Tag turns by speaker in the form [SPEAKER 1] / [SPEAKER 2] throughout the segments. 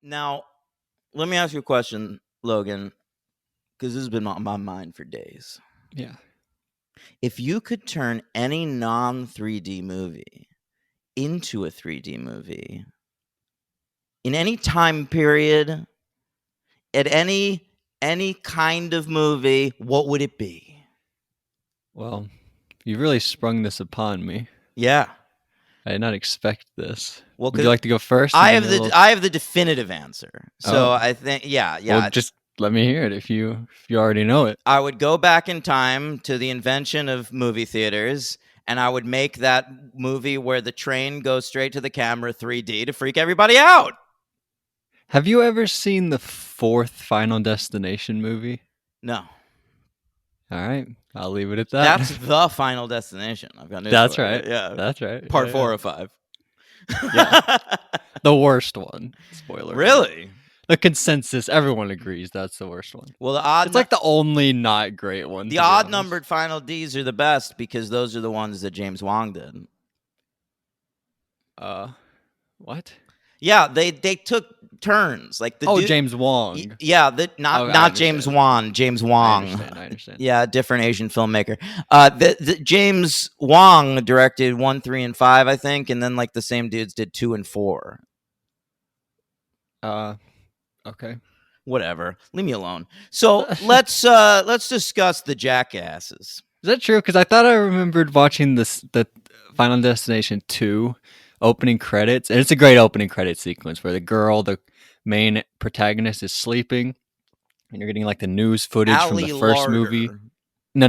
[SPEAKER 1] Now, let me ask you a question, Logan, because this has been on my mind for days.
[SPEAKER 2] Yeah.
[SPEAKER 1] If you could turn any non-3D movie into a 3D movie in any time period, at any kind of movie, what would it be?
[SPEAKER 2] Well, you really sprung this upon me.
[SPEAKER 1] Yeah.
[SPEAKER 2] I did not expect this.
[SPEAKER 1] Well,
[SPEAKER 2] Would you like to go first?
[SPEAKER 1] I have the definitive answer. So I think yeah.
[SPEAKER 2] Well, just let me hear it if you already know it.
[SPEAKER 1] I would go back in time to the invention of movie theaters, and I would make that movie where the train goes straight to the camera 3D to freak everybody out.
[SPEAKER 2] Have you ever seen the fourth Final Destination movie?
[SPEAKER 1] No.
[SPEAKER 2] All right, I'll leave it at that.
[SPEAKER 1] That's the Final Destination. I've got news
[SPEAKER 2] That's
[SPEAKER 1] for
[SPEAKER 2] right.
[SPEAKER 1] it. Yeah,
[SPEAKER 2] that's right.
[SPEAKER 1] Part 4 or 5.
[SPEAKER 2] Yeah. The worst one. Spoiler.
[SPEAKER 1] Really?
[SPEAKER 2] The consensus, everyone agrees that's the worst one.
[SPEAKER 1] Well,
[SPEAKER 2] it's like the only not great one.
[SPEAKER 1] The odd-numbered Final Ds are the best because those are the ones that James Wong did.
[SPEAKER 2] What?
[SPEAKER 1] Yeah, they took turns. Like
[SPEAKER 2] James Wong.
[SPEAKER 1] Yeah, not James Wan. James Wong.
[SPEAKER 2] I understand.
[SPEAKER 1] Yeah, different Asian filmmaker. The James Wong directed 1, 3, and 5, I think, and then like the same dudes did 2 and 4.
[SPEAKER 2] Okay.
[SPEAKER 1] Whatever. Leave me alone. So let's discuss the Jackasses.
[SPEAKER 2] Is that true? Because I thought I remembered watching the Final Destination 2 opening credits, and it's a great opening credit sequence where the main protagonist, is sleeping, and you're getting like the news footage from the first movie. No.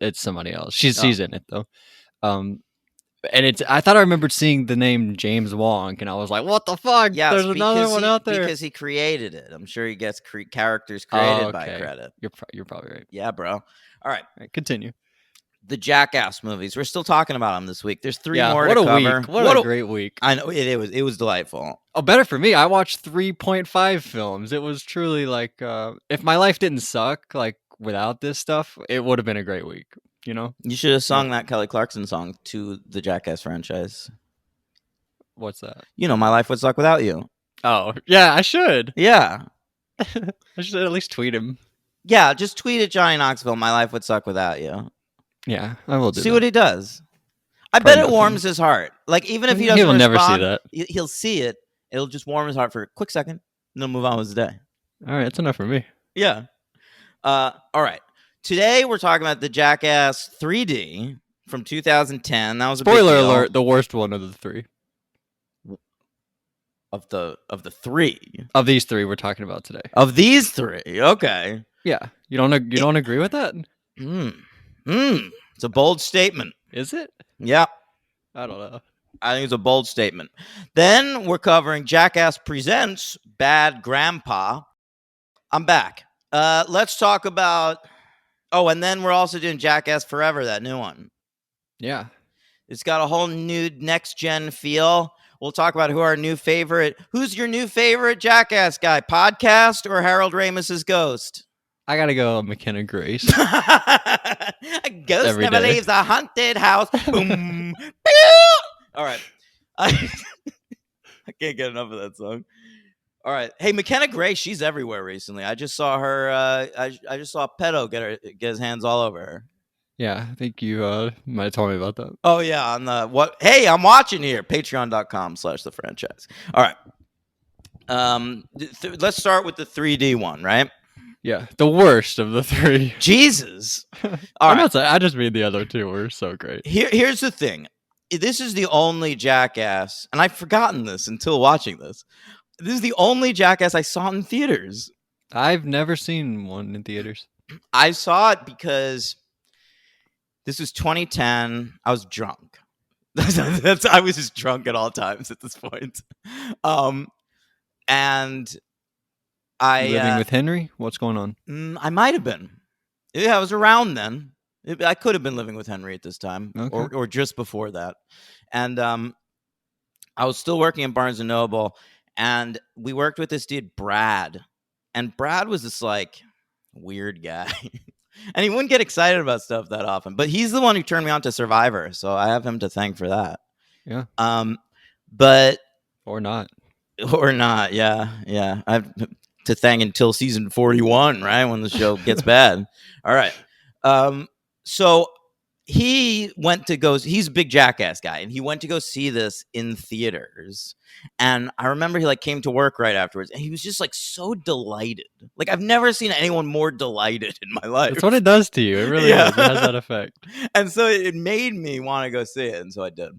[SPEAKER 2] It's somebody else. She's in it though. And I thought I remembered seeing the name James Wong, and I was like, "What the fuck?
[SPEAKER 1] Yes,
[SPEAKER 2] there's another one out there."
[SPEAKER 1] Because he created it. I'm sure he gets characters created by credit.
[SPEAKER 2] You're probably right.
[SPEAKER 1] Yeah, bro. All right,
[SPEAKER 2] continue.
[SPEAKER 1] The Jackass movies. We're still talking about them this week. There's 3 more to
[SPEAKER 2] cover. What a great week.
[SPEAKER 1] I know it was delightful.
[SPEAKER 2] Oh, better for me. I watched 3.5 films. It was truly like if my life didn't suck like without this stuff, it would have been a great week. You know?
[SPEAKER 1] You should have sung that Kelly Clarkson song to the Jackass franchise.
[SPEAKER 2] What's that?
[SPEAKER 1] You know, My Life Would Suck Without You.
[SPEAKER 2] Oh, yeah, I should.
[SPEAKER 1] Yeah.
[SPEAKER 2] I should at least tweet him.
[SPEAKER 1] Yeah, just tweet at Johnny Knoxville, My Life Would Suck Without You.
[SPEAKER 2] Yeah, I will do
[SPEAKER 1] See what he does. I bet it warms his heart. Like, even if he doesn't respond,
[SPEAKER 2] never see that.
[SPEAKER 1] He'll see it. It'll just warm his heart for a quick second, and then move on with his day.
[SPEAKER 2] All right, that's enough for me.
[SPEAKER 1] Yeah. All right. Today, we're talking about the Jackass 3D from 2010. That was a
[SPEAKER 2] spoiler alert, the worst one of the 3.
[SPEAKER 1] Of the 3.
[SPEAKER 2] Of these 3 we're talking about today.
[SPEAKER 1] Of these 3. Okay.
[SPEAKER 2] Yeah. You don't agree with that?
[SPEAKER 1] It's a bold statement.
[SPEAKER 2] Is it?
[SPEAKER 1] Yeah.
[SPEAKER 2] I don't know.
[SPEAKER 1] I think it's a bold statement. Then we're covering Jackass Presents Bad Grandpa. I'm back. Let's talk about... Oh, and then we're also doing Jackass Forever, that new one.
[SPEAKER 2] Yeah.
[SPEAKER 1] It's got a whole new next-gen feel. We'll talk about who's your new favorite Jackass guy, podcast or Harold Ramis's Ghost?
[SPEAKER 2] I gotta go McKenna Grace.
[SPEAKER 1] A ghost never leaves a haunted house. Boom. All right. I can't get enough of that song. All right. Hey, McKenna Grace, she's everywhere recently. I just saw her. I just saw Pedo get his hands all over her.
[SPEAKER 2] Yeah, I think you might have told me about that.
[SPEAKER 1] Oh, yeah. On the what? Hey, I'm watching here. Patreon.com/thefranchise. All right. Let's start with the 3D one, right?
[SPEAKER 2] Yeah, the worst of the 3.
[SPEAKER 1] Jesus. All right.
[SPEAKER 2] I just mean the other 2 were so great.
[SPEAKER 1] Here's the thing. This is the only Jackass, and I've forgotten this until watching this. This is the only Jackass I saw in theaters.
[SPEAKER 2] I've never seen one in theaters.
[SPEAKER 1] I saw it because this was 2010. I was drunk. I was just drunk at all times at this point. And I
[SPEAKER 2] living with Henry? What's going on?
[SPEAKER 1] I might have been. Yeah, I was around then. I could have been living with Henry at this time, okay. or just before that. And I was still working at Barnes & Noble, and we worked with this dude, Brad. And Brad was this, like, weird guy. And he wouldn't get excited about stuff that often. But he's the one who turned me on to Survivor, so I have him to thank for that.
[SPEAKER 2] Yeah.
[SPEAKER 1] But...
[SPEAKER 2] Or not.
[SPEAKER 1] or not. Yeah. I've to thank until season 41, right, when the show gets bad. All right. So he went to go. He's a big Jackass guy, and he went to go see this in theaters. And I remember he like came to work right afterwards, and he was just like so delighted. Like I've never seen anyone more delighted in my life.
[SPEAKER 2] That's what it does to you. It really is. It has that effect.
[SPEAKER 1] And so it made me want to go see it, and so I did.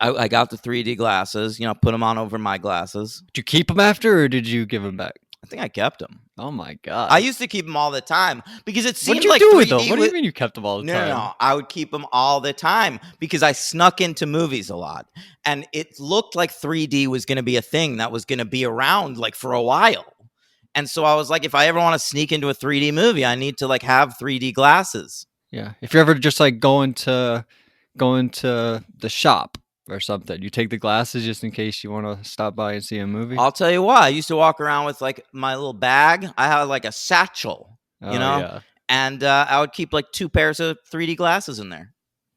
[SPEAKER 1] I got the 3D glasses, put them on over my glasses.
[SPEAKER 2] Did you keep them after, or did you give them back?
[SPEAKER 1] I think I kept them.
[SPEAKER 2] Oh my god!
[SPEAKER 1] I used to keep them all the time because it seemed
[SPEAKER 2] what did you
[SPEAKER 1] like
[SPEAKER 2] do with
[SPEAKER 1] 3D
[SPEAKER 2] them? What do you mean you kept them all the time?
[SPEAKER 1] No, I would keep them all the time because I snuck into movies a lot, and it looked like 3D was going to be a thing that was going to be around like for a while. And so I was like, if I ever want to sneak into a 3D movie, I need to like have 3D glasses.
[SPEAKER 2] Yeah, if you're ever just like going to the shop or something, you take the glasses just in case you want to stop by and see a movie.
[SPEAKER 1] I'll tell you what, I used to walk around with like my little bag. I had like a satchel,
[SPEAKER 2] Yeah.
[SPEAKER 1] And I would keep like 2 pairs of 3D glasses in there.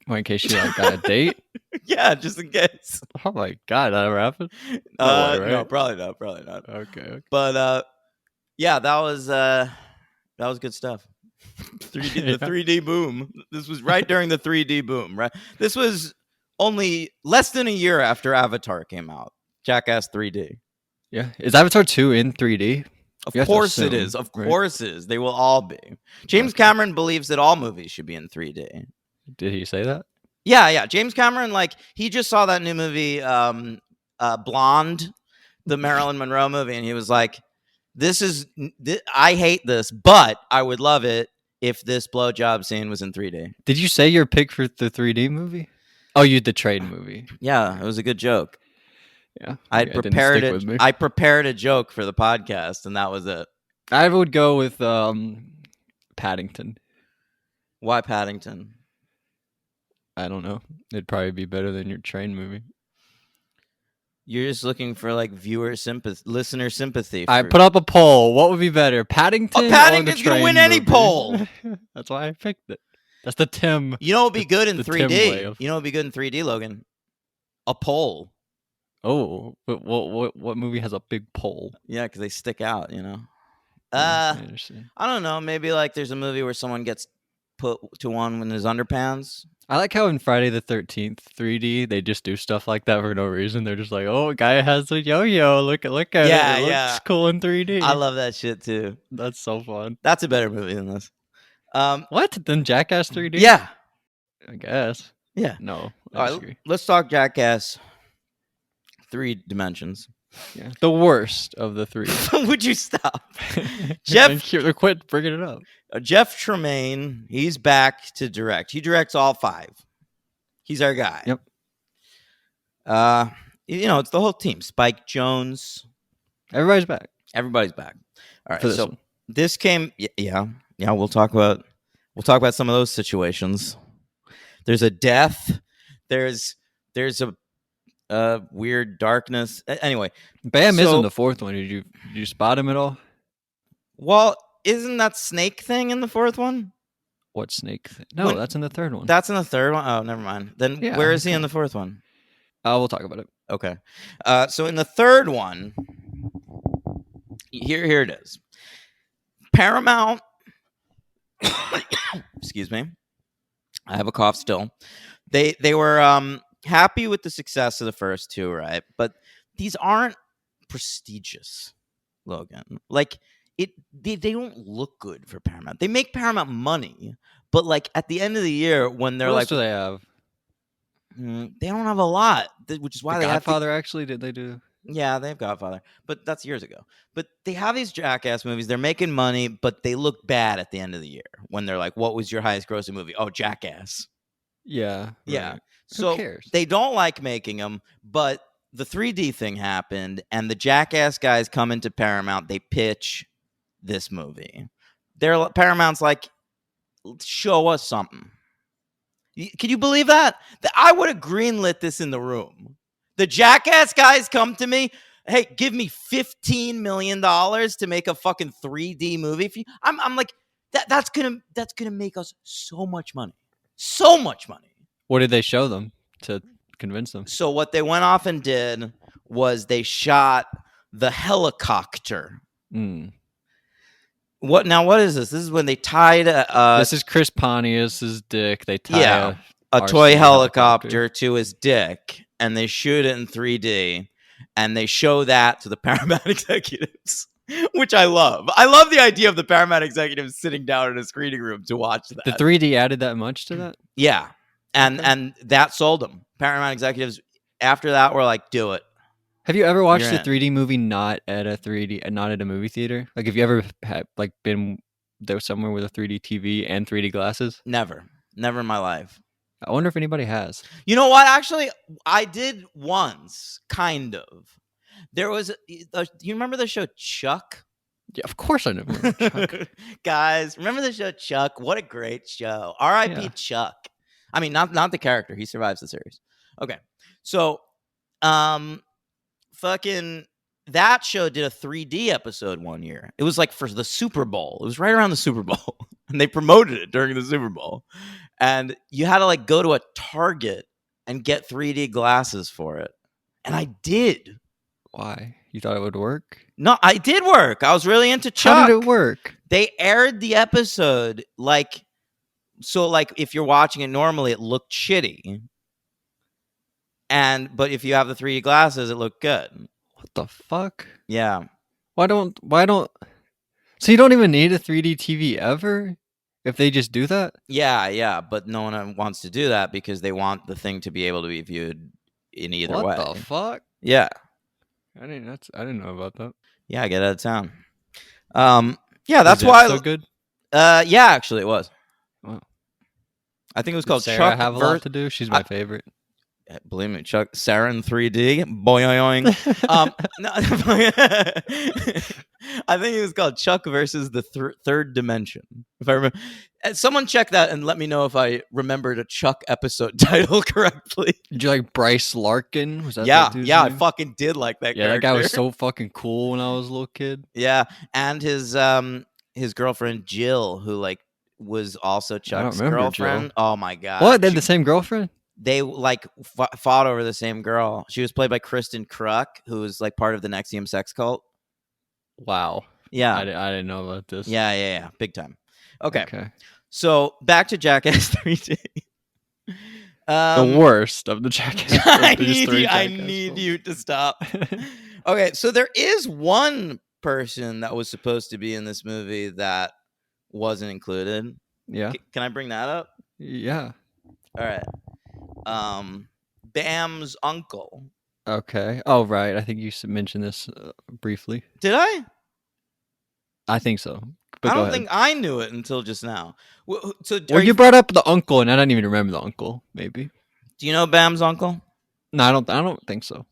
[SPEAKER 2] Well, in case you like got a date.
[SPEAKER 1] Yeah, just in case.
[SPEAKER 2] Oh my god, that ever happened?
[SPEAKER 1] No, probably not.
[SPEAKER 2] Okay.
[SPEAKER 1] But yeah, that was good stuff. 3D, the 3D boom. This was right during the 3D boom, right? This was only less than a year after Avatar came out. Jackass 3D.
[SPEAKER 2] Yeah, is Avatar 2 in 3D?
[SPEAKER 1] Of course it is. Of course it is. They will all be. James Cameron believes that all movies should be in 3D.
[SPEAKER 2] Did he say that?
[SPEAKER 1] Yeah. James Cameron, like, he just saw that new movie, Blonde, the Marilyn Monroe movie, and he was like, I hate this, but I would love it if this blowjob scene was in 3D.
[SPEAKER 2] Did you say your pick for the 3D movie? Oh, the trade movie.
[SPEAKER 1] Yeah, it was a good joke.
[SPEAKER 2] Yeah,
[SPEAKER 1] I prepared it. I prepared a joke for the podcast, and that was it.
[SPEAKER 2] I would go with Paddington.
[SPEAKER 1] Why Paddington?
[SPEAKER 2] I don't know. It'd probably be better than your train movie.
[SPEAKER 1] You're just looking for like viewer sympathy, listener sympathy.
[SPEAKER 2] I put up a poll. What would be better, Paddington?
[SPEAKER 1] Paddington's gonna win any poll.
[SPEAKER 2] That's why I picked it. That's the Tim.
[SPEAKER 1] You know what'd be good in 3D? You know what'd be good in 3D, Logan? A pole.
[SPEAKER 2] Oh, but what movie has a big pole?
[SPEAKER 1] Yeah, because they stick out. I don't know. Maybe like there's a movie where someone gets put to one in his underpants.
[SPEAKER 2] I like how in Friday the 13th 3D they just do stuff like that for no reason. They're just like, oh, a guy has a yo-yo. Look at it. It looks cool in 3D.
[SPEAKER 1] I love that shit too.
[SPEAKER 2] That's so fun.
[SPEAKER 1] That's a better movie than this.
[SPEAKER 2] What? Than Jackass 3D?
[SPEAKER 1] Yeah.
[SPEAKER 2] I guess.
[SPEAKER 1] Yeah.
[SPEAKER 2] No.
[SPEAKER 1] All right, let's talk Jackass 3 dimensions.
[SPEAKER 2] Yeah. The worst of the 3.
[SPEAKER 1] Would you stop? Jeff,
[SPEAKER 2] quit bringing it up.
[SPEAKER 1] Jeff Tremaine, he's back to direct. He directs all 5. He's our guy.
[SPEAKER 2] Yep.
[SPEAKER 1] It's the whole team. Spike Jonze.
[SPEAKER 2] Everybody's back.
[SPEAKER 1] Everybody's back. All right. So this came. Yeah. We'll talk about some of those situations. There's a death. There's a weird darkness. Anyway,
[SPEAKER 2] Bam is in the 4th one. Did you spot him at all?
[SPEAKER 1] Well, isn't that snake thing in the 4th one?
[SPEAKER 2] What snake thing? No, that's in the 3rd one.
[SPEAKER 1] That's in the 3rd one? Oh, never mind. Then where is he in the 4th one?
[SPEAKER 2] We'll talk about it.
[SPEAKER 1] Okay. So in the 3rd one, here it is. Paramount. Excuse me. I have a cough still. They were happy with the success of the first 2, right? But these aren't prestigious, Logan. Like they don't look good for Paramount. They make Paramount money, but like at the end of the year when they're
[SPEAKER 2] what
[SPEAKER 1] like,
[SPEAKER 2] else do they have?
[SPEAKER 1] They don't have a lot, which is why they
[SPEAKER 2] Godfather actually did they do?
[SPEAKER 1] Yeah, they have Godfather, but that's years ago. But they have these Jackass movies. They're making money, but they look bad at the end of the year when they're like, "What was your highest grossing movie?" Oh, Jackass.
[SPEAKER 2] Yeah.
[SPEAKER 1] Yeah.
[SPEAKER 2] Right.
[SPEAKER 1] So
[SPEAKER 2] who cares?
[SPEAKER 1] They don't like making them, but the 3D thing happened, and the Jackass guys come into Paramount. They pitch this movie. Paramount's like, show us something. Can you believe that? I would have greenlit this in the room. The Jackass guys come to me. Hey, give me $15 million to make a fucking 3D movie. I'm like, that's gonna make us so much money. So much money.
[SPEAKER 2] What did they show them to convince them?
[SPEAKER 1] So what they went off and did was they shot the helicopter.
[SPEAKER 2] Mm.
[SPEAKER 1] What is this? This is when they tied
[SPEAKER 2] this is Chris Pontius's dick. They tie
[SPEAKER 1] a
[SPEAKER 2] RC
[SPEAKER 1] toy helicopter to his dick, and they shoot it in 3D, and they show that to the Paramount executives, which I love. I love the idea of the Paramount executives sitting down in a screening room to watch that.
[SPEAKER 2] The 3D added that much to that?
[SPEAKER 1] Yeah, and that sold them. Paramount executives after that were like, do it.
[SPEAKER 2] Have you ever watched a 3D movie not at a movie theater? Like, have you ever been there somewhere with a 3D TV and 3D glasses?
[SPEAKER 1] Never in my life.
[SPEAKER 2] I wonder if anybody has.
[SPEAKER 1] You know what? Actually, I did once, kind of. There was, you remember the show Chuck?
[SPEAKER 2] Yeah, of course I remember Chuck.
[SPEAKER 1] Guys, remember the show Chuck? What a great show. R.I.P. Chuck. I mean, not the character. He survives the series. Okay. So, fucking that show did a 3D episode one year. It was like for the Super Bowl. It was right around the Super Bowl. And they promoted it during the Super Bowl. And you had to like go to a Target and get 3D glasses for it. And I did.
[SPEAKER 2] Why? You thought it would work?
[SPEAKER 1] No, I did work. I was really into Chuck.
[SPEAKER 2] How did it work?
[SPEAKER 1] They aired the episode like if you're watching it normally, it looked shitty. But if you have the 3D glasses, it looked good.
[SPEAKER 2] What the fuck?
[SPEAKER 1] Yeah.
[SPEAKER 2] Why don't so you don't even need a 3D TV ever if they just do that?
[SPEAKER 1] Yeah, but no one wants to do that because they want the thing to be able to be viewed in either way.
[SPEAKER 2] What the fuck?
[SPEAKER 1] Yeah.
[SPEAKER 2] I didn't know about that.
[SPEAKER 1] Yeah, I get out of town. Yeah, that's why.
[SPEAKER 2] So good.
[SPEAKER 1] Yeah, actually, it was.
[SPEAKER 2] Wow.
[SPEAKER 1] I think it was called
[SPEAKER 2] Sarah
[SPEAKER 1] Chuck.
[SPEAKER 2] Have a lot to do. She's my favorite.
[SPEAKER 1] Believe me, Chuck. Sarah in 3D. Boing. No, I think it was called Chuck versus the Third Dimension. If I remember, someone check that and let me know if I remembered a Chuck episode title correctly.
[SPEAKER 2] Did you like Bryce Larkin? Was that
[SPEAKER 1] yeah,
[SPEAKER 2] name?
[SPEAKER 1] I fucking did like that.
[SPEAKER 2] Yeah,
[SPEAKER 1] character.
[SPEAKER 2] That guy was so fucking cool when I was a little kid.
[SPEAKER 1] Yeah, and his girlfriend Jill, who like was also Chuck's girlfriend. Jill. Oh my god!
[SPEAKER 2] What? They had the same girlfriend?
[SPEAKER 1] They like fought over the same girl. She was played by Kristen Kruk, who was like part of the Nexium sex cult.
[SPEAKER 2] Wow.
[SPEAKER 1] Yeah.
[SPEAKER 2] I didn't know about this.
[SPEAKER 1] Yeah. Big time. Okay. So back to Jackass 3D.
[SPEAKER 2] The worst of the Jackass.
[SPEAKER 1] I need you to stop. Okay. So there is one person that was supposed to be in this movie that wasn't included.
[SPEAKER 2] Yeah.
[SPEAKER 1] Can I bring that up?
[SPEAKER 2] Yeah.
[SPEAKER 1] All right. Bam's uncle.
[SPEAKER 2] Okay. Oh, right. I think you mentioned this briefly.
[SPEAKER 1] Did I?
[SPEAKER 2] I think so. But
[SPEAKER 1] I don't think I knew it until just now. So,
[SPEAKER 2] you brought up the uncle, and I don't even remember the uncle. Maybe.
[SPEAKER 1] Do you know Bam's uncle?
[SPEAKER 2] No, I don't think so.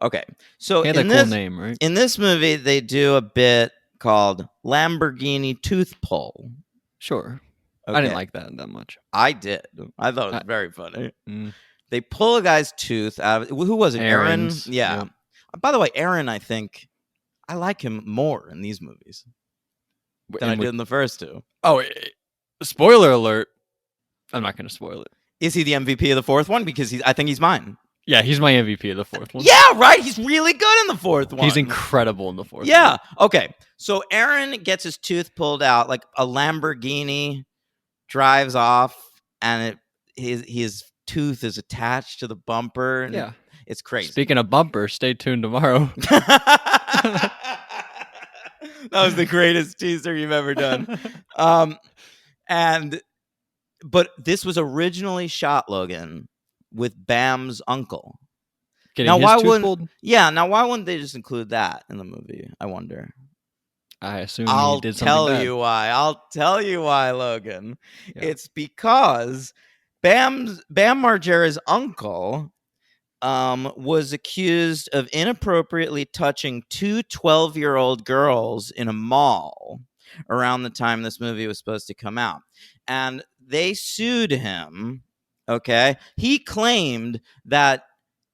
[SPEAKER 1] Okay. So
[SPEAKER 2] he had a cool name, right?
[SPEAKER 1] In this movie, they do a bit called Lamborghini Tooth Pull.
[SPEAKER 2] Sure. Okay. I didn't like that much.
[SPEAKER 1] I did. I thought it was very funny. They pull a guy's tooth out of... Who was it? Aaron? Yeah. By the way, Aaron, I think... I like him more in these movies than I did in the first two.
[SPEAKER 2] Oh, spoiler alert. I'm not going to spoil it.
[SPEAKER 1] Is he the MVP of the fourth one? Because I think he's mine.
[SPEAKER 2] Yeah, he's my MVP of the fourth one.
[SPEAKER 1] Yeah, right. He's really good in the fourth one.
[SPEAKER 2] He's incredible in the fourth one.
[SPEAKER 1] Yeah. Okay. So Aaron gets his tooth pulled out, like a Lamborghini drives off, and his tooth is attached to the bumper. And
[SPEAKER 2] yeah.
[SPEAKER 1] It's crazy.
[SPEAKER 2] Speaking of bumpers, stay tuned tomorrow.
[SPEAKER 1] That was the greatest teaser you've ever done. But this was originally shot, Logan, with Bam's uncle.
[SPEAKER 2] Now why wouldn't
[SPEAKER 1] they just include that in the movie? I wonder.
[SPEAKER 2] I assume he did something bad.
[SPEAKER 1] I'll tell you why, Logan. Yeah. It's because Bam Margera's uncle was accused of inappropriately touching two 12-year-old girls in a mall around the time this movie was supposed to come out. And they sued him, okay? He claimed that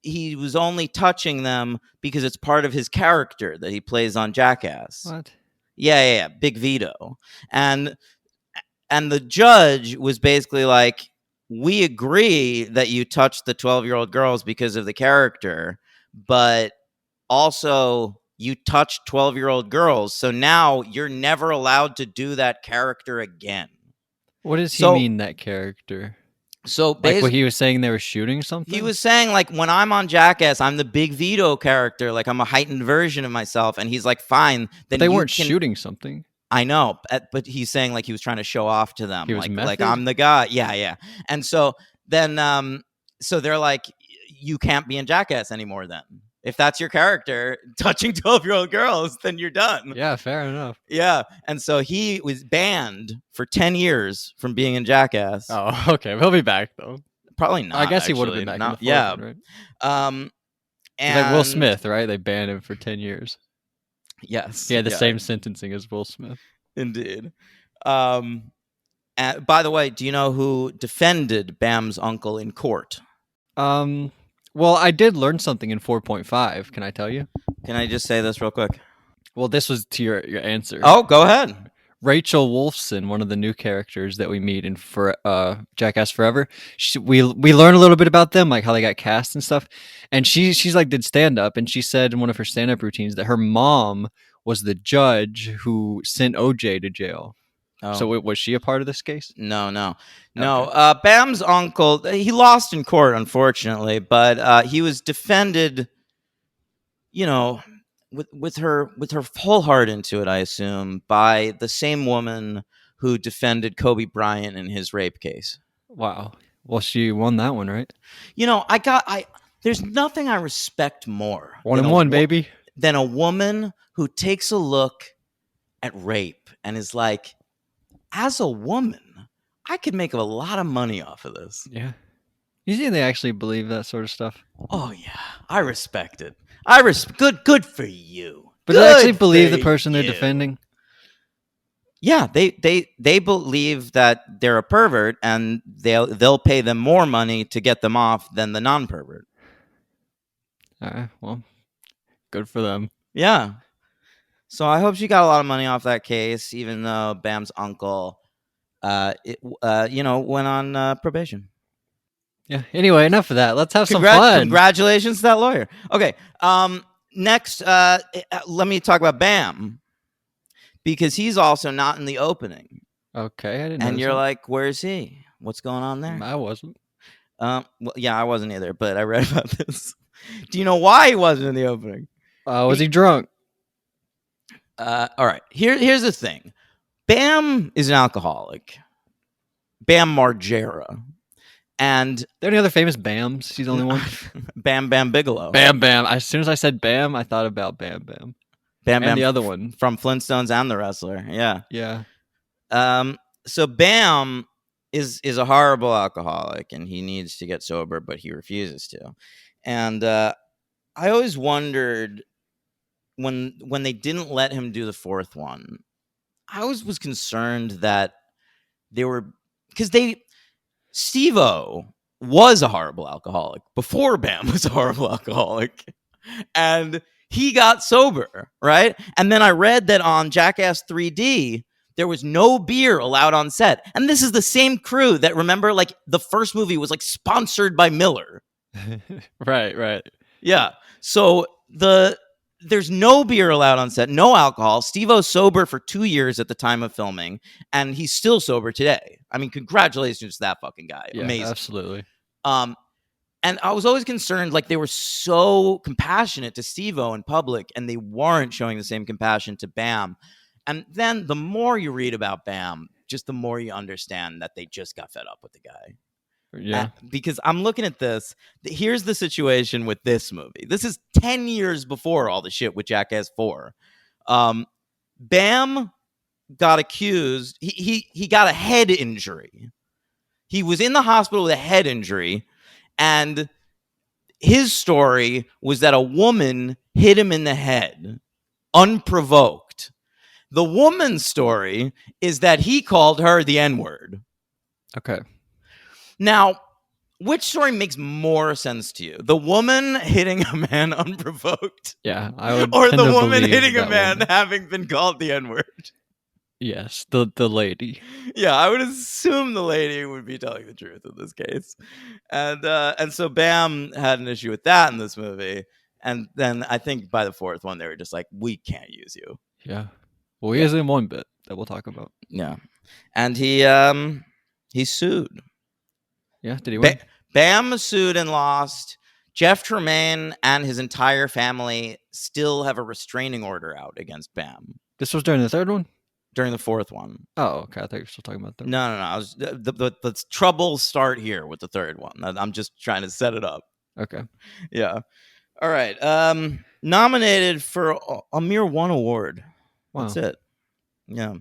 [SPEAKER 1] he was only touching them because it's part of his character that he plays on Jackass.
[SPEAKER 2] What?
[SPEAKER 1] Yeah. Big Vito. And the judge was basically like, we agree that you touched the 12-year-old girls because of the character, but also you touched 12-year-old girls, so now you're never allowed to do that character again.
[SPEAKER 2] What does he mean, that character?
[SPEAKER 1] So
[SPEAKER 2] like what he was saying, they were shooting something?
[SPEAKER 1] He was saying, like, when I'm on Jackass, I'm the big Vito character. Like, I'm a heightened version of myself. And he's like, fine. Then
[SPEAKER 2] but they weren't shooting something.
[SPEAKER 1] I know. But he's saying, like, he was trying to show off to them.
[SPEAKER 2] He was
[SPEAKER 1] like I'm the guy. Yeah. And so then, so they're like, you can't be in Jackass anymore then. If that's your character, touching 12-year-old girls, then you're done.
[SPEAKER 2] Yeah, fair enough.
[SPEAKER 1] Yeah. And so he was banned for 10 years from being in Jackass.
[SPEAKER 2] Oh, okay. He'll be back, though.
[SPEAKER 1] Probably not.
[SPEAKER 2] I guess he would have been back in the fourth one, right?
[SPEAKER 1] And
[SPEAKER 2] like Will Smith, right? They banned him for 10 years.
[SPEAKER 1] Yes.
[SPEAKER 2] He had the same sentencing as Will Smith.
[SPEAKER 1] Indeed. And by the way, do you know who defended Bam's uncle in court?
[SPEAKER 2] Well, I did learn something in 4.5. Can I tell you?
[SPEAKER 1] Can I just say this real quick?
[SPEAKER 2] Well, this was to your answer.
[SPEAKER 1] Oh, go ahead.
[SPEAKER 2] Rachel Wolfson, one of the new characters that we meet in Jackass Forever, we learn a little bit about them, like how they got cast and stuff. And she's like did stand up, and she said in one of her stand up routines that her mom was the judge who sent OJ to jail. Oh. So was she a part of this case?
[SPEAKER 1] No. Okay. Bam's uncle, he lost in court, unfortunately, but he was defended, with her whole heart into it, I assume, by the same woman who defended Kobe Bryant in his rape case.
[SPEAKER 2] Wow. Well, she won that one, right?
[SPEAKER 1] There's nothing I respect more.
[SPEAKER 2] 1-1, baby.
[SPEAKER 1] Than a woman who takes a look at rape and is like, as a woman, I could make a lot of money off of this.
[SPEAKER 2] Yeah. You think they actually believe that sort of stuff?
[SPEAKER 1] Oh, yeah. I respect it. Good for you.
[SPEAKER 2] But do they actually believe the person they're defending?
[SPEAKER 1] Yeah, they believe that they're a pervert, and they'll pay them more money to get them off than the non-pervert.
[SPEAKER 2] All right, well, good for them.
[SPEAKER 1] Yeah. So I hope she got a lot of money off that case, even though Bam's uncle, went on probation.
[SPEAKER 2] Yeah. Anyway, enough of that. Let's have some fun.
[SPEAKER 1] Congratulations to that lawyer. Okay. Next, let me talk about Bam, because he's also not in the opening.
[SPEAKER 2] Okay, I didn't know.
[SPEAKER 1] And you're like, where's he? What's going on there?
[SPEAKER 2] I wasn't.
[SPEAKER 1] Well, yeah, I wasn't either, but I read about this. Do you know why he wasn't in the opening?
[SPEAKER 2] Was he drunk?
[SPEAKER 1] All right. Here's the thing. Bam is an alcoholic. Bam Margera. And
[SPEAKER 2] are there any other famous Bams? He's the only one.
[SPEAKER 1] Bam Bigelow.
[SPEAKER 2] Bam. As soon as I said Bam, I thought about Bam.
[SPEAKER 1] Bam,
[SPEAKER 2] and the other one
[SPEAKER 1] from Flintstones and the wrestler. Yeah.
[SPEAKER 2] Yeah.
[SPEAKER 1] So Bam is a horrible alcoholic, and he needs to get sober, but he refuses to. And I always wondered when they didn't let him do the fourth one, I always was concerned that they were, because Steve-O was a horrible alcoholic before Bam was a horrible alcoholic, and he got sober, right? And then I read that on Jackass 3D, there was no beer allowed on set. And this is the same crew that, remember, like, the first movie was, like, sponsored by Miller.
[SPEAKER 2] Right.
[SPEAKER 1] Yeah. So there's no beer allowed on set, no alcohol. Steve-O's sober for 2 years at the time of filming, and he's still sober today. I mean, congratulations to that fucking guy.
[SPEAKER 2] Yeah,
[SPEAKER 1] amazing.
[SPEAKER 2] Absolutely.
[SPEAKER 1] And I was always concerned, like, they were so compassionate to Steve-O in public, and they weren't showing the same compassion to Bam. And then the more you read about Bam, just the more you understand that they just got fed up with the guy.
[SPEAKER 2] Yeah.
[SPEAKER 1] Because I'm looking at this. Here's the situation with this movie. This is 10 years before all the shit with Jackass 4. Bam got accused. He got a head injury. He was in the hospital with a head injury. And his story was that a woman hit him in the head, unprovoked. The woman's story is that he called her the N-word.
[SPEAKER 2] Okay.
[SPEAKER 1] Now, which story makes more sense to you? The woman hitting a man unprovoked?
[SPEAKER 2] Yeah, I would.
[SPEAKER 1] Or the woman hitting a man having been called the N-word?
[SPEAKER 2] Yes, the lady.
[SPEAKER 1] Yeah, I would assume the lady would be telling the truth in this case. And so Bam had an issue with that in this movie. And then I think by the fourth one, they were just like, we can't use you.
[SPEAKER 2] Yeah. Well, he is in one bit that we'll talk about.
[SPEAKER 1] Yeah. And he sued.
[SPEAKER 2] Yeah. Did he win?
[SPEAKER 1] Bam sued and lost. Jeff Tremaine and his entire family still have a restraining order out against Bam.
[SPEAKER 2] This was during the third one?
[SPEAKER 1] During the fourth one.
[SPEAKER 2] Oh, okay. I thought you were still talking about that.
[SPEAKER 1] No. I was the troubles start here with the third one. I'm just trying to set it up.
[SPEAKER 2] Okay.
[SPEAKER 1] Yeah. All right. Nominated for a mere one award.
[SPEAKER 2] Wow.
[SPEAKER 1] That's it. Yeah.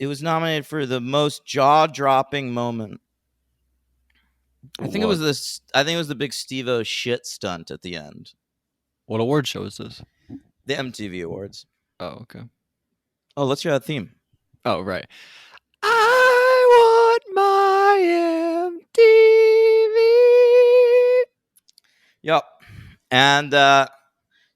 [SPEAKER 1] It was nominated for the most jaw-dropping moment. I think it was the big Steve-O shit stunt at the end.
[SPEAKER 2] What award show is this?
[SPEAKER 1] The MTV Awards.
[SPEAKER 2] Oh, okay.
[SPEAKER 1] Oh, let's hear that theme.
[SPEAKER 2] Oh, right. I want my MTV.
[SPEAKER 1] Yep. And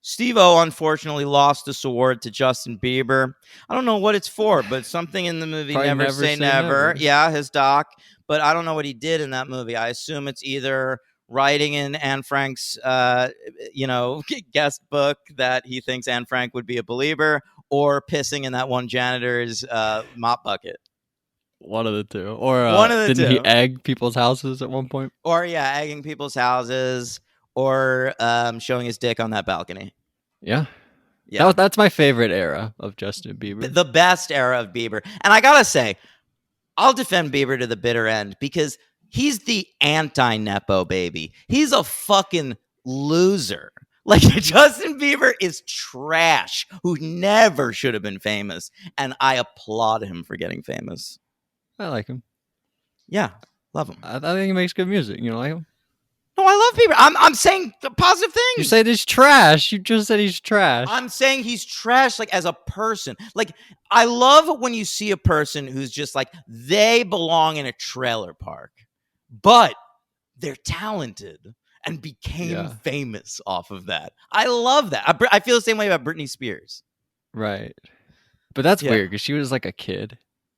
[SPEAKER 1] Steve-O unfortunately lost this award to Justin Bieber. I don't know what it's for, but something in the movie Never Say Never. Yeah, his doc. But I don't know what he did in that movie. I assume it's either writing in Anne Frank's, guest book that he thinks Anne Frank would be a believer, or pissing in that one janitor's mop bucket.
[SPEAKER 2] One of the two. Or
[SPEAKER 1] one of the
[SPEAKER 2] didn't
[SPEAKER 1] two.
[SPEAKER 2] He egg people's houses at one point?
[SPEAKER 1] Or, yeah, egging people's houses, or showing his dick on that balcony.
[SPEAKER 2] Yeah. That's my favorite era of Justin Bieber.
[SPEAKER 1] The best era of Bieber. And I gotta say, I'll defend Bieber to the bitter end because he's the anti-Nepo baby. He's a fucking loser. Like, Justin Bieber is trash who never should have been famous. And I applaud him for getting famous.
[SPEAKER 2] I like him.
[SPEAKER 1] Yeah, love him.
[SPEAKER 2] I think he makes good music. You don't like him?
[SPEAKER 1] No, I love Bieber. I'm saying positive things.
[SPEAKER 2] You said he's trash. You just said he's trash.
[SPEAKER 1] I'm saying he's trash, like, as a person. Like, I love when you see a person who's just like, they belong in a trailer park, but they're talented and became famous off of that. I love that. I feel the same way about Britney Spears.
[SPEAKER 2] Right. But that's weird because she was like a kid.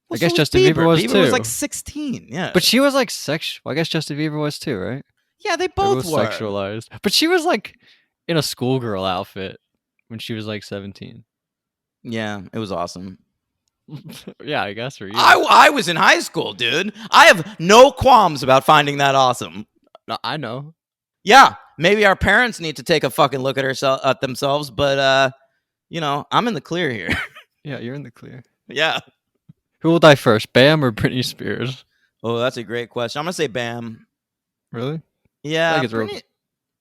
[SPEAKER 1] Well,
[SPEAKER 2] I guess
[SPEAKER 1] so
[SPEAKER 2] Justin Bieber was too.
[SPEAKER 1] Bieber was like 16, yeah.
[SPEAKER 2] But she was like sexual. I guess Justin Bieber was too, right?
[SPEAKER 1] Yeah, they both were.
[SPEAKER 2] Sexualized. But she was like in a schoolgirl outfit when she was like 17.
[SPEAKER 1] Yeah, it was awesome.
[SPEAKER 2] Yeah, I guess for you.
[SPEAKER 1] I was in high school, dude. I have no qualms about finding that awesome.
[SPEAKER 2] No, I know.
[SPEAKER 1] Yeah, maybe our parents need to take a fucking look at themselves, but I'm in the clear here.
[SPEAKER 2] Yeah, you're in the clear.
[SPEAKER 1] Yeah.
[SPEAKER 2] Who will die first, Bam or Britney Spears?
[SPEAKER 1] Oh, that's a great question. I'm gonna say Bam.
[SPEAKER 2] Really?
[SPEAKER 1] Yeah,
[SPEAKER 2] I think it's real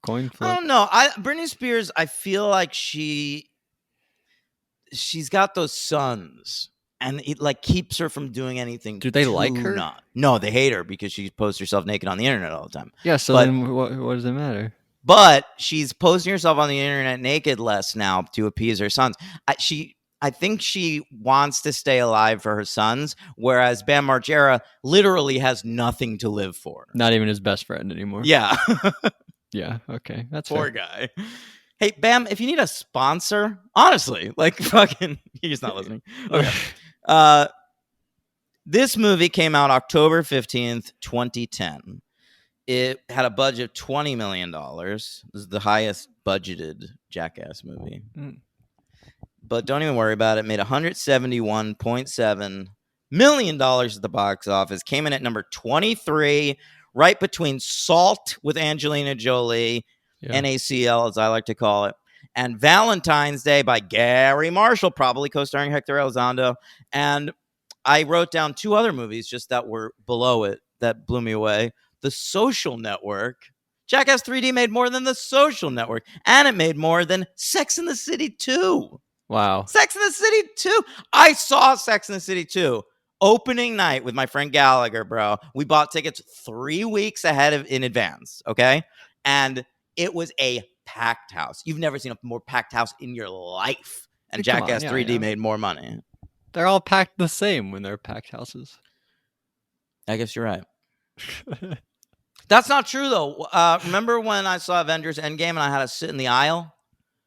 [SPEAKER 2] coin flip.
[SPEAKER 1] I don't know. Britney Spears, I feel like she's got those sons, and it like keeps her from doing anything.
[SPEAKER 2] Do they like her?
[SPEAKER 1] No, they hate her because she posts herself naked on the internet all the time.
[SPEAKER 2] Yeah, so then what does it matter?
[SPEAKER 1] But she's posting herself on the internet naked less now to appease her sons. I think she wants to stay alive for her sons, whereas Bam Margera literally has nothing to live for.
[SPEAKER 2] Not even his best friend anymore.
[SPEAKER 1] Yeah.
[SPEAKER 2] Yeah, okay. That's
[SPEAKER 1] poor guy. Hey, Bam, if you need a sponsor, honestly, like fucking, he's not listening. Okay. This movie came out October 15th, 2010. It had a budget of $20 million. This is the highest budgeted Jackass movie. But don't even worry about it. Made $171.7 million at the box office. Came in at number 23, right between Salt with Angelina Jolie, NACL as I like to call it, and Valentine's Day by Gary Marshall, probably co-starring Hector Elizondo. And I wrote down two other movies just that were below it that blew me away. The Social Network. Jackass 3D made more than The Social Network, and it made more than Sex and the City 2.
[SPEAKER 2] Wow.
[SPEAKER 1] Sex and the City 2. I saw Sex and the City 2 opening night with my friend Gallagher, bro. We bought tickets 3 weeks in advance, okay? And it was a packed house. You've never seen a more packed house in your life. And Jackass 3D made more money.
[SPEAKER 2] They're all packed the same when they're packed houses.
[SPEAKER 1] I guess you're right. That's not true, though. Remember when I saw Avengers Endgame and I had to sit in the aisle?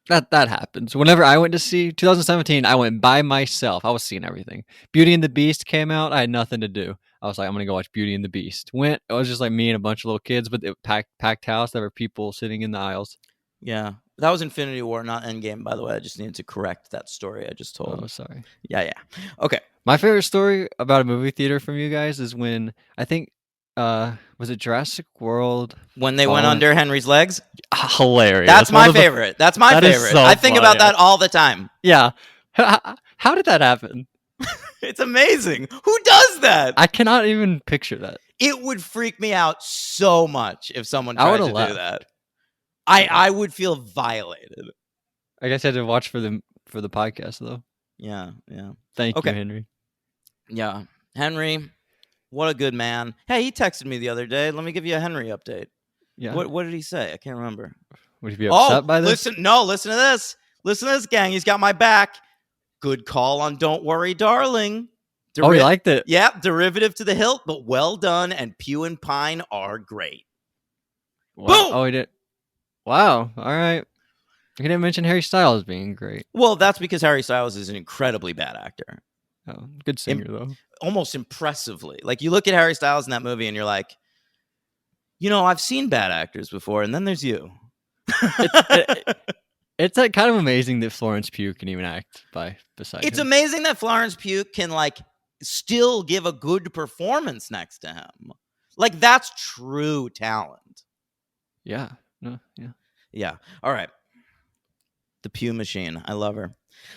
[SPEAKER 2] That happens. Whenever I went to see 2017, I went by myself. I was seeing everything. Beauty and the Beast came out. I had nothing to do. I was like, I'm gonna go watch Beauty and the Beast. Went. It was just like me and a bunch of little kids, but it packed house. There were people sitting in the aisles.
[SPEAKER 1] Yeah. That was Infinity War, not Endgame, by the way. I just needed to correct that story I just told.
[SPEAKER 2] Oh, sorry.
[SPEAKER 1] Yeah. Okay.
[SPEAKER 2] My favorite story about a movie theater from you guys is when I think was it Jurassic World
[SPEAKER 1] When they went under Henry's legs?
[SPEAKER 2] Hilarious.
[SPEAKER 1] That's my favorite. That's my favorite.
[SPEAKER 2] So
[SPEAKER 1] I think about that all the time.
[SPEAKER 2] Yeah. How did that happen?
[SPEAKER 1] It's amazing. Who does that?
[SPEAKER 2] I cannot even picture that.
[SPEAKER 1] It would freak me out so much if someone tried to do that. I would feel violated.
[SPEAKER 2] I guess I had to watch for the podcast though.
[SPEAKER 1] Yeah.
[SPEAKER 2] Thank you, Henry.
[SPEAKER 1] Yeah. Henry, what a good man. Hey, he texted me the other day. Let me give you a Henry update.
[SPEAKER 2] Yeah.
[SPEAKER 1] What did he say? I can't remember.
[SPEAKER 2] Would you be upset by this?
[SPEAKER 1] Listen to this. Listen to this, gang. He's got my back. Good call on Don't Worry, Darling.
[SPEAKER 2] He liked it.
[SPEAKER 1] Yeah, derivative to the hilt, but well done, and Pew and Pine are great.
[SPEAKER 2] Wow.
[SPEAKER 1] Boom!
[SPEAKER 2] Oh, he did. Wow. All right. He didn't mention Harry Styles being great.
[SPEAKER 1] Well, that's because Harry Styles is an incredibly bad actor.
[SPEAKER 2] Oh, good singer, though.
[SPEAKER 1] Almost impressively. Like, you look at Harry Styles in that movie, and you're like, I've seen bad actors before, and then there's you.
[SPEAKER 2] It's like kind of amazing that Florence Pugh can even act beside him.
[SPEAKER 1] It's amazing that Florence Pugh can still give a good performance next to him. Like, that's true talent.
[SPEAKER 2] Yeah. No. Yeah.
[SPEAKER 1] Yeah. All right. The Pew Machine. I love her.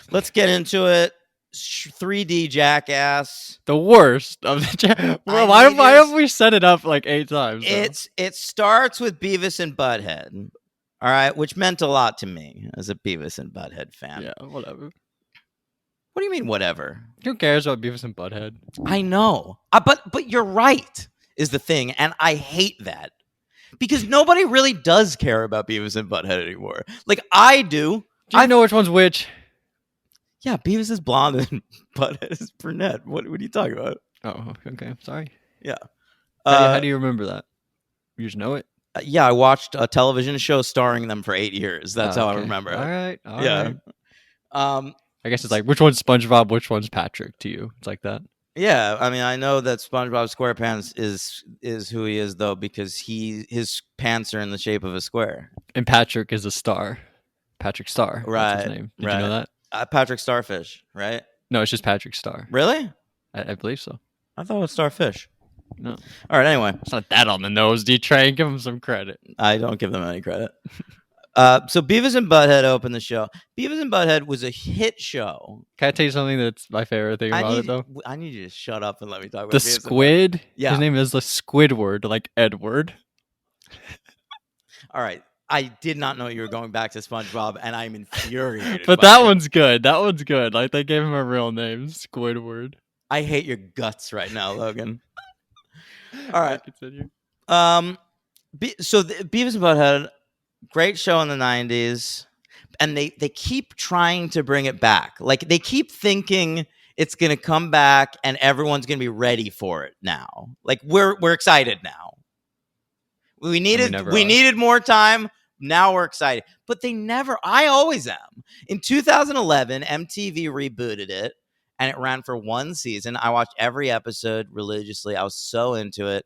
[SPEAKER 1] Let's get into it. 3D Jackass.
[SPEAKER 2] The worst of the why have we set it up like 8 times?
[SPEAKER 1] It starts with Beavis and Butthead. All right, which meant a lot to me as a Beavis and Butthead fan.
[SPEAKER 2] Yeah, whatever.
[SPEAKER 1] What do you mean, whatever?
[SPEAKER 2] Who cares about Beavis and Butthead?
[SPEAKER 1] I know, but you're right is the thing, and I hate that because nobody really does care about Beavis and Butthead anymore. Like I do.
[SPEAKER 2] Do you know which one's which?
[SPEAKER 1] Yeah, Beavis is blonde and Butthead is brunette. What are you talking about?
[SPEAKER 2] Oh, okay. Sorry.
[SPEAKER 1] Yeah.
[SPEAKER 2] How do you remember that? You just know it?
[SPEAKER 1] Yeah, I watched a television show starring them for 8 years. That's how I remember it.
[SPEAKER 2] All right.
[SPEAKER 1] Right.
[SPEAKER 2] I guess it's like, which one's SpongeBob, which one's Patrick to you? It's like that.
[SPEAKER 1] Yeah, I mean, I know that SpongeBob SquarePants is who he is though because his pants are in the shape of a square.
[SPEAKER 2] And Patrick is a star. Patrick Star.
[SPEAKER 1] Right.
[SPEAKER 2] That's his name. Did you know that?
[SPEAKER 1] Patrick Starfish, right?
[SPEAKER 2] No, it's just Patrick Star.
[SPEAKER 1] Really?
[SPEAKER 2] I believe so.
[SPEAKER 1] I thought it was Starfish.
[SPEAKER 2] No.
[SPEAKER 1] All right, anyway.
[SPEAKER 2] It's not that on the nose, D-Train. Give him some credit.
[SPEAKER 1] I don't give them any credit. So Beavis and Butthead opened the show. Beavis and Butthead was a hit show.
[SPEAKER 2] Can I tell you something that's my favorite thing about it, though?
[SPEAKER 1] I need you to shut up and let me talk about
[SPEAKER 2] the squid.
[SPEAKER 1] Yeah.
[SPEAKER 2] His name is the Squidward, like Edward.
[SPEAKER 1] All right. I did not know you were going back to SpongeBob, and I'm infuriated.
[SPEAKER 2] But that one's good. That one's good. Like, they gave him a real name, Squidward.
[SPEAKER 1] I hate your guts right now, Logan. All right.
[SPEAKER 2] Continue.
[SPEAKER 1] So Beavis and Butthead, great show in the 90s, and they keep trying to bring it back. Like, they keep thinking it's going to come back, and everyone's going to be ready for it now. Like, we're excited now. We needed more time. Now we're excited. But they never, I always am. In 2011, MTV rebooted it, and it ran for 1 season. I watched every episode religiously. I was so into it,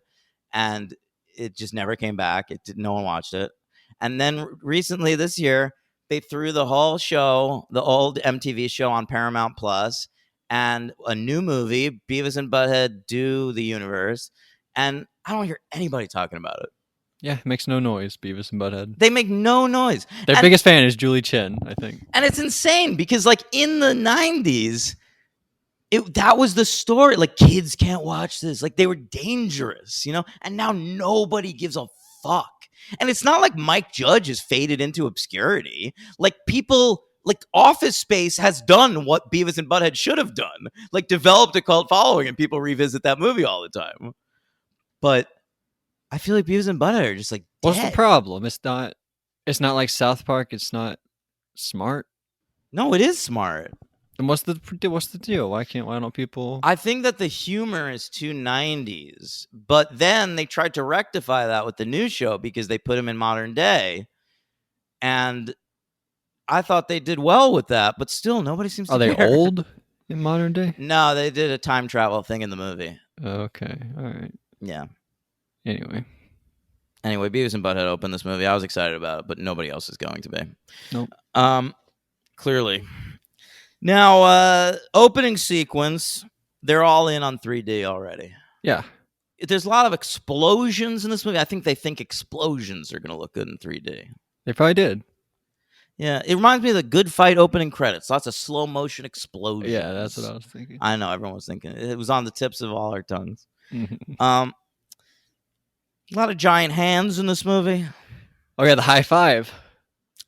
[SPEAKER 1] and it just never came back. No one watched it. And then recently this year, they threw the whole show, the old MTV show, on Paramount Plus, and a new movie, Beavis and Butthead Do the Universe. And I don't hear anybody talking about it.
[SPEAKER 2] Yeah, it makes no noise, Beavis and Butthead.
[SPEAKER 1] They make no noise.
[SPEAKER 2] Their biggest fan is Julie Chen, I think.
[SPEAKER 1] And it's insane because, like, in the 90s, that was the story. Like, kids can't watch this. Like, they were dangerous, And now nobody gives a fuck. And it's not like Mike Judge has faded into obscurity. Like, people, like, Office Space has done what Beavis and Butthead should have done. Like, developed a cult following, and people revisit that movie all the time. But I feel like Beavis and Butthead are just like dead.
[SPEAKER 2] What's the problem? It's not like South Park. It's not smart.
[SPEAKER 1] No, it is smart.
[SPEAKER 2] And what's the deal? Why don't people?
[SPEAKER 1] I think that the humor is too 90s, but then they tried to rectify that with the new show because they put him in modern day, and I thought they did well with that. But still, nobody seems to care.
[SPEAKER 2] Are they old in modern day?
[SPEAKER 1] No, they did a time travel thing in the movie.
[SPEAKER 2] Okay, all right.
[SPEAKER 1] Yeah.
[SPEAKER 2] Anyway,
[SPEAKER 1] Anyway, Beavis and Butthead opened this movie. I was excited about it, but nobody else is going to be.
[SPEAKER 2] Nope.
[SPEAKER 1] Clearly. Now, opening sequence, they're all in on 3D already.
[SPEAKER 2] Yeah.
[SPEAKER 1] There's a lot of explosions in this movie. I think they think explosions are going to look good in 3D.
[SPEAKER 2] They probably did.
[SPEAKER 1] Yeah, it reminds me of the Good Fight opening credits. Lots of slow motion explosions.
[SPEAKER 2] Yeah, that's what I was thinking.
[SPEAKER 1] I know, everyone was thinking. It was on the tips of all our tongues. A lot of giant hands in this movie.
[SPEAKER 2] Oh yeah, the high five.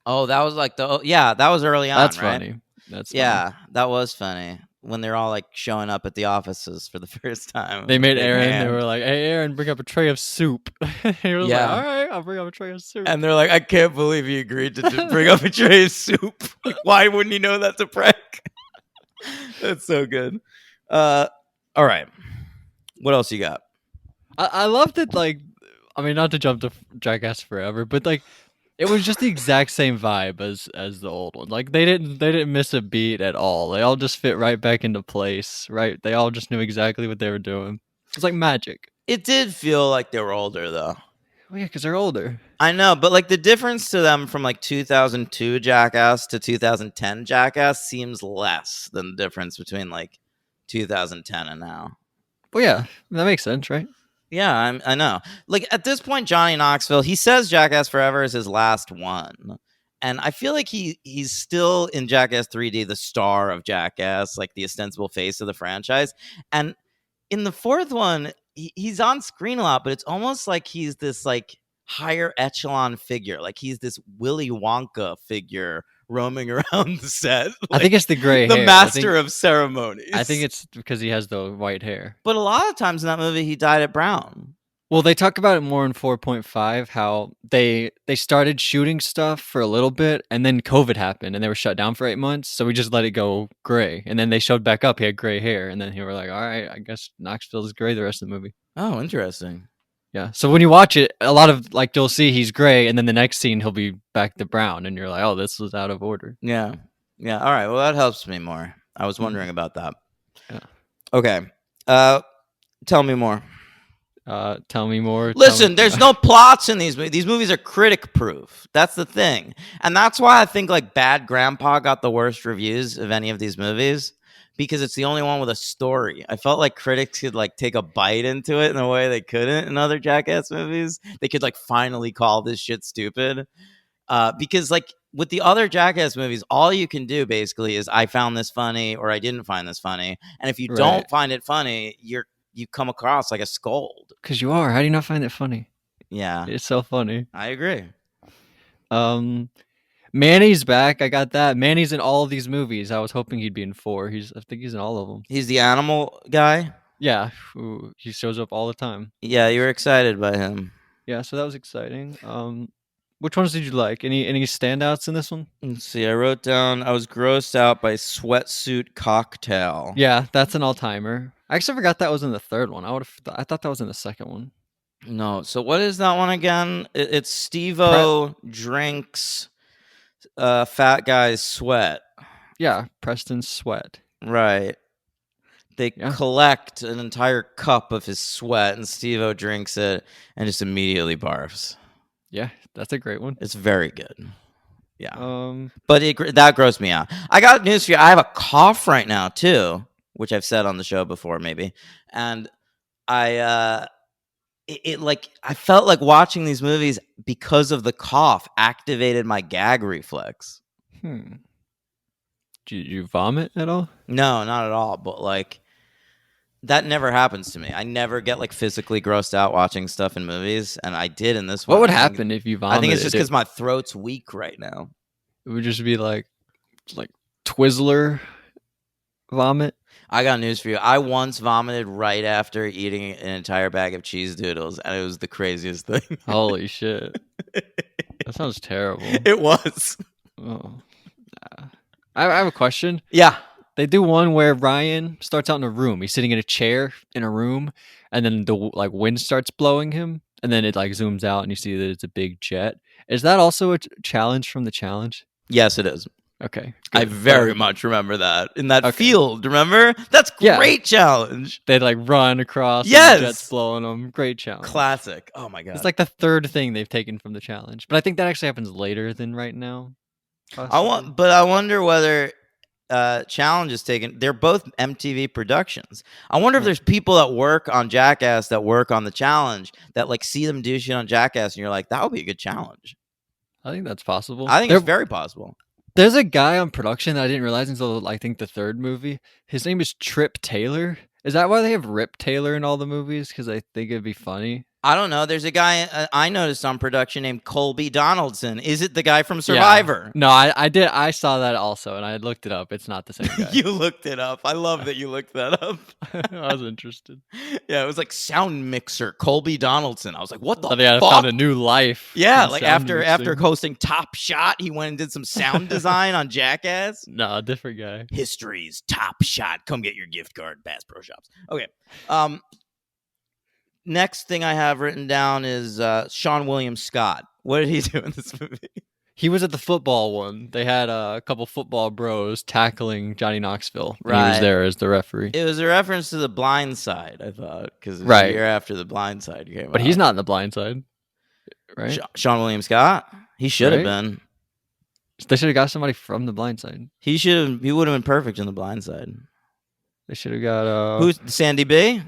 [SPEAKER 1] Oh, that was like that was early on.
[SPEAKER 2] That's
[SPEAKER 1] right?
[SPEAKER 2] funny. That's
[SPEAKER 1] funny. That was funny when they're all like showing up at the offices for the first time.
[SPEAKER 2] They made Aaron. They were like, "Hey, Aaron, bring up a tray of soup." He was like, "All right, I'll bring up a tray of soup."
[SPEAKER 1] And they're like, "I can't believe he agreed to bring up a tray of soup. Like, why wouldn't he know that's a prank?" That's so good. All right, what else you got?
[SPEAKER 2] I loved it. Like, I mean, not to jump to Jackass Forever, but like, it was just the exact same vibe as the old one. Like, they didn't miss a beat at all. They all just fit right back into place. Right? They all just knew exactly what they were doing. It's like magic.
[SPEAKER 1] It did feel like they were older, though.
[SPEAKER 2] Well, yeah, because they're older.
[SPEAKER 1] I know, but like the difference to them from like 2002 Jackass to 2010 Jackass seems less than the difference between like 2010 and now.
[SPEAKER 2] Well, yeah, that makes sense, right?
[SPEAKER 1] Yeah, I know. Like at this point, Johnny Knoxville, he says Jackass Forever is his last one. And I feel like he's still in Jackass 3D, the star of Jackass, like the ostensible face of the franchise. And in the fourth one, he's on screen a lot, but it's almost like he's this like higher echelon figure. Like he's this Willy Wonka figure roaming around the set.
[SPEAKER 2] Like, I think it's the gray hair.
[SPEAKER 1] The master of ceremonies.
[SPEAKER 2] I think it's because he has the white hair.
[SPEAKER 1] But a lot of times in that movie, he dyed it brown.
[SPEAKER 2] Well, they talk about it more in 4.5, how they started shooting stuff for a little bit, and then COVID happened, and they were shut down for 8 months, so we just let it go gray. And then they showed back up, he had gray hair, and then he were like, all right, I guess Knoxville is gray the rest of the movie.
[SPEAKER 1] Oh, interesting.
[SPEAKER 2] Yeah, so when you watch it, a lot of, like, you'll see he's gray, and then the next scene he'll be back to brown, and you're like, oh, this was out of order.
[SPEAKER 1] Yeah. Yeah, all right, well, that helps me more. I was wondering about that.
[SPEAKER 2] Yeah.
[SPEAKER 1] Okay. Tell me more.
[SPEAKER 2] Tell me more.
[SPEAKER 1] Listen, there's no plots in these movies. These movies are critic proof. That's the thing. And that's why I think like Bad Grandpa got the worst reviews of any of these movies, because it's the only one with a story. I felt like critics could like take a bite into it in a way they couldn't in other Jackass movies. They could like finally call this shit stupid. Because like with the other Jackass movies, all you can do basically is I found this funny or I didn't find this funny. And if you don't find it funny, you come across like a scold.
[SPEAKER 2] Because you are. How do you not find it funny?
[SPEAKER 1] Yeah.
[SPEAKER 2] It's so funny.
[SPEAKER 1] I agree.
[SPEAKER 2] Manny's back. I got that. Manny's in all of these movies. I was hoping he'd be in 4. I think he's in all of them.
[SPEAKER 1] He's the animal guy?
[SPEAKER 2] Yeah. He shows up all the time.
[SPEAKER 1] Yeah, you were excited by him.
[SPEAKER 2] Yeah, so that was exciting. Which ones did you like? Any standouts in this one?
[SPEAKER 1] Let's see. I wrote down I was grossed out by Sweatsuit Cocktail.
[SPEAKER 2] Yeah, that's an all-timer. I actually forgot that was in the third one. I thought that was in the second one.
[SPEAKER 1] No. So what is that one again? It's Steve-O drinks fat guy's sweat.
[SPEAKER 2] Yeah, Preston's sweat.
[SPEAKER 1] Right. They collect an entire cup of his sweat, and Steve-O drinks it and just immediately barfs.
[SPEAKER 2] Yeah, that's a great one.
[SPEAKER 1] It's very good. Yeah. But that grossed me out. I got news for you. I have a cough right now too, which I've said on the show before, maybe. And I felt like watching these movies because of the cough activated my gag reflex.
[SPEAKER 2] Did you vomit at all?
[SPEAKER 1] No, not at all. But like, that never happens to me. I never get like physically grossed out watching stuff in movies, and I did in this one.
[SPEAKER 2] What would happen if you vomited?
[SPEAKER 1] I think it's just because my throat's weak right now.
[SPEAKER 2] It would just be like Twizzler vomit.
[SPEAKER 1] I got news for you. I once vomited right after eating an entire bag of cheese doodles, and it was the craziest thing.
[SPEAKER 2] Holy shit. That sounds terrible.
[SPEAKER 1] It was.
[SPEAKER 2] Oh. I have a question.
[SPEAKER 1] Yeah.
[SPEAKER 2] They do one where Ryan starts out in a room. He's sitting in a chair in a room, and then the wind starts blowing him, and then it zooms out, and you see that it's a big jet. Is that also a challenge from the challenge?
[SPEAKER 1] Yes, it is.
[SPEAKER 2] Okay,
[SPEAKER 1] I
[SPEAKER 2] good.
[SPEAKER 1] very much remember that in that
[SPEAKER 2] Okay.
[SPEAKER 1] field. Remember? That's
[SPEAKER 2] Yeah.
[SPEAKER 1] great challenge.
[SPEAKER 2] They'd like run across and the jets
[SPEAKER 1] Yes,
[SPEAKER 2] blowing them. Great challenge.
[SPEAKER 1] classic. Oh my
[SPEAKER 2] It's
[SPEAKER 1] god.
[SPEAKER 2] like the third thing they've taken from the challenge, but I think that actually happens later than right now. Possibly.
[SPEAKER 1] I wonder whether challenge is taken. They're both MTV productions. I wonder if
[SPEAKER 2] Right.
[SPEAKER 1] there's people that work on Jackass that work on the challenge that like see them do shit on Jackass, and you're like, that would be a good challenge.
[SPEAKER 2] I think that's possible.
[SPEAKER 1] I think it's very possible.
[SPEAKER 2] There's a guy on production that I didn't realize until I think the third movie. His name is Trip Taylor. Is that why they have Rip Taylor in all the movies? Because I think it'd be funny.
[SPEAKER 1] I don't know. There's a guy I noticed on production named Colby Donaldson. Is it the guy from Survivor?
[SPEAKER 2] No, I did. I saw that also, and I looked it up. It's not the same guy.
[SPEAKER 1] You looked it up. I love that you looked that up.
[SPEAKER 2] I was interested.
[SPEAKER 1] Yeah, it was like sound mixer Colby Donaldson. I was like, what the fuck?
[SPEAKER 2] I found a new life.
[SPEAKER 1] Yeah, like after hosting Top Shot, he went and did some sound design on Jackass.
[SPEAKER 2] No, different guy.
[SPEAKER 1] History's Top Shot. Come get your gift card, Bass Pro Shops. Okay. Next thing I have written down is Sean William Scott. What did he do in this movie?
[SPEAKER 2] He was at the football one. They had a couple football bros tackling Johnny Knoxville.
[SPEAKER 1] Right.
[SPEAKER 2] He was there as the referee.
[SPEAKER 1] It was a reference to The Blind Side, I thought, because it was a year after The Blind Side came out.
[SPEAKER 2] But he's not in The Blind Side, right?
[SPEAKER 1] Sean William Scott? He should have been.
[SPEAKER 2] They should have got somebody from The Blind Side.
[SPEAKER 1] He would have been perfect in The Blind Side.
[SPEAKER 2] They should have got
[SPEAKER 1] who's Sandy B?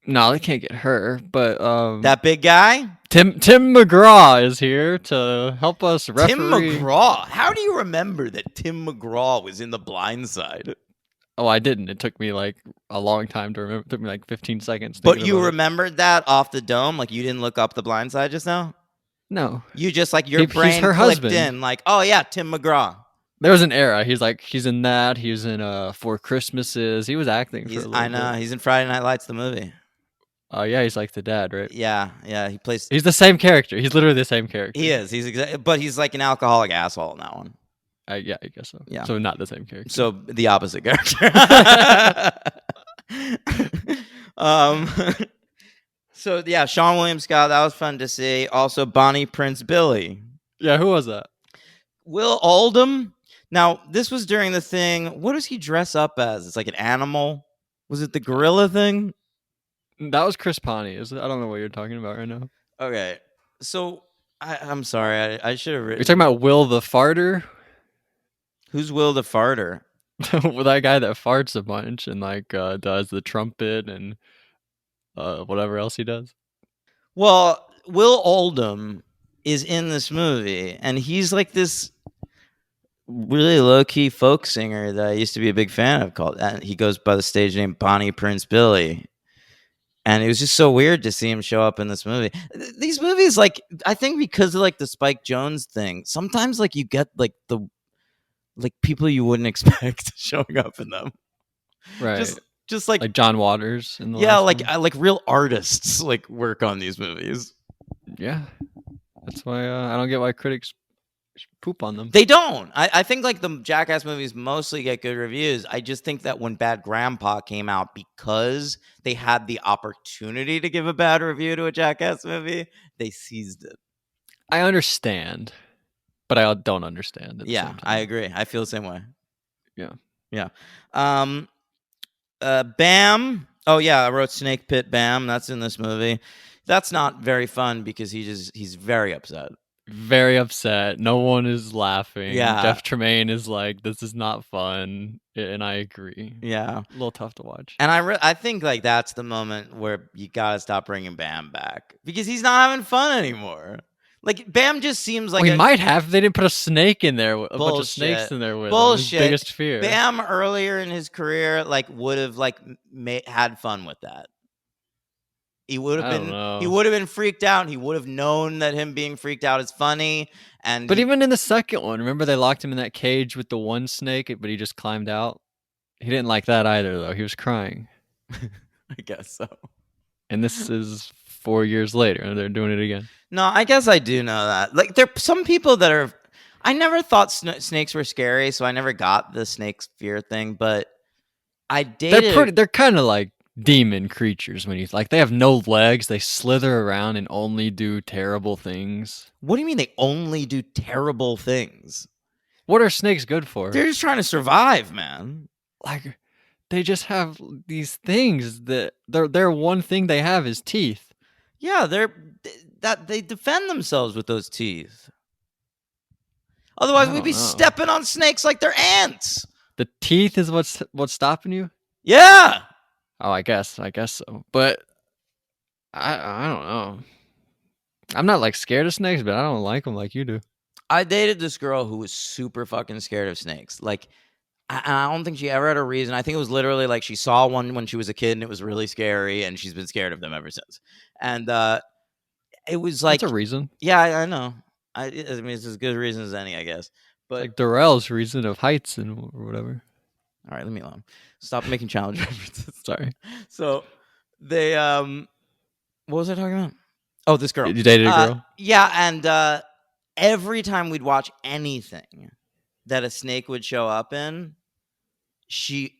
[SPEAKER 2] No, they can't get her. But
[SPEAKER 1] that big guy,
[SPEAKER 2] Tim McGraw is here to help us referee.
[SPEAKER 1] Tim McGraw. How do you remember that Tim McGraw was in The Blind Side?
[SPEAKER 2] Oh, I didn't. It took me like a long time to remember. It took me like 15 seconds.
[SPEAKER 1] But you remembered that off the dome? Like you didn't look up The Blind Side just now?
[SPEAKER 2] No.
[SPEAKER 1] You just like your brain clicked husband. In like, oh yeah, Tim McGraw.
[SPEAKER 2] There was an era. He's in that. He was in Four Christmases. He was acting for a little bit.
[SPEAKER 1] I know. He's in Friday Night Lights, the movie.
[SPEAKER 2] Oh yeah, he's like the dad, right?
[SPEAKER 1] Yeah. He plays.
[SPEAKER 2] He's the same character. He's literally the same character.
[SPEAKER 1] He is. But he's like an alcoholic asshole in that one.
[SPEAKER 2] Yeah, I guess so.
[SPEAKER 1] Yeah.
[SPEAKER 2] So not the same character.
[SPEAKER 1] So the opposite character. So yeah, Sean William Scott. That was fun to see. Also, Bonnie Prince Billy.
[SPEAKER 2] Yeah, who was that?
[SPEAKER 1] Will Oldham. Now, this was during the thing. What does he dress up as? It's like an animal. Was it the gorilla thing?
[SPEAKER 2] That was Chris Pawnee. I don't know what you're talking about right now.
[SPEAKER 1] Okay, so I'm sorry. I should have written.
[SPEAKER 2] You're talking about Will the Farter?
[SPEAKER 1] Who's Will the Farter?
[SPEAKER 2] Well, that guy that farts a bunch and like does the trumpet and whatever else he does.
[SPEAKER 1] Well, Will Oldham is in this movie, and he's like this really low-key folk singer that I used to be a big fan of. And he goes by the stage name Bonnie Prince Billy. And it was just so weird to see him show up in this movie. These movies, like, I think because of like the Spike Jonze thing, sometimes like you get like people you wouldn't expect showing up in them.
[SPEAKER 2] Right.
[SPEAKER 1] Just like
[SPEAKER 2] John Waters in the
[SPEAKER 1] like real artists like work on these movies.
[SPEAKER 2] Yeah. That's why I don't get why critics poop on them.
[SPEAKER 1] They don't. I think like the Jackass movies mostly get good reviews. I just think that when Bad Grandpa came out, because they had the opportunity to give a bad review to a Jackass movie, they seized it.
[SPEAKER 2] I understand, but I don't understand.
[SPEAKER 1] Yeah, I agree. I feel the same way.
[SPEAKER 2] Yeah.
[SPEAKER 1] Bam. Oh yeah, I wrote Snake Pit Bam. That's in this movie. That's not very fun because he's very upset.
[SPEAKER 2] Very upset. No one is laughing.
[SPEAKER 1] Yeah.
[SPEAKER 2] Jeff Tremaine is like, this is not fun. And I agree.
[SPEAKER 1] Yeah.
[SPEAKER 2] A little tough to watch.
[SPEAKER 1] And I think like that's the moment where you gotta stop bringing Bam back because he's not having fun anymore. Like Bam just seems like
[SPEAKER 2] we might have. They didn't put a snake in there. A bunch of snakes in there with
[SPEAKER 1] bullshit.
[SPEAKER 2] His biggest fear.
[SPEAKER 1] Bam earlier in his career like would have like had fun with that. He would have been. He would have been freaked out. He would have known that him being freaked out is funny. But
[SPEAKER 2] even in the second one, remember they locked him in that cage with the one snake, but he just climbed out. He didn't like that either, though. He was crying.
[SPEAKER 1] I guess so.
[SPEAKER 2] And this is 4 years later, and they're doing it again.
[SPEAKER 1] No, I guess I do know that. Like there are some people that are. I never thought snakes were scary, so I never got the snake fear thing. But I dated.
[SPEAKER 2] They're kind of like demon creatures when they have no legs, they slither around and only do terrible things.
[SPEAKER 1] What do you mean they only do terrible things?
[SPEAKER 2] What are snakes good for?
[SPEAKER 1] They're just trying to survive, man.
[SPEAKER 2] Like, they just have these things that their one thing they have is teeth.
[SPEAKER 1] Yeah, they defend themselves with those teeth. Otherwise, we'd be stepping on snakes like they're ants.
[SPEAKER 2] The teeth is what's stopping you?
[SPEAKER 1] Yeah.
[SPEAKER 2] Oh, I guess so. But I don't know. I'm not like scared of snakes, but I don't like them like you do.
[SPEAKER 1] I dated this girl who was super fucking scared of snakes. Like, I don't think she ever had a reason. I think it was literally like she saw one when she was a kid and it was really scary, and she's been scared of them ever since. And it was like,
[SPEAKER 2] that's a reason.
[SPEAKER 1] Yeah, I know. I mean, it's as good a reason as any, I guess. But
[SPEAKER 2] it's like Darrell's reason of heights and whatever.
[SPEAKER 1] All right, leave me alone. Stop making challenge references.
[SPEAKER 2] Sorry.
[SPEAKER 1] So they what was I talking about? Oh, this girl.
[SPEAKER 2] You dated a girl?
[SPEAKER 1] Yeah, and every time we'd watch anything that a snake would show up in, she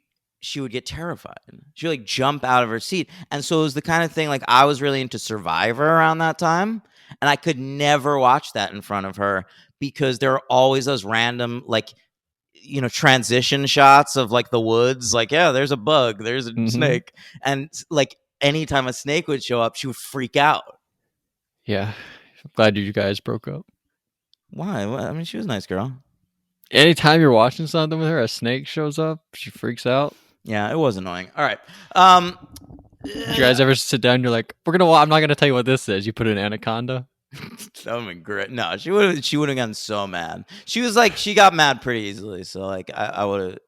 [SPEAKER 1] would get terrified. She would like jump out of her seat. And so it was the kind of thing, like, I was really into Survivor around that time, and I could never watch that in front of her because there are always those random, like, transition shots of like the woods, like, yeah, there's a bug, there's a snake, and like anytime a snake would show up, she would freak out.
[SPEAKER 2] Yeah, I'm glad you guys broke up.
[SPEAKER 1] Why? I mean, she was a nice girl.
[SPEAKER 2] Anytime you're watching something with her, a snake shows up, she freaks out.
[SPEAKER 1] Yeah, it was annoying. All right.
[SPEAKER 2] Did you guys ever sit down? You're like, I'm not gonna tell you what this is. You put an anaconda.
[SPEAKER 1] That would have been great. No, she would have gotten so mad. She was like, she got mad pretty easily. So like, I would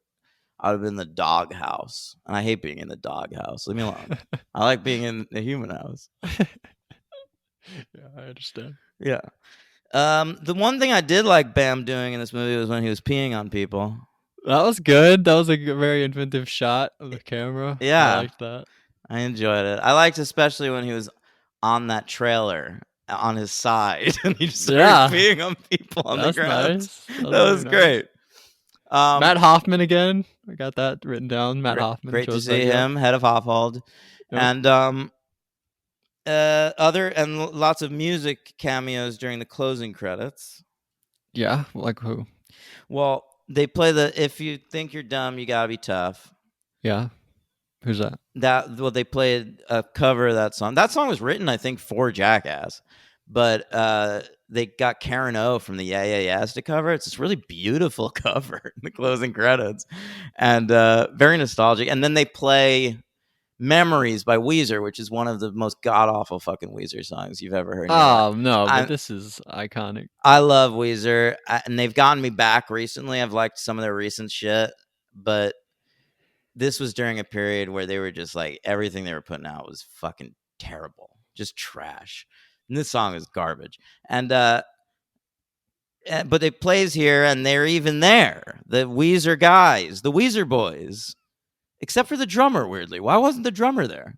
[SPEAKER 1] have been in the dog house, and I hate being in the dog house. Leave me alone. I like being in the human house.
[SPEAKER 2] Yeah, I understand.
[SPEAKER 1] Yeah. The one thing I did like Bam doing in this movie was when he was peeing on people.
[SPEAKER 2] That was good. That was a very inventive shot of the camera.
[SPEAKER 1] Yeah,
[SPEAKER 2] I liked that.
[SPEAKER 1] I enjoyed it. I liked especially when he was on that trailer on his side and he just started peeing on people on the ground. Nice. That was great.
[SPEAKER 2] Matt Hoffman again. I got that written down. Matt Hoffman.
[SPEAKER 1] Great to see him, head of Hofhold. Yep. And lots of music cameos during the closing credits.
[SPEAKER 2] Yeah, like who?
[SPEAKER 1] Well, they play the "If You Think You're Dumb, You Gotta Be Tough."
[SPEAKER 2] Yeah. Who's that?
[SPEAKER 1] They played a cover of that song. That song was written, I think, for Jackass, but they got Karen O from the Yeah Yeah Yeahs to cover it. It's this really beautiful cover in the closing credits, and very nostalgic. And then they play "Memories" by Weezer, which is one of the most god awful fucking Weezer songs you've ever heard.
[SPEAKER 2] Oh no, but this is iconic.
[SPEAKER 1] I love Weezer, and they've gotten me back recently. I've liked some of their recent shit, but this was during a period where they were just like, everything they were putting out was fucking terrible, just trash. And this song is garbage. And but it plays here, and they're even there. The Weezer guys, the Weezer boys, except for the drummer. Weirdly, why wasn't the drummer there?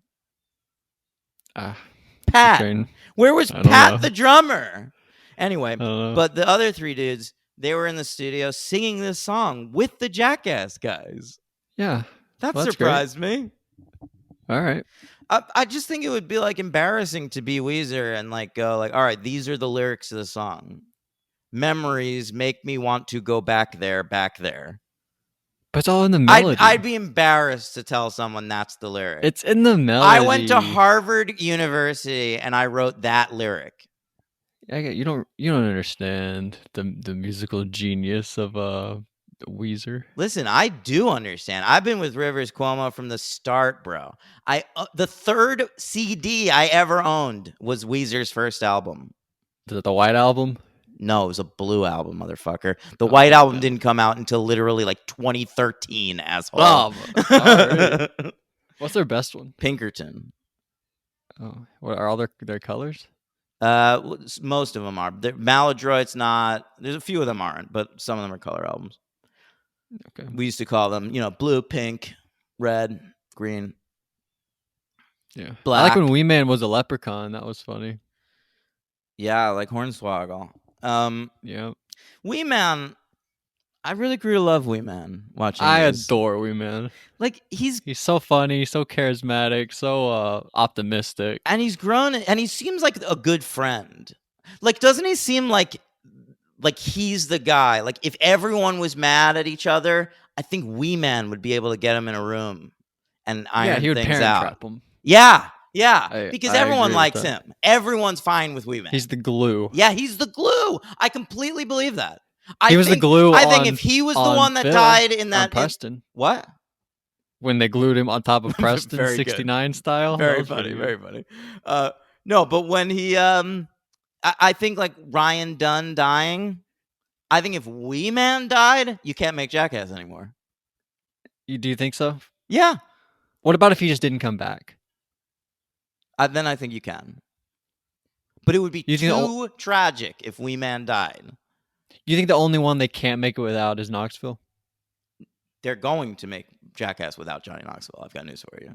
[SPEAKER 1] Pat, where was Pat the drummer? Anyway, but the other three dudes, they were in the studio singing this song with the Jackass guys.
[SPEAKER 2] Yeah.
[SPEAKER 1] That surprised me.
[SPEAKER 2] All right.
[SPEAKER 1] I just think it would be like embarrassing to be Weezer and like go like, all right, these are the lyrics of the song. Memories make me want to go back there, back there.
[SPEAKER 2] But it's all in the melody.
[SPEAKER 1] I'd be embarrassed to tell someone that's the lyric.
[SPEAKER 2] It's in the melody.
[SPEAKER 1] I went to Harvard University and I wrote that lyric.
[SPEAKER 2] You don't understand the musical genius of Weezer.
[SPEAKER 1] Listen, I do understand. I've been with Rivers Cuomo from the start, bro. The third CD I ever owned was Weezer's first album.
[SPEAKER 2] The White Album?
[SPEAKER 1] No, it was a Blue Album, motherfucker. The White Album didn't come out until literally like 2013, asshole.
[SPEAKER 2] Oh, right. What's their best one?
[SPEAKER 1] Pinkerton.
[SPEAKER 2] Oh, what are all their colors?
[SPEAKER 1] Most of them are. Maladroit's not. There's a few of them aren't, but some of them are color albums.
[SPEAKER 2] Okay.
[SPEAKER 1] We used to call them, blue, pink, red, green.
[SPEAKER 2] Yeah.
[SPEAKER 1] Black.
[SPEAKER 2] I like when Wee Man was a leprechaun. That was funny.
[SPEAKER 1] Yeah, like Hornswoggle.
[SPEAKER 2] Yeah.
[SPEAKER 1] Wee Man, I really grew to love Wee Man watching
[SPEAKER 2] adore Wee Man.
[SPEAKER 1] Like, he's
[SPEAKER 2] so funny, so charismatic, so optimistic.
[SPEAKER 1] And he's grown, and he seems like a good friend. Like, doesn't he seem like like he's the guy. Like if everyone was mad at each other, I think Wee Man would be able to get him in a room and iron
[SPEAKER 2] he would
[SPEAKER 1] things
[SPEAKER 2] parent
[SPEAKER 1] out.
[SPEAKER 2] trap him.
[SPEAKER 1] Yeah, because
[SPEAKER 2] I
[SPEAKER 1] everyone
[SPEAKER 2] agree with
[SPEAKER 1] likes
[SPEAKER 2] that.
[SPEAKER 1] him. Everyone's fine with Wee Man.
[SPEAKER 2] He's the glue.
[SPEAKER 1] Yeah, he's the glue. I completely believe that.
[SPEAKER 2] He was the glue.
[SPEAKER 1] I think if he was the one that died in that
[SPEAKER 2] Preston,
[SPEAKER 1] what?
[SPEAKER 2] When they glued him on top of Preston,
[SPEAKER 1] Very
[SPEAKER 2] 69 style.
[SPEAKER 1] Very funny, very funny. No, but when he, I think like Ryan Dunn dying. I think if Wee Man died, you can't make Jackass anymore.
[SPEAKER 2] Do you think so?
[SPEAKER 1] Yeah.
[SPEAKER 2] What about if he just didn't come back?
[SPEAKER 1] Then I think you can. But it would be too tragic if Wee Man died.
[SPEAKER 2] You think the only one they can't make it without is Knoxville?
[SPEAKER 1] They're going to make Jackass without Johnny Knoxville. I've got news for you.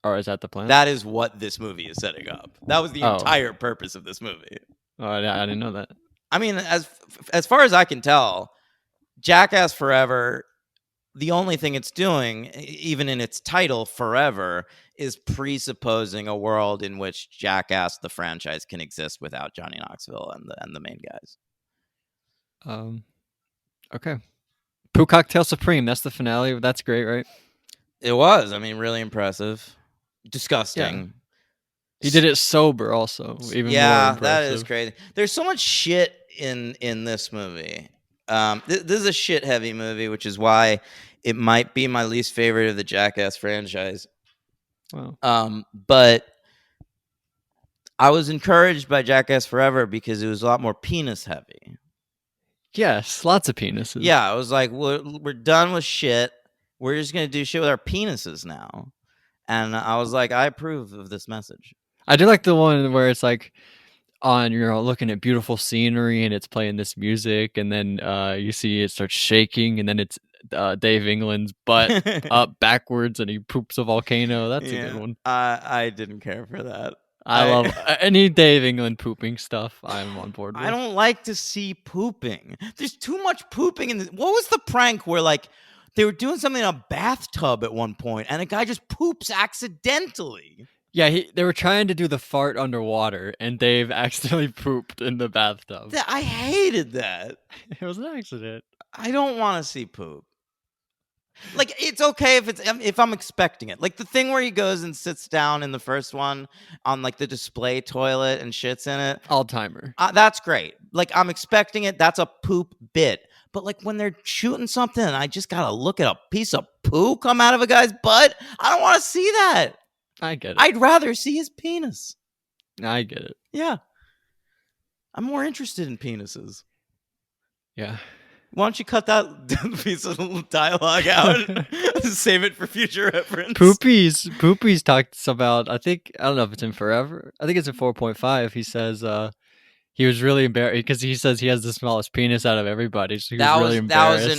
[SPEAKER 2] Or is that the plan?
[SPEAKER 1] That is what this movie is setting up. That was the entire purpose of this movie.
[SPEAKER 2] Oh, I didn't know that.
[SPEAKER 1] I mean, as far as I can tell, Jackass Forever, the only thing it's doing, even in its title, Forever, is presupposing a world in which Jackass, the franchise, can exist without Johnny Knoxville and the main guys.
[SPEAKER 2] Okay. Poo Cocktail Supreme, that's the finale. That's great, right?
[SPEAKER 1] It was. I mean, really impressive. Disgusting.
[SPEAKER 2] Yeah. He did it sober also. Even more impressive.
[SPEAKER 1] That is crazy. There's so much shit in this movie. This is a shit-heavy movie, which is why it might be my least favorite of the Jackass franchise.
[SPEAKER 2] Wow.
[SPEAKER 1] But I was encouraged by Jackass Forever because it was a lot more penis-heavy.
[SPEAKER 2] Yes, lots of penises.
[SPEAKER 1] Yeah, I was like, we're done with shit. We're just going to do shit with our penises now. And I was like, I approve of this message.
[SPEAKER 2] I do like the one where it's like you're looking at beautiful scenery and it's playing this music, and then you see it starts shaking, and then it's Dave England's butt up backwards and he poops a volcano. That's a good one.
[SPEAKER 1] I didn't care for that.
[SPEAKER 2] I love any Dave England pooping stuff. I'm on board with.
[SPEAKER 1] I don't like to see pooping. There's too much pooping in this. What was the prank where like they were doing something in a bathtub at one point and a guy just poops accidentally?
[SPEAKER 2] Yeah, they were trying to do the fart underwater, and Dave accidentally pooped in the bathtub.
[SPEAKER 1] I hated that.
[SPEAKER 2] It was an accident.
[SPEAKER 1] I don't want to see poop. Like, it's okay if I'm expecting it. Like the thing where he goes and sits down in the first one on like the display toilet and shits in it.
[SPEAKER 2] All-timer.
[SPEAKER 1] That's great. Like I'm expecting it. That's a poop bit. But like when they're shooting something and I just got to look at a piece of poo come out of a guy's butt, I don't want to see that.
[SPEAKER 2] I get it.
[SPEAKER 1] I'd rather see his penis.
[SPEAKER 2] I get it.
[SPEAKER 1] Yeah. I'm more interested in penises.
[SPEAKER 2] Yeah.
[SPEAKER 1] Why don't you cut that piece of dialogue out? Save it for future reference.
[SPEAKER 2] Poopies talks about, I don't know if it's in Forever. I think it's in 4.5. He says he was really embarrassed because he says he has the smallest penis out of everybody. So he was really embarrassed.
[SPEAKER 1] That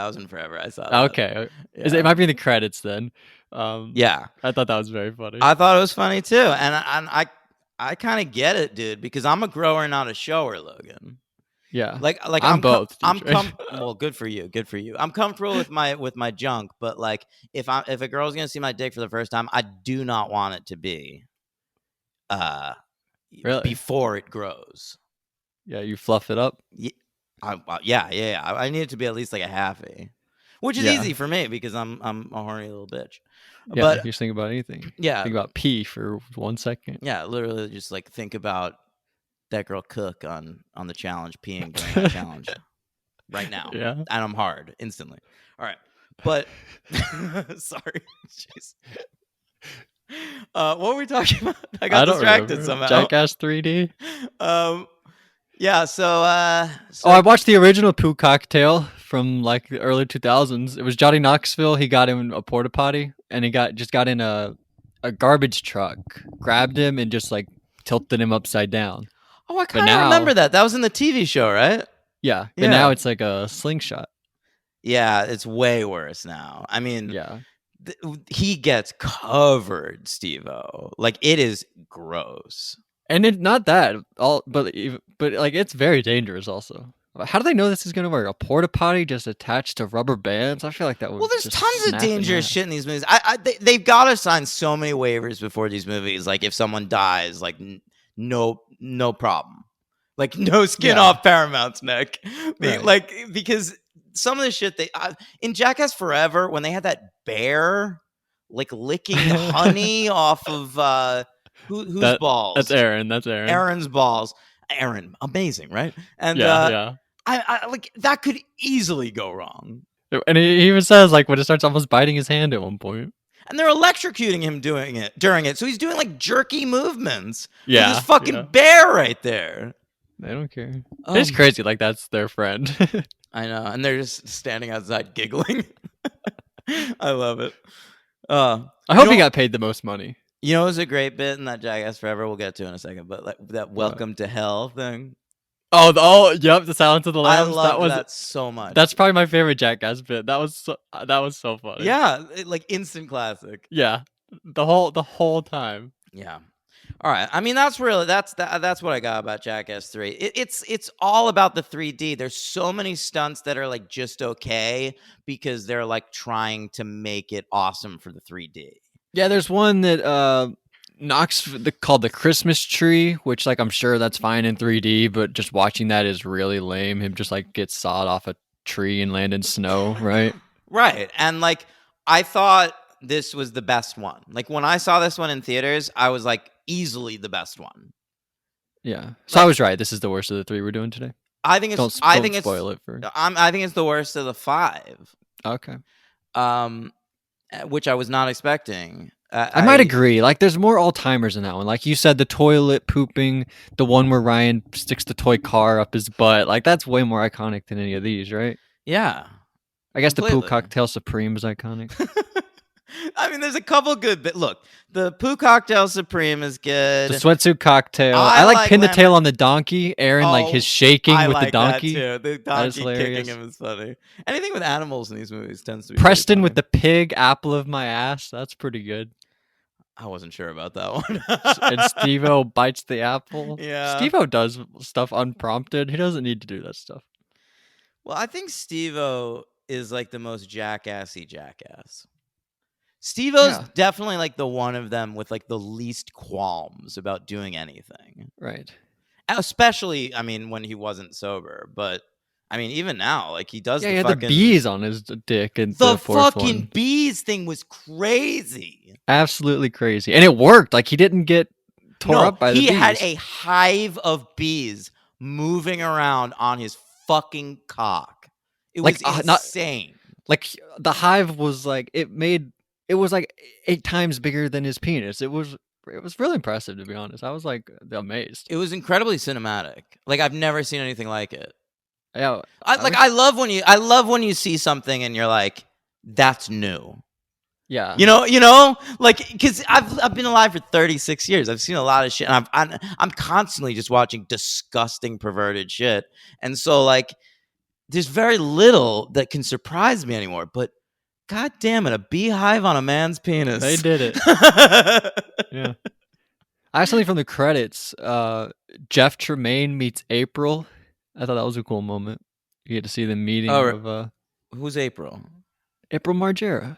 [SPEAKER 1] was in Forever. I saw that.
[SPEAKER 2] Okay. Yeah. It might be in the credits then.
[SPEAKER 1] Yeah.
[SPEAKER 2] I thought that was very funny.
[SPEAKER 1] I thought it was funny too. And I kind of get it, dude, because I'm a grower, not a shower, Logan.
[SPEAKER 2] Yeah.
[SPEAKER 1] Like
[SPEAKER 2] I'm both.
[SPEAKER 1] Well, good for you. Good for you. I'm comfortable with my junk, but like if a girl's going to see my dick for the first time, I do not want it to be
[SPEAKER 2] really?
[SPEAKER 1] Before it grows.
[SPEAKER 2] Yeah, you fluff it up?
[SPEAKER 1] Yeah. I need it to be at least like a halfie. Which is easy for me because I'm a horny little bitch.
[SPEAKER 2] Yeah,
[SPEAKER 1] but
[SPEAKER 2] you just think about anything.
[SPEAKER 1] Yeah.
[SPEAKER 2] Think about pee for 1 second.
[SPEAKER 1] Yeah, literally just like think about that girl Cook on the challenge peeing during that challenge right now.
[SPEAKER 2] Yeah.
[SPEAKER 1] And I'm hard instantly. All right. But sorry. Jeez. What were we talking about? I got distracted somehow.
[SPEAKER 2] Jackass 3D.
[SPEAKER 1] Yeah, so
[SPEAKER 2] I watched the original Poo Cocktail from like the early 2000s. It was Johnny Knoxville. He got in a porta potty and he got in a garbage truck, grabbed him and just like tilted him upside down.
[SPEAKER 1] Oh, I kind of remember that. That was in the TV show, right?
[SPEAKER 2] Yeah, but now it's like a slingshot.
[SPEAKER 1] Yeah, it's way worse now. I mean,
[SPEAKER 2] yeah,
[SPEAKER 1] he gets covered, Steve-O. Like it is gross.
[SPEAKER 2] And it's not that all, but like it's very dangerous. Also, how do they know this is going to work? A porta potty just attached to rubber bands? I feel like that would.
[SPEAKER 1] Well, there's tons of dangerous shit in these movies. They've got to sign so many waivers before these movies. Like if someone dies, like no problem. Like no skin off Paramount's neck. Right. Like because some of the shit they in Jackass Forever when they had that bear like licking honey off of whose balls?
[SPEAKER 2] That's Aaron. That's Aaron.
[SPEAKER 1] Aaron's balls. Aaron, amazing, right? And
[SPEAKER 2] yeah.
[SPEAKER 1] I like that could easily go wrong.
[SPEAKER 2] And he even says like when it starts almost biting his hand at one point.
[SPEAKER 1] And they're electrocuting him during it. So he's doing like jerky movements.
[SPEAKER 2] Yeah.
[SPEAKER 1] With this fucking bear right there.
[SPEAKER 2] They don't care. It's crazy. Like that's their friend.
[SPEAKER 1] I know. And they're just standing outside giggling. I love it. I
[SPEAKER 2] hope he got paid the most money.
[SPEAKER 1] You know, it was a great bit in that Jackass Forever. We'll get to in a second, but like that "Welcome to Hell" thing.
[SPEAKER 2] Yep, the Silence of the Lambs.
[SPEAKER 1] I love that so much.
[SPEAKER 2] That's probably my favorite Jackass bit. That was so funny.
[SPEAKER 1] Yeah, like instant classic.
[SPEAKER 2] Yeah, the whole time.
[SPEAKER 1] Yeah. All right. I mean, that's what I got about Jackass 3. It's all about the 3D. There's so many stunts that are like just okay because they're like trying to make it awesome for the 3D.
[SPEAKER 2] Yeah, there's one that knocks called the Christmas tree, which like I'm sure that's fine in 3D, but just watching that is really lame. Him just like get sawed off a tree and land in snow, right?
[SPEAKER 1] Right. And like I thought this was the best one. Like when I saw this one in theaters, I was like easily the best one.
[SPEAKER 2] Yeah. So I was right. This is the worst of the 3 we're doing today.
[SPEAKER 1] I think it's
[SPEAKER 2] don't spoil it for.
[SPEAKER 1] I think it's the worst of the 5.
[SPEAKER 2] Okay.
[SPEAKER 1] Which I was not expecting.
[SPEAKER 2] I might agree. Like, there's more all-timers in that one. Like you said, the toilet pooping, the one where Ryan sticks the toy car up his butt. Like, that's way more iconic than any of these, right?
[SPEAKER 1] Yeah.
[SPEAKER 2] I guess completely. The Poo Cocktail Supreme is iconic.
[SPEAKER 1] I mean, there's a couple good bits. Look, the Poo Cocktail Supreme is good.
[SPEAKER 2] The sweatsuit cocktail. I like pin the tail on the donkey. Aaron, like his shaking with the donkey.
[SPEAKER 1] That too. The donkey kicking him is funny. Anything with animals in these movies tends to be
[SPEAKER 2] Preston with the pig, apple of my ass. That's pretty good.
[SPEAKER 1] I wasn't sure about that one.
[SPEAKER 2] And Steve-O bites the apple.
[SPEAKER 1] Yeah.
[SPEAKER 2] Steve-O does stuff unprompted. He doesn't need to do that stuff.
[SPEAKER 1] Well, I think Steve-O is like the most jackassy jackass. Steve-O's definitely like the one of them with like the least qualms about doing anything.
[SPEAKER 2] Right.
[SPEAKER 1] Especially, I mean, when he wasn't sober. But, I mean, even now, like he does
[SPEAKER 2] he had the bees on his dick. And the
[SPEAKER 1] fucking bees thing was crazy.
[SPEAKER 2] Absolutely crazy. And it worked. Like he didn't get tore up by the bees.
[SPEAKER 1] He had a hive of bees moving around on his fucking cock. It was insane.
[SPEAKER 2] Like the hive was like, it was like 8 times bigger than his penis. It was really impressive, to be honest. I was like amazed.
[SPEAKER 1] It was incredibly cinematic. Like I've never seen anything like it.
[SPEAKER 2] Yeah,
[SPEAKER 1] I love when you see something and you're like, that's new.
[SPEAKER 2] Yeah,
[SPEAKER 1] you know, like because I've been alive for 36 years. I've seen a lot of shit, and I'm constantly just watching disgusting, perverted shit, and so like, there's very little that can surprise me anymore. But God damn it, a beehive on a man's penis.
[SPEAKER 2] They did it. Yeah. Actually, from the credits, Jeff Tremaine meets April. I thought that was a cool moment. You get to see the meeting of
[SPEAKER 1] who's April?
[SPEAKER 2] April Margera.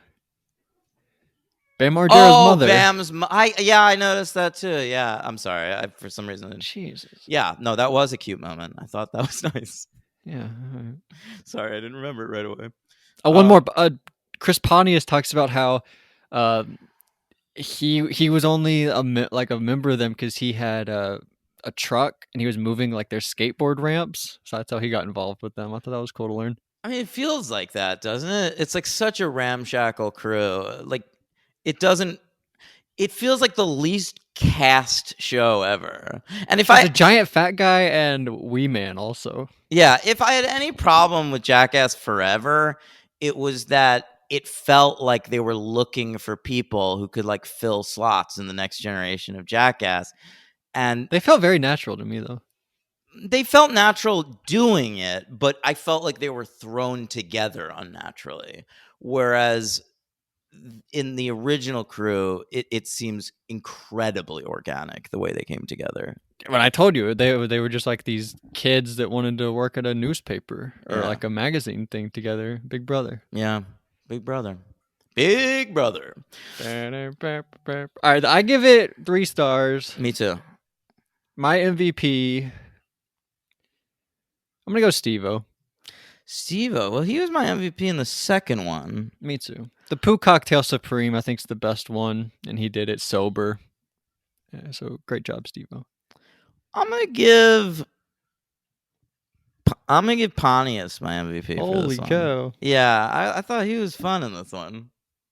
[SPEAKER 2] Bam Margera's mother.
[SPEAKER 1] Bam's I noticed that too. Yeah, I'm sorry. For some reason.
[SPEAKER 2] Jesus.
[SPEAKER 1] Yeah, no, that was a cute moment. I thought that was nice.
[SPEAKER 2] Yeah. Right.
[SPEAKER 1] Sorry, I didn't remember it right away.
[SPEAKER 2] One more. Chris Pontius talks about how he was only a member of them because he had a truck and he was moving like their skateboard ramps. So that's how he got involved with them. I thought that was cool to learn.
[SPEAKER 1] I mean, it feels like that, doesn't it? It's like such a ramshackle crew. Like it feels like the least cast show ever. And if
[SPEAKER 2] a giant fat guy and Wee Man also.
[SPEAKER 1] Yeah, if I had any problem with Jackass Forever, it was that it felt like they were looking for people who could like fill slots in the next generation of Jackass. And
[SPEAKER 2] they felt very natural to me though.
[SPEAKER 1] They felt natural doing it, but I felt like they were thrown together unnaturally. Whereas in the original crew, it seems incredibly organic the way they came together.
[SPEAKER 2] When I told you, they were just like these kids that wanted to work at a newspaper or like a magazine thing together. Big Brother.
[SPEAKER 1] Yeah, Big Brother. Big Brother.
[SPEAKER 2] All right, I give it 3 stars.
[SPEAKER 1] Me too.
[SPEAKER 2] My MVP I'm gonna go Steve-O.
[SPEAKER 1] Steve-O. Well, he was my MVP in the second one.
[SPEAKER 2] Me too. The Poo Cocktail Supreme, I think, is the best one, and he did it sober. Yeah, so great job, Steve-O.
[SPEAKER 1] I'm gonna give Pontius my MVP for this one.
[SPEAKER 2] Holy cow!
[SPEAKER 1] Yeah, I thought he was fun in this one.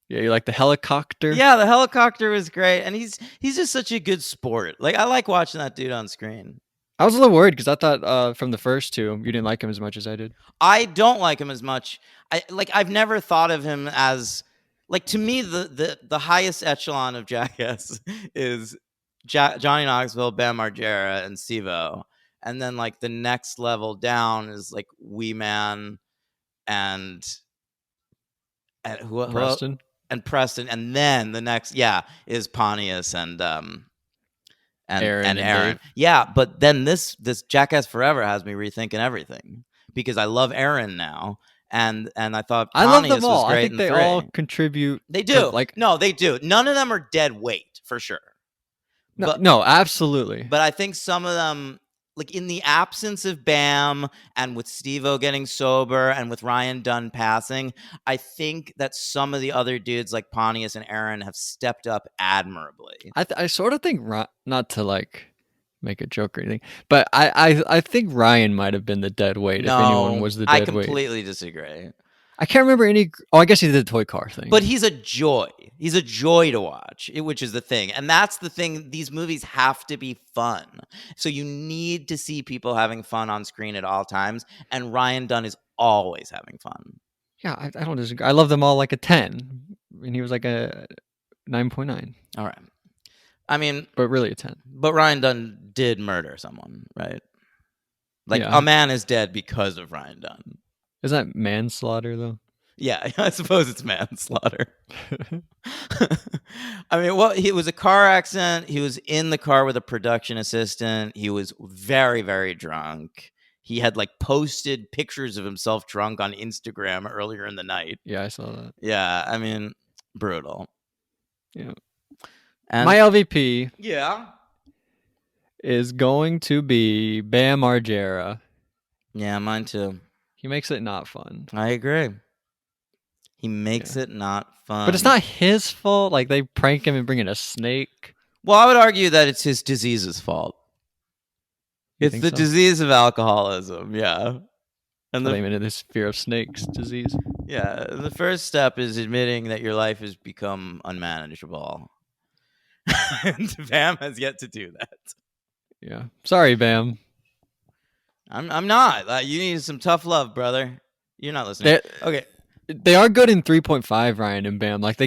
[SPEAKER 2] Yeah, you like the helicopter?
[SPEAKER 1] Yeah, the helicopter was great, and he's just such a good sport. Like, I like watching that dude on screen.
[SPEAKER 2] I was a little worried because I thought from the first two you didn't like him as much as I did.
[SPEAKER 1] I don't like him as much. I've never thought of him as, like, to me the highest echelon of Jackass is Johnny Knoxville, Bam Margera, and Steve-O. And then, like, the next level down is like Wee Man and who
[SPEAKER 2] Preston.
[SPEAKER 1] And Preston, and then the next is Pontius and
[SPEAKER 2] Aaron.
[SPEAKER 1] Aaron. Yeah, but then this Jackass Forever has me rethinking everything because I love Aaron now, and I thought Pontius
[SPEAKER 2] I love them all.
[SPEAKER 1] was great.
[SPEAKER 2] I think they all contribute.
[SPEAKER 1] They do. No, they do. None of them are dead weight for sure.
[SPEAKER 2] No, absolutely.
[SPEAKER 1] But I think some of them, like in the absence of Bam and with Steve-O getting sober and with Ryan Dunn passing, I think that some of the other dudes like Pontius and Aaron have stepped up admirably.
[SPEAKER 2] I sort of think, not to like make a joke or anything, but I think Ryan might have been the dead weight if anyone was the dead weight.
[SPEAKER 1] I completely disagree.
[SPEAKER 2] I can't remember any. Oh, I guess he did the toy car thing.
[SPEAKER 1] But he's a joy. He's a joy to watch, which is the thing. And that's the thing. These movies have to be fun. So you need to see people having fun on screen at all times. And Ryan Dunn is always having fun.
[SPEAKER 2] Yeah, I don't disagree. I love them all like a 10. And he was like a 9.9.
[SPEAKER 1] All right. I mean,
[SPEAKER 2] but really a 10.
[SPEAKER 1] But Ryan Dunn did murder someone, right? Like, a man is dead because of Ryan Dunn.
[SPEAKER 2] Isn't that manslaughter, though?
[SPEAKER 1] Yeah, I suppose it's manslaughter. I mean, well, it was a car accident. He was in the car with a production assistant. He was very, very drunk. He had like posted pictures of himself drunk on Instagram earlier in the night.
[SPEAKER 2] Yeah, I saw that.
[SPEAKER 1] Yeah, I mean, brutal.
[SPEAKER 2] Yeah. And my LVP is going to be Bam Margera.
[SPEAKER 1] Yeah, mine too.
[SPEAKER 2] He makes it not fun.
[SPEAKER 1] I agree. He makes it not fun.
[SPEAKER 2] But it's not his fault. Like, they prank him and bring in a snake.
[SPEAKER 1] Well, I would argue that it's his disease's fault. It's the disease of alcoholism, yeah.
[SPEAKER 2] And the this fear of snakes disease.
[SPEAKER 1] Yeah, the first step is admitting that your life has become unmanageable. And Bam has yet to do that.
[SPEAKER 2] Yeah. Sorry, Bam.
[SPEAKER 1] I'm not. You need some tough love, brother. You're not listening. Okay.
[SPEAKER 2] They are good in 3.5, Ryan and Bam. Like,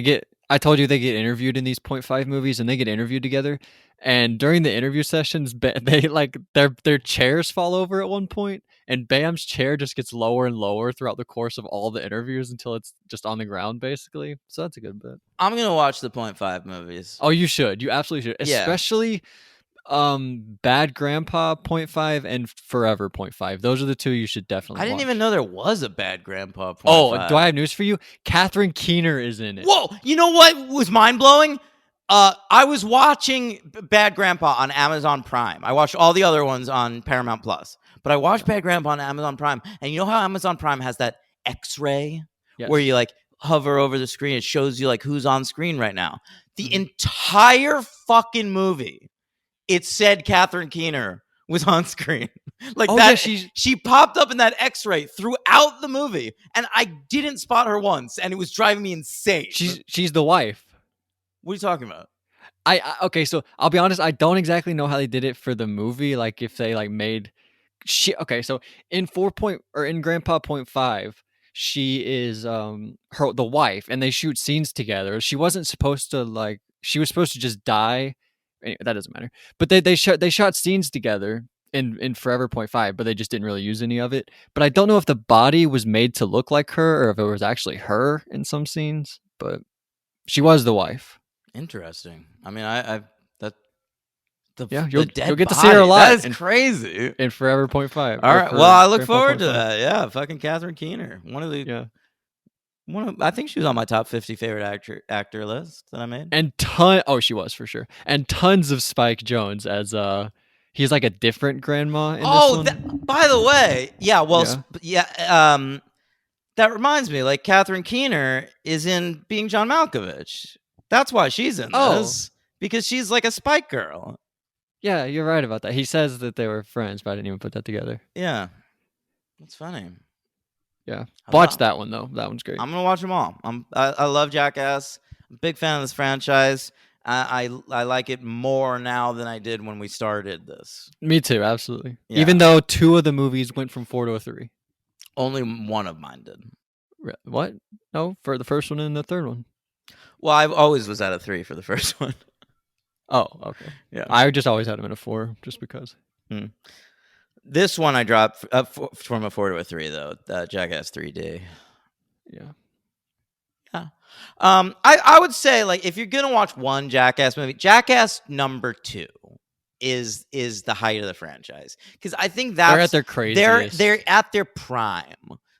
[SPEAKER 2] I told you they get interviewed in these 0.5 movies, and they get interviewed together. And during the interview sessions, they like their chairs fall over at one point, and Bam's chair just gets lower and lower throughout the course of all the interviews until it's just on the ground, basically. So that's a good bit.
[SPEAKER 1] I'm gonna watch the 0.5 movies.
[SPEAKER 2] Oh, you should. You absolutely should. Especially Bad Grandpa 0.5 and Forever 0.5. Those are the two you should definitely
[SPEAKER 1] I didn't even know there was a Bad Grandpa 0.5.
[SPEAKER 2] Oh, do I have news for you? Catherine Keener is in it.
[SPEAKER 1] Whoa, you know what was mind-blowing? I was watching Bad Grandpa on Amazon Prime. I watched all the other ones on Paramount Plus, but I watched Bad Grandpa on Amazon Prime. And you know how Amazon Prime has that X-ray where you like hover over the screen, it shows you like who's on screen right now. The entire fucking movie, it said Catherine Keener was on screen. Like she popped up in that X-ray throughout the movie, and I didn't spot her once, and it was driving me insane.
[SPEAKER 2] She's the wife.
[SPEAKER 1] What are you talking about?
[SPEAKER 2] Okay, so I'll be honest, I don't exactly know how they did it for the movie. Like, if they like made so in in Grandpa 0.5, she is the wife, and they shoot scenes together. She wasn't supposed to she was supposed to just die. Anyway, that doesn't matter. But they shot scenes together in Forever 0.5, but they just didn't really use any of it. But I don't know if the body was made to look like her or if it was actually her in some scenes. But she was the wife.
[SPEAKER 1] Interesting. I mean,
[SPEAKER 2] you'll get to see her a lot.
[SPEAKER 1] That is crazy.
[SPEAKER 2] In Forever 0.5.
[SPEAKER 1] All right. Well, I look forward to that. Yeah, fucking Catherine Keener. I think she was on my top 50 favorite actor list that I made.
[SPEAKER 2] And she was for sure. And tons of Spike Jonze as He's like a different grandma in this
[SPEAKER 1] Oh,
[SPEAKER 2] one.
[SPEAKER 1] by the way, yeah. Well,
[SPEAKER 2] Yeah.
[SPEAKER 1] that reminds me. Like Catherine Keener is in Being John Malkovich. That's why she's in this, because she's like a Spike girl.
[SPEAKER 2] Yeah, you're right about that. He says that they were friends, but I didn't even put that together.
[SPEAKER 1] Yeah, that's funny.
[SPEAKER 2] Yeah, watch that one though. That one's great.
[SPEAKER 1] I'm gonna watch them all. I love Jackass. I'm a big fan of this franchise. I like it more now than I did when we started this.
[SPEAKER 2] Me too, absolutely.
[SPEAKER 1] Yeah.
[SPEAKER 2] Even though 2 of the movies went from 4 to a 3.
[SPEAKER 1] Only one of mine did.
[SPEAKER 2] What? No, for the first one and the third one.
[SPEAKER 1] Well, I always was at a 3 for the first one.
[SPEAKER 2] Oh, okay.
[SPEAKER 1] Yeah.
[SPEAKER 2] I just always had them in a 4, just because.
[SPEAKER 1] This one I dropped from a 4 to a 3 though. Jackass 3D.
[SPEAKER 2] Yeah.
[SPEAKER 1] Yeah. I would say, like, if you're gonna watch one Jackass movie, Jackass number 2 is the height of the franchise, because I think that's
[SPEAKER 2] they're at their craziest.
[SPEAKER 1] They're at their prime.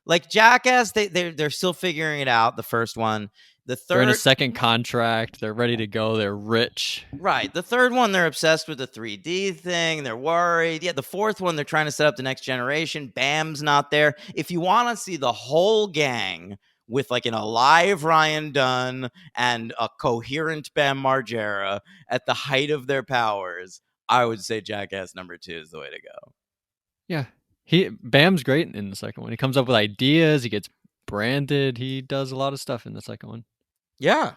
[SPEAKER 1] Like Jackass, they're still figuring it out. The first one, the third,
[SPEAKER 2] they're in a second contract. They're ready to go. They're rich.
[SPEAKER 1] Right. The third one, they're obsessed with the 3D thing. They're worried. Yeah. The fourth one, they're trying to set up the next generation. Bam's not there. If you want to see the whole gang with like an alive Ryan Dunn and a coherent Bam Margera at the height of their powers, I would say Jackass number 2 is the way to go.
[SPEAKER 2] Yeah. Bam's great in the second one. He comes up with ideas. He gets branded. He does a lot of stuff in the second one.
[SPEAKER 1] Yeah,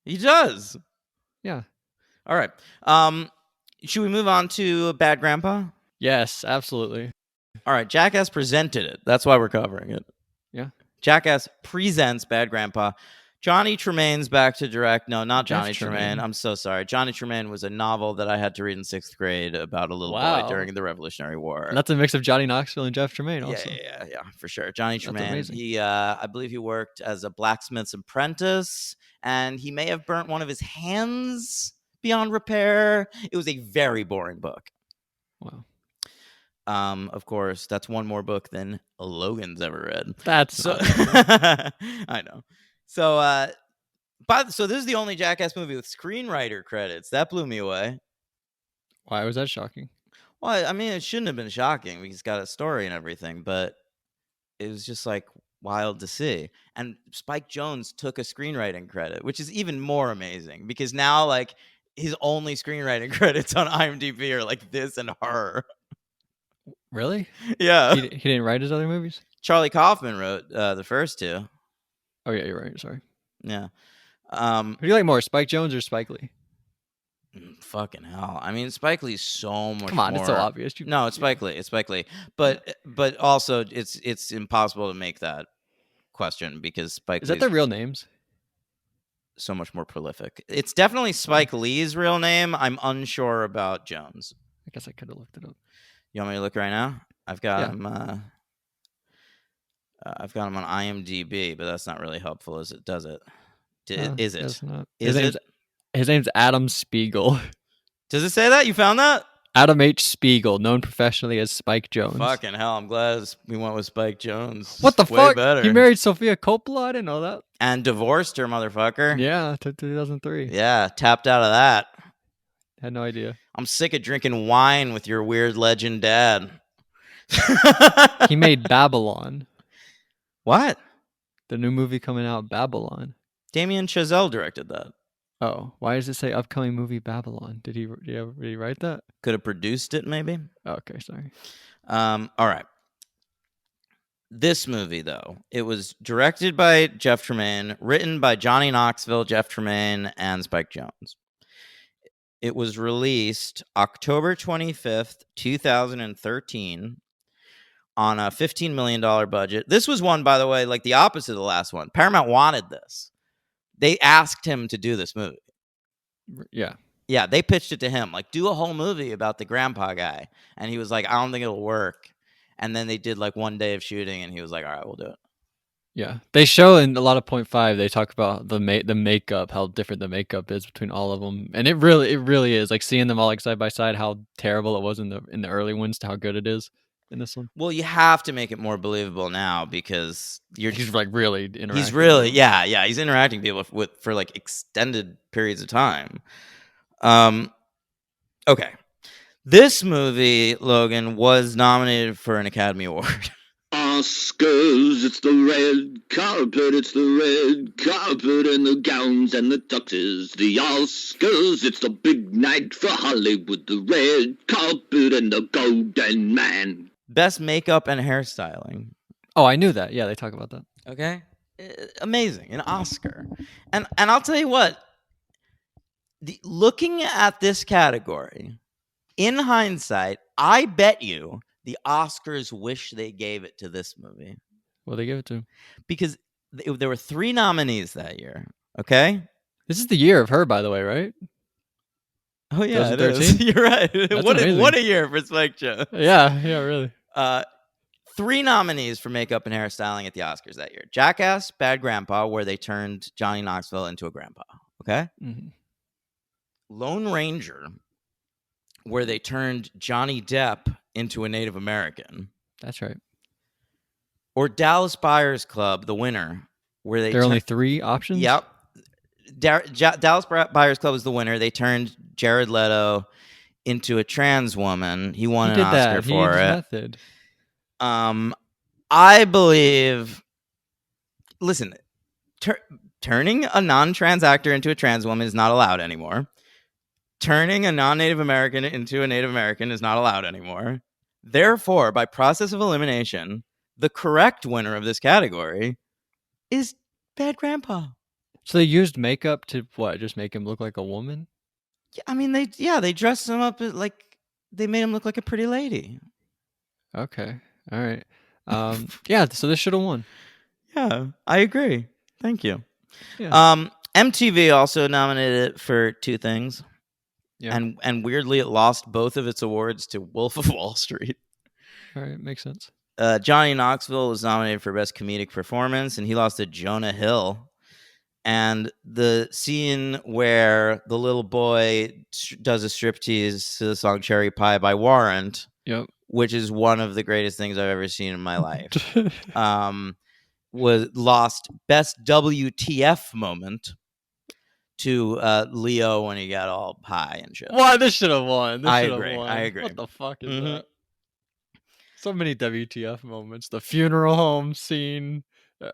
[SPEAKER 1] he does.
[SPEAKER 2] Yeah.
[SPEAKER 1] All right. Should we move on to Bad Grandpa?
[SPEAKER 2] Yes, absolutely.
[SPEAKER 1] All right. Jackass presented it. That's why we're covering it.
[SPEAKER 2] Yeah.
[SPEAKER 1] Jackass presents Bad Grandpa. Johnny Tremaine's back to direct. No, not Johnny Tremaine. I'm so sorry. Johnny Tremaine was a novel that I had to read in 6th grade about a little boy during the Revolutionary War.
[SPEAKER 2] And that's a mix of Johnny Knoxville and Jeff Tremaine also.
[SPEAKER 1] Yeah, for sure. Johnny Tremaine. He, I believe he worked as a blacksmith's apprentice, and he may have burnt one of his hands beyond repair. It was a very boring book.
[SPEAKER 2] Wow.
[SPEAKER 1] Of course, that's one more book than Logan's ever read.
[SPEAKER 2] That's
[SPEAKER 1] so. I know. So, so this is the only Jackass movie with screenwriter credits. That blew me away.
[SPEAKER 2] Why was that shocking?
[SPEAKER 1] Well, I mean, it shouldn't have been shocking because it's got a story and everything, but it was just like wild to see. And Spike Jonze took a screenwriting credit, which is even more amazing because now, like, his only screenwriting credits on IMDb are like this and Her.
[SPEAKER 2] Really?
[SPEAKER 1] Yeah.
[SPEAKER 2] He didn't write his other movies?
[SPEAKER 1] Charlie Kaufman wrote the first 2.
[SPEAKER 2] Oh, yeah, you're right. Sorry.
[SPEAKER 1] Yeah.
[SPEAKER 2] Who do you like more, Spike Jonze or Spike Lee?
[SPEAKER 1] Fucking hell. I mean, Spike Lee's so much more.
[SPEAKER 2] Come on, it's so obvious.
[SPEAKER 1] No, it's Spike Lee. It's Spike Lee. But also, it's impossible to make that question because Spike
[SPEAKER 2] Is that their real names?
[SPEAKER 1] So much more prolific. It's definitely Spike Lee's real name. I'm unsure about Jones.
[SPEAKER 2] I guess I could have looked it up.
[SPEAKER 1] You want me to look right now? I've got him. I've got him on IMDb, but that's not really helpful, is it? Does it? Is it?
[SPEAKER 2] It's not.
[SPEAKER 1] Is it?
[SPEAKER 2] His name's Adam Spiegel.
[SPEAKER 1] Does it say that? You found that?
[SPEAKER 2] Adam H. Spiegel, known professionally as Spike Jonze.
[SPEAKER 1] Fucking hell, I'm glad we went with Spike Jonze.
[SPEAKER 2] What the fuck?
[SPEAKER 1] Better.
[SPEAKER 2] He married Sofia Coppola? I didn't know that.
[SPEAKER 1] And divorced her, motherfucker.
[SPEAKER 2] Yeah, 2003.
[SPEAKER 1] Yeah, tapped out of that.
[SPEAKER 2] Had no idea.
[SPEAKER 1] I'm sick of drinking wine with your weird legend dad.
[SPEAKER 2] He made Babylon.
[SPEAKER 1] What?
[SPEAKER 2] The new movie coming out, Babylon.
[SPEAKER 1] Damien Chazelle directed that.
[SPEAKER 2] Oh, why does it say upcoming movie Babylon? Did he write that?
[SPEAKER 1] Could have produced it, maybe.
[SPEAKER 2] Okay, sorry.
[SPEAKER 1] All right. This movie, though, it was directed by Jeff Tremaine, written by Johnny Knoxville, Jeff Tremaine, and Spike Jonze. It was released October 25th, 2013 on a $15 million budget. This was one, by the way, like the opposite of the last one. Paramount wanted this. They asked him to do this movie.
[SPEAKER 2] Yeah.
[SPEAKER 1] Yeah, they pitched it to him. Like, do a whole movie about the grandpa guy. And he was like, I don't think it'll work. And then they did like one day of shooting, and he was like, all right, we'll do it.
[SPEAKER 2] Yeah. They show in a lot of Point 5, they talk about the makeup, how different the makeup is between all of them. And it really is. Like, seeing them all like side by side, how terrible it was in the early ones to how good it is in this one.
[SPEAKER 1] Well, you have to make it more believable now because
[SPEAKER 2] he's like really interacting.
[SPEAKER 1] He's really, yeah. He's interacting people for like extended periods of time. Okay. This movie, Logan, was nominated for an Academy Award.
[SPEAKER 3] Oscars, it's the red carpet, it's the red carpet and the gowns and the tuxes. The Oscars, it's the big night for Hollywood, the red carpet and the golden man.
[SPEAKER 1] Best makeup and hairstyling.
[SPEAKER 2] Oh, I knew that. Yeah, they talk about that.
[SPEAKER 1] Okay. Amazing. An Oscar. And I'll tell you what, looking at this category, in hindsight, I bet you the Oscars wish they gave it to this movie.
[SPEAKER 2] Well, they gave it to him.
[SPEAKER 1] Because there were 3 nominees that year. Okay?
[SPEAKER 2] This is the year of her, by the way, right?
[SPEAKER 1] Oh, yeah, it is. You're right. What a year for Spike Jones.
[SPEAKER 2] Yeah, really.
[SPEAKER 1] 3 nominees for makeup and hairstyling at the Oscars that year. Jackass, Bad Grandpa, where they turned Johnny Knoxville into a grandpa. Okay?
[SPEAKER 2] Mm-hmm.
[SPEAKER 1] Lone Ranger, where they turned Johnny Depp into a Native American.
[SPEAKER 2] That's right.
[SPEAKER 1] Or Dallas Buyers Club, the winner, where they
[SPEAKER 2] there are only 3 options?
[SPEAKER 1] Yep. Dallas Buyers Club was the winner. They turned Jared Leto into a trans woman. He won an Oscar for it.
[SPEAKER 2] Method.
[SPEAKER 1] I believe. Listen, turning a non-trans actor into a trans woman is not allowed anymore. Turning a non-Native American into a Native American is not allowed anymore. Therefore, by process of elimination, the correct winner of this category is Bad Grandpa.
[SPEAKER 2] So they used makeup to what? Just make him look like a woman?
[SPEAKER 1] Yeah, I mean, they dressed him up like they made him look like a pretty lady.
[SPEAKER 2] Okay, all right. Yeah, so this should have won.
[SPEAKER 1] Yeah, I agree. Thank you. Yeah. MTV also nominated it for 2 things. Yeah. And weirdly, it lost both of its awards to Wolf of Wall Street.
[SPEAKER 2] All right, makes sense.
[SPEAKER 1] Johnny Knoxville was nominated for Best Comedic Performance, and he lost to Jonah Hill. And the scene where the little boy does a striptease to the song Cherry Pie by Warrant, which is one of the greatest things I've ever seen in my life, was lost Best WTF Moment to Leo when he got all high and shit.
[SPEAKER 2] Why? This should have won.
[SPEAKER 1] I agree.
[SPEAKER 2] What the fuck is that? So many WTF moments. The funeral home scene,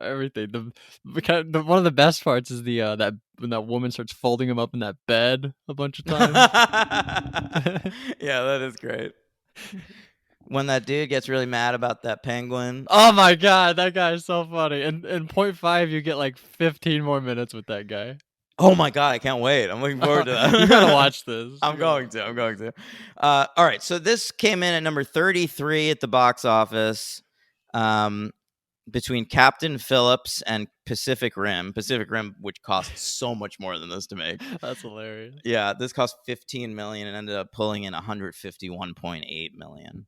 [SPEAKER 2] everything. One of the best parts is the that when that woman starts folding him up in that bed a bunch of times.
[SPEAKER 1] Yeah, that is great. When that dude gets really mad about that penguin.
[SPEAKER 2] Oh my god, that guy is so funny. In 0.5, you get like 15 more minutes with that guy.
[SPEAKER 1] Oh my god, I can't wait. I'm looking forward to that.
[SPEAKER 2] You gotta watch this.
[SPEAKER 1] I'm going to. All right, so this came in at number 33 at the box office, between Captain Phillips and Pacific Rim. Pacific Rim, which cost so much more than this to make.
[SPEAKER 2] That's hilarious.
[SPEAKER 1] Yeah, this cost $15 million and ended up pulling in $151.8 million.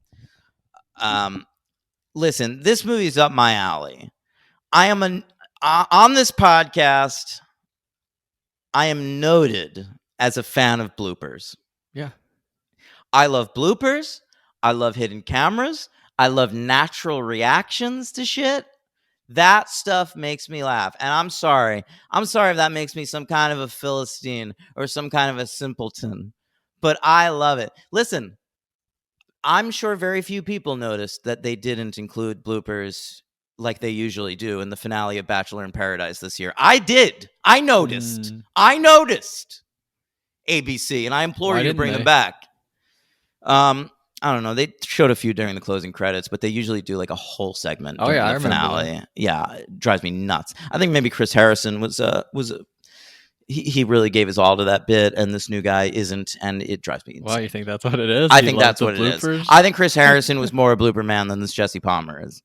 [SPEAKER 1] Listen, this movie's up my alley. I am on this podcast. I am noted as a fan of bloopers.
[SPEAKER 2] Yeah.
[SPEAKER 1] I love bloopers. I love hidden cameras. I love natural reactions to shit. That stuff makes me laugh. And I'm sorry. I'm sorry if that makes me some kind of a Philistine or some kind of a simpleton. But I love it. Listen, I'm sure very few people noticed that they didn't include bloopers like they usually do in the finale of Bachelor in Paradise this year. I did. I noticed. I noticed. ABC, and I implore you to bring them back. I don't know. They showed a few during the closing credits, but they usually do like a whole segment during the finale. That. Yeah, it drives me nuts. I think maybe Chris Harrison he really gave his all to that bit, and this new guy isn't, and it drives me insane.
[SPEAKER 2] Why, you think that's what it is?
[SPEAKER 1] I think that's what it is. I think Chris Harrison was more a blooper man than this Jesse Palmer is.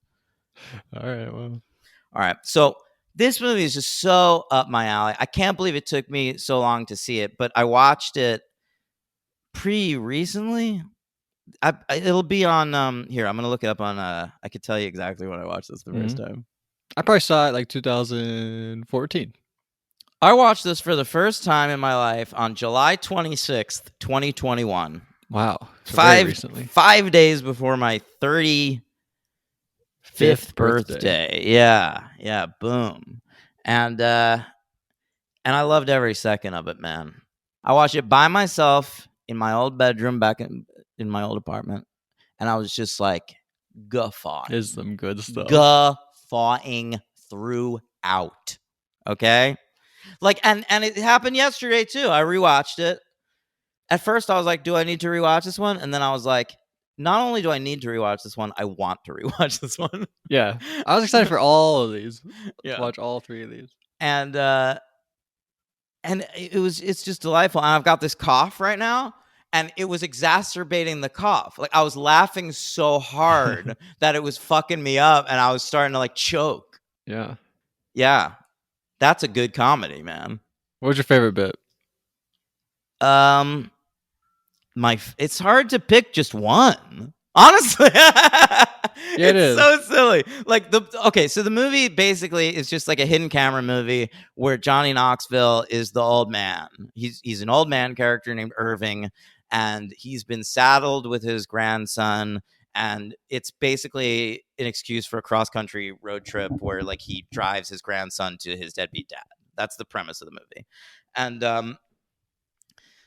[SPEAKER 2] All right, well.
[SPEAKER 1] All right, so this movie is just so up my alley. I can't believe it took me so long to see it, but I watched it pretty recently. It'll be on here. I'm gonna look it up on. I could tell you exactly when I watched this the first time.
[SPEAKER 2] I probably saw it like 2014.
[SPEAKER 1] I watched this for the first time in my life on July 26th, 2021.
[SPEAKER 2] Wow,
[SPEAKER 1] so 5 days before my 35th birthday. Yeah, boom. And I loved every second of it, man. I watched it by myself in my old bedroom back in in my old apartment, and I was just like guffawing.
[SPEAKER 2] There's some good stuff.
[SPEAKER 1] Guffawing throughout. Okay? Like, and it happened yesterday too. I rewatched it. At first I was like, do I need to rewatch this one? And then I was like, not only do I need to rewatch this one, I want to rewatch this one.
[SPEAKER 2] Yeah. I was excited for all of these.
[SPEAKER 1] Yeah.
[SPEAKER 2] To watch all 3 of these.
[SPEAKER 1] And it's just delightful. And I've got this cough right now, and it was exacerbating the cough. Like, I was laughing so hard that it was fucking me up, and I was starting to like choke.
[SPEAKER 2] Yeah.
[SPEAKER 1] Yeah. That's a good comedy, man.
[SPEAKER 2] What was your favorite bit?
[SPEAKER 1] It's hard to pick just one. Honestly.
[SPEAKER 2] It is
[SPEAKER 1] so silly. Like, so the movie basically is just like a hidden camera movie where Johnny Knoxville is the old man. He's an old man character named Irving, and he's been saddled with his grandson, and it's basically an excuse for a cross-country road trip where like he drives his grandson to his deadbeat dad. That's the premise of the movie. And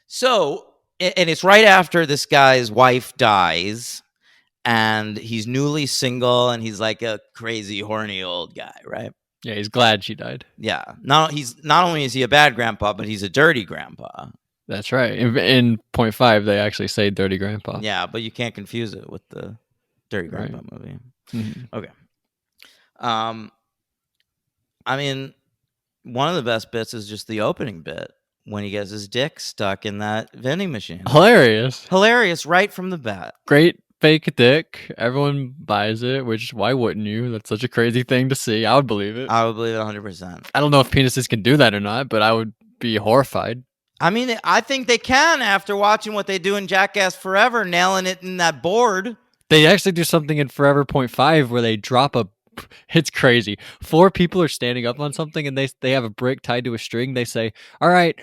[SPEAKER 1] so it's right after this guy's wife dies, and he's newly single, and he's like a crazy, horny old guy, right?
[SPEAKER 2] Yeah, he's glad she died.
[SPEAKER 1] Yeah. Not only is he a bad grandpa, but he's a dirty grandpa.
[SPEAKER 2] That's right. In 0.5, they actually say dirty grandpa.
[SPEAKER 1] Yeah, but you can't confuse it with the dirty grandpa movie.
[SPEAKER 2] Mm-hmm.
[SPEAKER 1] Okay. I mean, one of the best bits is just the opening bit when he gets his dick stuck in that vending machine. Hilarious right from the bat.
[SPEAKER 2] Great fake dick. Everyone buys it, which why wouldn't you? That's such a crazy thing to see. I would believe it.
[SPEAKER 1] I would believe it 100%.
[SPEAKER 2] I don't know if penises can do that or not, but I would be horrified.
[SPEAKER 1] I mean, I think they can after watching what they do in Jackass Forever, nailing it in that board.
[SPEAKER 2] They actually do something in Forever 0.5 where they drop a... It's crazy. 4 people are standing up on something, and they have a brick tied to a string. They say, all right,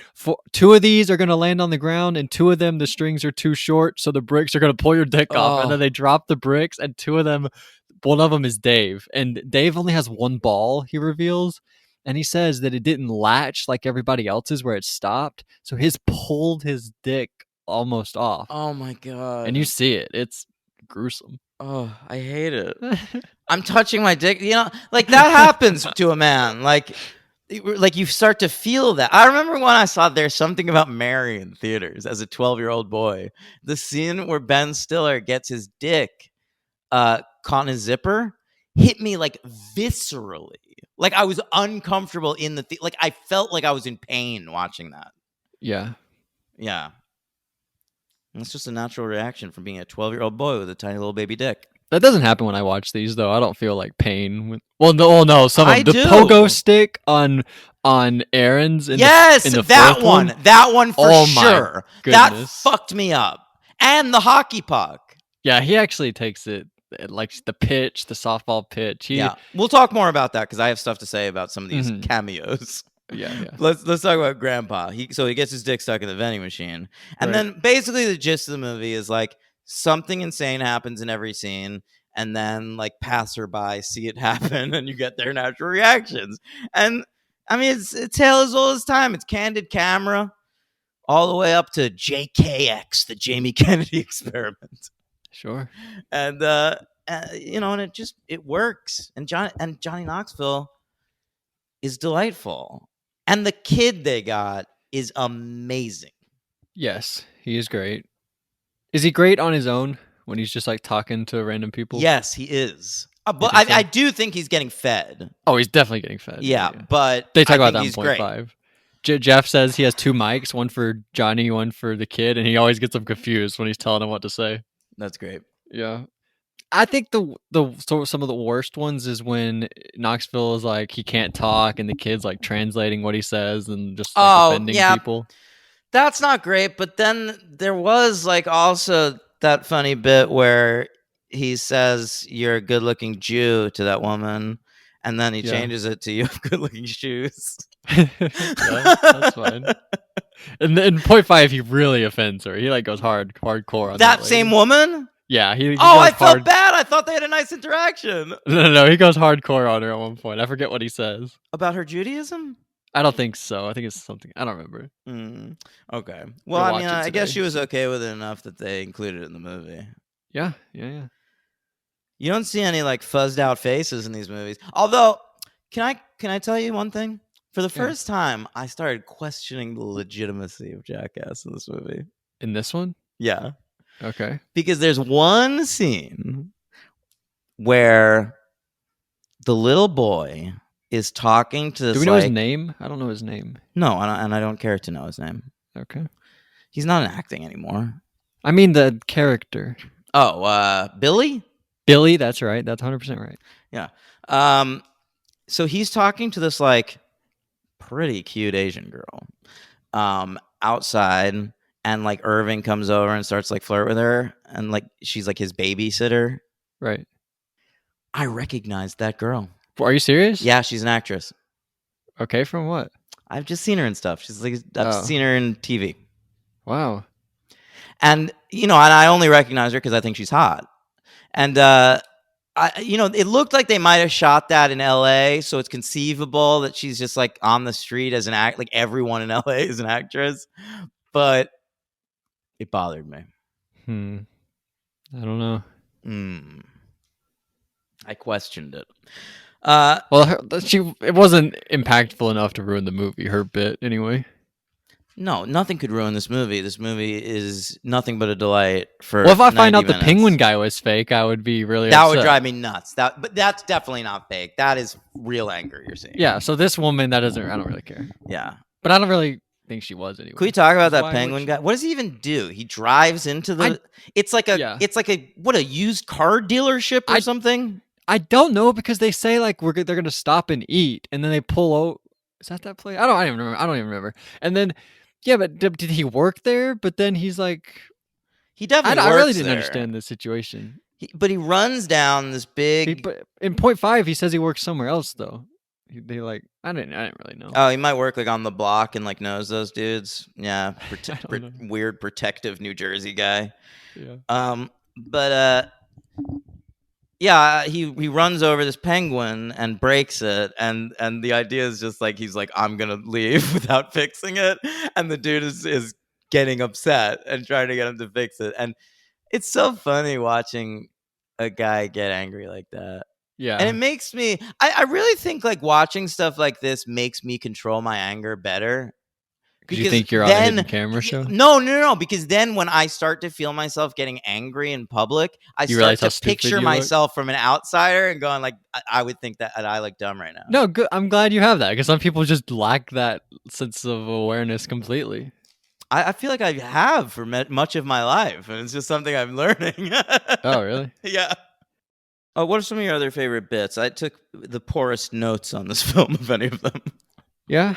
[SPEAKER 2] 2 of these are going to land on the ground, and 2 of them, the strings are too short, so the bricks are going to pull your dick off. And then they drop the bricks, and 2 of them, one of them is Dave. And Dave only has 1 ball, he reveals. And he says that it didn't latch like everybody else's where it stopped. So his pulled his dick almost off.
[SPEAKER 1] Oh, my God.
[SPEAKER 2] And you see it. It's gruesome.
[SPEAKER 1] Oh, I hate it. I'm touching my dick. You know, like that happens to a man. Like you start to feel that. I remember when I saw There's Something About Mary in theaters as a 12-year-old boy. The scene where Ben Stiller gets his dick caught in a zipper hit me like viscerally. Like I was uncomfortable in the like I felt like I was in pain watching that.
[SPEAKER 2] Yeah.
[SPEAKER 1] Yeah. That's just a natural reaction from being a 12-year-old boy with a tiny little baby dick.
[SPEAKER 2] That doesn't happen when I watch these, though. I don't feel like pain. Well, no, some of
[SPEAKER 1] I
[SPEAKER 2] the
[SPEAKER 1] do.
[SPEAKER 2] pogo stick on Aaron's. In the
[SPEAKER 1] that one. That one for sure. That fucked me up. And the hockey puck.
[SPEAKER 2] Yeah, he actually takes it. Like the pitch, the softball pitch.
[SPEAKER 1] Yeah, we'll talk more about that because I have stuff to say about some of these cameos.
[SPEAKER 2] Yeah.
[SPEAKER 1] Let's talk about Grandpa. He gets his dick stuck in the vending machine, and then basically the gist of the movie is like something insane happens in every scene, and then like passerby see it happen, and you get their natural reactions. And I mean, it's a tale as old as time. It's candid camera, all the way up to JKX, the Jamie Kennedy experiment.
[SPEAKER 2] Sure.
[SPEAKER 1] And you know, and it works. And Johnny Knoxville is delightful. And the kid they got is amazing.
[SPEAKER 2] Yes, he is great. Is he great on his own when he's just like talking to random people?
[SPEAKER 1] Yes, he is. But I do think he's getting fed.
[SPEAKER 2] Oh, he's definitely getting fed.
[SPEAKER 1] Yeah. But
[SPEAKER 2] they talk about that in 0.5. Jeff says he has 2 mics, one for Johnny, one for the kid, and he always gets them confused when he's telling him what to say.
[SPEAKER 1] That's great.
[SPEAKER 2] Yeah. I think some of the worst ones is when Knoxville is like he can't talk and the kid's like translating what he says and just like offending people.
[SPEAKER 1] That's not great, but then there was like also that funny bit where he says you're a good-looking Jew to that woman, and then he changes it to you have good-looking shoes.
[SPEAKER 2] Yeah, that's fine. And in 0.5, he really offends her. He like goes hardcore on that
[SPEAKER 1] same woman.
[SPEAKER 2] Yeah, he
[SPEAKER 1] I felt bad. I thought they had a nice interaction.
[SPEAKER 2] No, he goes hardcore on her at one point. I forget what he says
[SPEAKER 1] about her Judaism.
[SPEAKER 2] I don't think so. I think it's something I don't remember.
[SPEAKER 1] Okay. Well,
[SPEAKER 2] We'll
[SPEAKER 1] I
[SPEAKER 2] watch
[SPEAKER 1] mean,
[SPEAKER 2] it
[SPEAKER 1] I guess
[SPEAKER 2] today,
[SPEAKER 1] she was
[SPEAKER 2] so.
[SPEAKER 1] okay with it enough that they included it in the movie.
[SPEAKER 2] Yeah.
[SPEAKER 1] You don't see any like fuzzed out faces in these movies. Although, can I tell you one thing? For the first time, I started questioning the legitimacy of Jackass in this movie.
[SPEAKER 2] In this one?
[SPEAKER 1] Yeah.
[SPEAKER 2] Okay.
[SPEAKER 1] Because there's one scene where the little boy is talking to this.
[SPEAKER 2] Do we know his name? I don't know his name.
[SPEAKER 1] No, and I don't care to know his name.
[SPEAKER 2] Okay.
[SPEAKER 1] He's not acting anymore.
[SPEAKER 2] I mean the character.
[SPEAKER 1] Oh, Billy?
[SPEAKER 2] Billy, that's right. That's 100% right.
[SPEAKER 1] Yeah. So he's talking to this like pretty cute Asian girl outside, and like Irving comes over and starts like flirt with her, and like she's like his babysitter.
[SPEAKER 2] Right.
[SPEAKER 1] I recognized that girl.
[SPEAKER 2] Are you serious?
[SPEAKER 1] Yeah, she's an actress.
[SPEAKER 2] Okay, from what?
[SPEAKER 1] I've just seen her and stuff. She's like I've seen her in TV.
[SPEAKER 2] Wow.
[SPEAKER 1] And and I only recognize her because I think she's hot. And it looked like they might have shot that in LA, so it's conceivable that she's just like on the street as an act, like everyone in LA is an actress. But it bothered me.
[SPEAKER 2] I don't know.
[SPEAKER 1] I questioned it.
[SPEAKER 2] Well, it wasn't impactful enough to ruin the movie. Her bit, anyway.
[SPEAKER 1] No, nothing could ruin this movie. This movie is nothing but a delight for.
[SPEAKER 2] Well, if I find out
[SPEAKER 1] minutes.
[SPEAKER 2] the penguin guy was fake, I would be really
[SPEAKER 1] that
[SPEAKER 2] upset.
[SPEAKER 1] would drive me nuts. But that's definitely not fake. That is real anger you're seeing.
[SPEAKER 2] Yeah. So this woman, I don't really care.
[SPEAKER 1] Yeah.
[SPEAKER 2] But I don't really think she was anyway.
[SPEAKER 1] Can we talk about that penguin guy? What does he even do? He drives into the. It's like a used car dealership or something.
[SPEAKER 2] I don't know, because they say like they're gonna stop and eat, and then they pull out. Is that play? I don't even remember. And then, yeah, but did he work there? But then he's like,
[SPEAKER 1] he definitely.
[SPEAKER 2] I really didn't understand the situation.
[SPEAKER 1] But he runs down this big.
[SPEAKER 2] But in point 5, he says he works somewhere else though. They like I didn't really know.
[SPEAKER 1] Oh, he might work like on the block and like knows those dudes. Yeah, weird protective New Jersey guy.
[SPEAKER 2] Yeah.
[SPEAKER 1] But yeah, he runs over this penguin and breaks it, and the idea is just like he's like, I'm gonna leave without fixing it, and the dude is getting upset and trying to get him to fix it, and it's so funny watching a guy get angry like that.
[SPEAKER 2] Yeah.
[SPEAKER 1] And it makes me I really think like watching stuff like this makes me control my anger better.
[SPEAKER 2] Because you think you're on a hidden camera show?
[SPEAKER 1] No. Because then when I start to feel myself getting angry in public, I start to picture myself from an outsider and going like, I would think that I look dumb right now.
[SPEAKER 2] No, good. I'm glad you have that, because some people just lack that sense of awareness completely.
[SPEAKER 1] I feel like I have for much of my life, and it's just something I'm learning.
[SPEAKER 2] Oh, really?
[SPEAKER 1] Yeah. Oh, what are some of your other favorite bits? I took the poorest notes on this film, of any of them.
[SPEAKER 2] Yeah.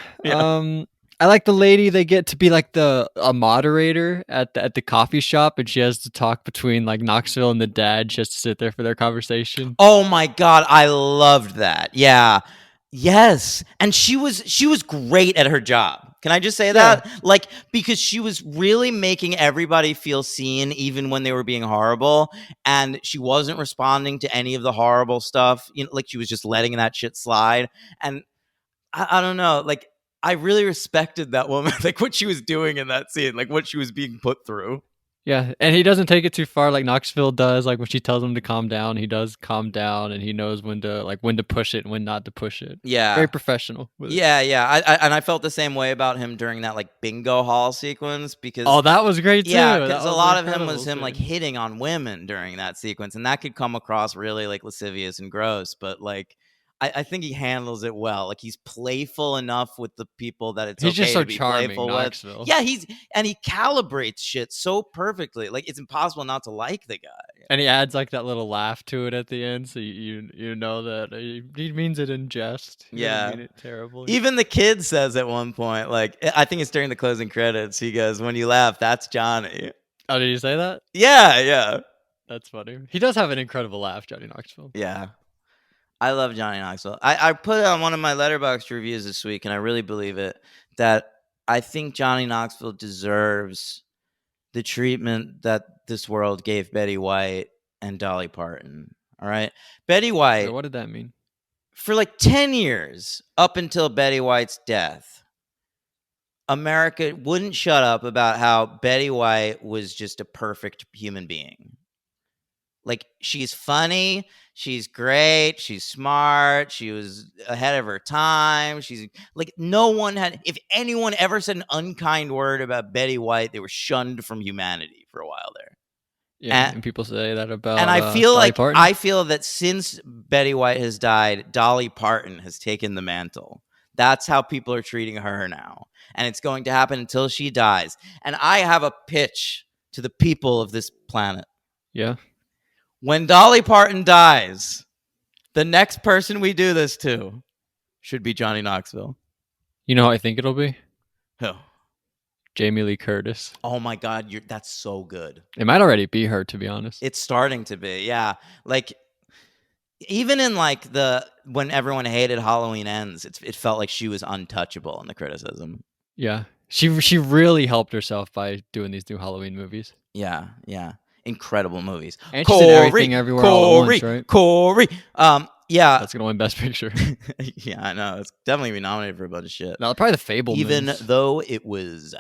[SPEAKER 2] I like the lady. They get to be like a moderator at the coffee shop, and she has to talk between like Knoxville and the dad. She has to sit there for their conversation.
[SPEAKER 1] Oh my God, I loved that. Yeah. Yes. And she was great at her job. Can I just say that? Like, because she was really making everybody feel seen, even when they were being horrible. And she wasn't responding to any of the horrible stuff. Like she was just letting that shit slide. And I don't know, like, I really respected that woman, like what she was doing in that scene, like what she was being put through.
[SPEAKER 2] Yeah, and he doesn't take it too far like Knoxville does. Like when she tells him to calm down, he does calm down, and he knows when to push it and when not to push it.
[SPEAKER 1] Yeah,
[SPEAKER 2] very professional.
[SPEAKER 1] Yeah. I felt the same way about him during that like bingo hall sequence, because
[SPEAKER 2] that was great too.
[SPEAKER 1] Yeah, because a lot of him was him like hitting on women during that sequence, and that could come across really like lascivious and gross. But like, I think he handles it well. Like he's playful enough with the people that it's
[SPEAKER 2] he's
[SPEAKER 1] okay
[SPEAKER 2] just so
[SPEAKER 1] to be
[SPEAKER 2] charming,
[SPEAKER 1] playful
[SPEAKER 2] Knoxville.
[SPEAKER 1] with. Yeah, he calibrates shit so perfectly. Like it's impossible not to like the guy.
[SPEAKER 2] And he adds like that little laugh to it at the end, so you know that he means it in jest. He doesn't mean it terribly.
[SPEAKER 1] Even the kid says at one point, like I think it's during the closing credits, he goes, "When you laugh, that's Johnny."
[SPEAKER 2] Oh, did you say that?
[SPEAKER 1] Yeah.
[SPEAKER 2] That's funny. He does have an incredible laugh, Johnny Knoxville.
[SPEAKER 1] Yeah. I love Johnny Knoxville. I put it on one of my Letterboxd reviews this week, and I really believe it, that I think Johnny Knoxville deserves the treatment that this world gave Betty White and Dolly Parton. All right? Betty White.
[SPEAKER 2] So what did that mean?
[SPEAKER 1] for like 10 years, up until Betty White's death, America wouldn't shut up about how Betty White was just a perfect human being. Like, she's funny, she's great, she's smart, she was ahead of her time. She's like, no one had, if anyone ever said an unkind word about Betty White, they were shunned from humanity for a while there.
[SPEAKER 2] Yeah, and people say that about
[SPEAKER 1] and I feel
[SPEAKER 2] Dolly
[SPEAKER 1] like
[SPEAKER 2] Parton.
[SPEAKER 1] I feel that since Betty White has died, Dolly Parton has taken the mantle. That's how people are treating her now. And it's going to happen until she dies. And I have a pitch to the people of this planet.
[SPEAKER 2] Yeah.
[SPEAKER 1] When Dolly Parton dies, the next person we do this to should be Johnny Knoxville.
[SPEAKER 2] You know who I think it'll be?
[SPEAKER 1] Who?
[SPEAKER 2] Jamie Lee Curtis.
[SPEAKER 1] Oh my God, that's so good.
[SPEAKER 2] It might already be her, to be honest.
[SPEAKER 1] It's starting to be, yeah. Like, even in like when everyone hated Halloween Ends, it felt like she was untouchable in the criticism.
[SPEAKER 2] Yeah, she really helped herself by doing these new Halloween movies.
[SPEAKER 1] Yeah, incredible movies.
[SPEAKER 2] And she's in Everything Everywhere All at Once, right?
[SPEAKER 1] Corey. Yeah,
[SPEAKER 2] that's gonna win Best Picture.
[SPEAKER 1] Yeah, I know. It's definitely gonna be nominated for a bunch of shit.
[SPEAKER 2] No, probably The Fabelmans.
[SPEAKER 1] Even though it was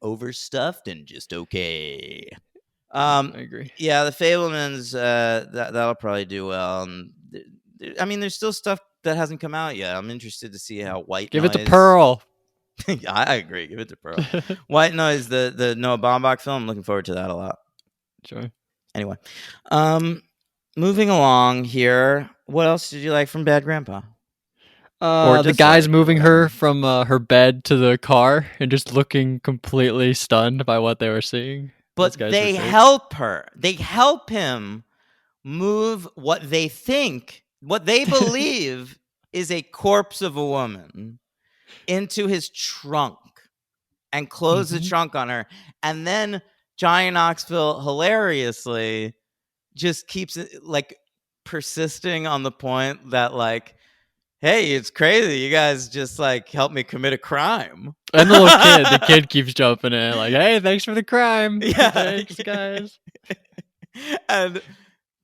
[SPEAKER 1] overstuffed and just okay. I
[SPEAKER 2] agree.
[SPEAKER 1] Yeah, The Fabelmans, that'll probably do well. And I mean, there's still stuff that hasn't come out yet. I'm interested to see how White
[SPEAKER 2] Give
[SPEAKER 1] Noise...
[SPEAKER 2] it to Pearl.
[SPEAKER 1] I agree. Give it to Pearl. White Noise, the Noah Baumbach film. I'm looking forward to that a lot.
[SPEAKER 2] Sure.
[SPEAKER 1] Anyway, moving along here. What else did you like from Bad Grandpa?
[SPEAKER 2] The guys moving her from her bed to the car and just looking completely stunned by what they were seeing.
[SPEAKER 1] But they help her. They help him move what they believe is a corpse of a woman into his trunk and close the trunk on her. And then Johnny Knoxville hilariously just keeps it like persisting on the point that like, hey, it's crazy. You guys just like helped me commit a crime.
[SPEAKER 2] And the kid keeps jumping in like, hey, thanks for the crime.
[SPEAKER 1] Yeah.
[SPEAKER 2] Thanks, guys.
[SPEAKER 1] And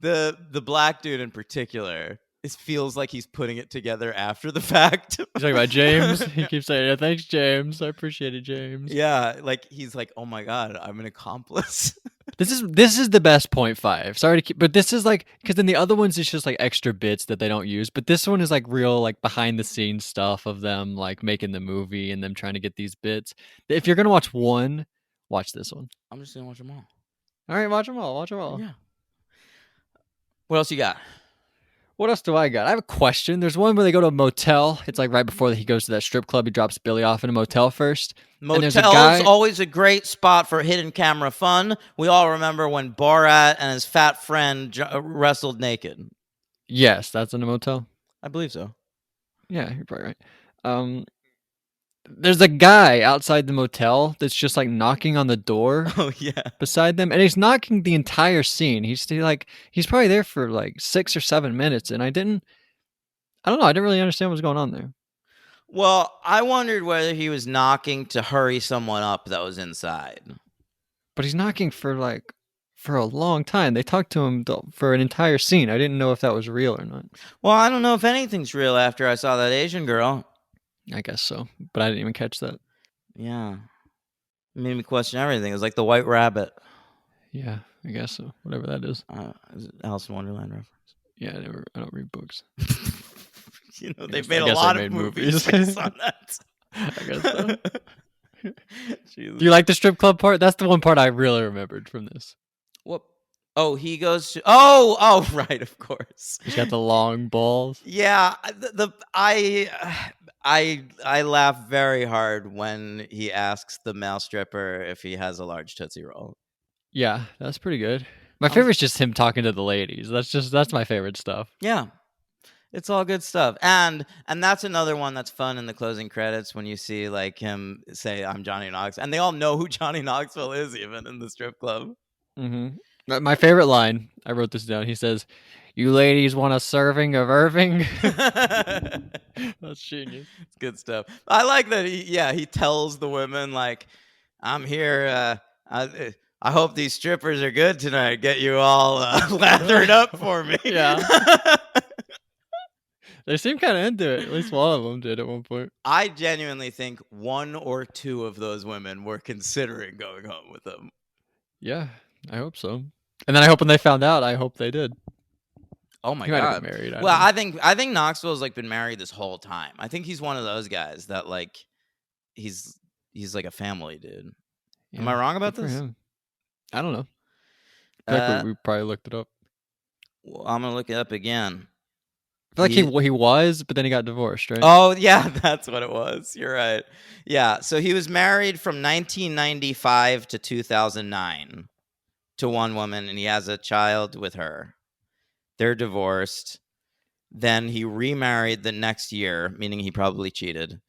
[SPEAKER 1] the black dude in particular, it feels like he's putting it together after the fact.
[SPEAKER 2] He's talking about James. He keeps saying, yeah, thanks, James. I appreciate it, James.
[SPEAKER 1] Yeah, like he's like, oh my God, I'm an accomplice.
[SPEAKER 2] This is the best 0.5. Sorry to keep, but this is like, because then the other ones it's just like extra bits that they don't use, but this one is like real like behind the scenes stuff of them like making the movie and them trying to get these bits. If you're gonna watch one, watch this one.
[SPEAKER 1] I'm just gonna watch them all.
[SPEAKER 2] All right, watch them all. Watch them all.
[SPEAKER 1] Yeah. What else you got?
[SPEAKER 2] What else do I got? I have a question. There's one where they go to a motel. It's like right before he goes to that strip club. He drops Billy off in a motel first.
[SPEAKER 1] Motel's always a great spot for hidden camera fun. We all remember when Borat and his fat friend wrestled naked.
[SPEAKER 2] Yes, that's in a motel.
[SPEAKER 1] I believe so.
[SPEAKER 2] Yeah, you're probably right. There's a guy outside the motel that's just like knocking on the door.
[SPEAKER 1] Oh yeah,
[SPEAKER 2] beside them, and he's knocking the entire scene. He's probably there for like 6 or 7 minutes, and I didn't really understand what was going on there.
[SPEAKER 1] Well, I wondered whether he was knocking to hurry someone up that was inside.
[SPEAKER 2] But he's knocking for a long time. They talked to him for an entire scene. I didn't know if that was real or not.
[SPEAKER 1] Well, I don't know if anything's real after I saw that Asian girl.
[SPEAKER 2] I guess so, but I didn't even catch that.
[SPEAKER 1] Yeah. It made me question everything. It was like the White Rabbit.
[SPEAKER 2] Yeah, I guess so. Whatever that is.
[SPEAKER 1] Is it Alice in Wonderland reference?
[SPEAKER 2] Yeah, I don't read books.
[SPEAKER 1] They've made a lot of movies based on that.
[SPEAKER 2] I guess so. Do you like the strip club part? That's the one part I really remembered from this.
[SPEAKER 1] What? Oh, he goes to... Oh, right, of course.
[SPEAKER 2] He's got the long balls.
[SPEAKER 1] Yeah, I laugh very hard when he asks the male stripper if he has a large Tootsie Roll.
[SPEAKER 2] Yeah, that's pretty good. My favorite's just him talking to the ladies. That's my favorite stuff.
[SPEAKER 1] Yeah. It's all good stuff. And that's another one that's fun in the closing credits when you see like him say, I'm Johnny Knox. And they all know who Johnny Knoxville is even in the strip club.
[SPEAKER 2] Mm-hmm. My favorite line, I wrote this down. He says, you ladies want a serving of Irving? That's genius.
[SPEAKER 1] It's good stuff. I like that he tells the women like, I'm here, I hope these strippers are good tonight. Get you all lathered up for me.
[SPEAKER 2] Yeah. They seem kind of into it. At least one of them did at one point.
[SPEAKER 1] I genuinely think one or two of those women were considering going home with him.
[SPEAKER 2] Yeah, I hope so. And then I hope when they found out, I hope they did.
[SPEAKER 1] Oh my
[SPEAKER 2] He might have
[SPEAKER 1] god!
[SPEAKER 2] been married.
[SPEAKER 1] Well, I think Knoxville's like been married this whole time. I think he's one of those guys that like he's like a family dude.
[SPEAKER 2] Yeah,
[SPEAKER 1] Am I wrong about
[SPEAKER 2] good
[SPEAKER 1] this?
[SPEAKER 2] for him. I don't know. I feel like we probably looked it up.
[SPEAKER 1] Well, I'm gonna look it up again.
[SPEAKER 2] I feel like he was, but then he got divorced, right?
[SPEAKER 1] Oh yeah, that's what it was. You're right. Yeah, so he was married from 1995 to 2009 to one woman, and he has a child with her. They're divorced. Then he remarried the next year, meaning he probably cheated,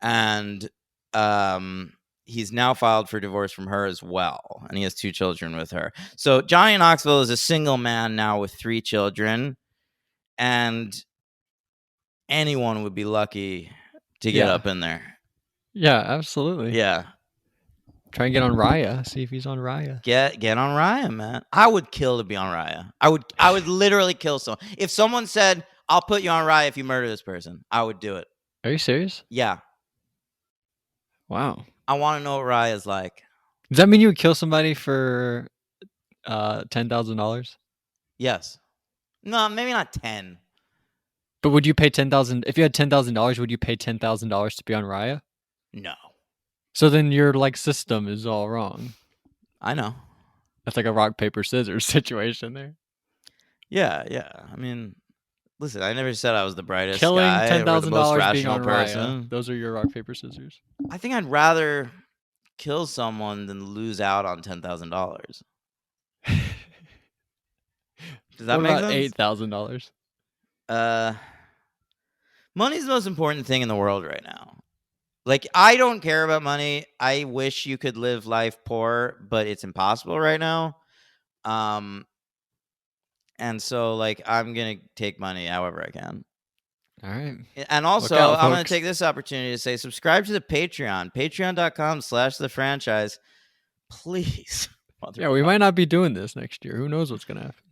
[SPEAKER 1] and he's now filed for divorce from her as well, and he has 2 children with her. So Johnny Knoxville is a single man now with 3 children, and anyone would be lucky to get up in there.
[SPEAKER 2] Yeah, absolutely.
[SPEAKER 1] Yeah.
[SPEAKER 2] Try and get on Raya. See if he's on Raya.
[SPEAKER 1] Get on Raya, man. I would kill to be on Raya. I would literally kill someone. If someone said, "I'll put you on Raya if you murder this person," I would do it.
[SPEAKER 2] Are you serious?
[SPEAKER 1] Yeah.
[SPEAKER 2] Wow.
[SPEAKER 1] I want to know what Raya's like.
[SPEAKER 2] Does that mean you would kill somebody for $10,000?
[SPEAKER 1] Yes. No, maybe not 10.
[SPEAKER 2] But would you pay $10,000 if you had $10,000? Would you pay $10,000 to be on Raya?
[SPEAKER 1] No.
[SPEAKER 2] So then your like system is all wrong.
[SPEAKER 1] I know.
[SPEAKER 2] That's like a rock paper scissors situation there.
[SPEAKER 1] Yeah. I mean, listen, I never said I was the brightest
[SPEAKER 2] Killing
[SPEAKER 1] guy or the most
[SPEAKER 2] $10,000 being
[SPEAKER 1] rational
[SPEAKER 2] on
[SPEAKER 1] person.
[SPEAKER 2] Raya. Those are your rock paper scissors.
[SPEAKER 1] I think I'd rather kill someone than lose out on $10,000. Does that make sense?
[SPEAKER 2] $8,000?
[SPEAKER 1] Money's the most important thing in the world right now. Like, I don't care about money. I wish you could live life poor, but it's impossible right now. And so, like, I'm going to take money however I can.
[SPEAKER 2] All right.
[SPEAKER 1] And also,
[SPEAKER 2] out,
[SPEAKER 1] I'm going
[SPEAKER 2] folks.
[SPEAKER 1] to take this opportunity to say, subscribe to the Patreon, patreon.com/thefranchise. Please.
[SPEAKER 2] Yeah, we might not be doing this next year. Who knows what's going to happen?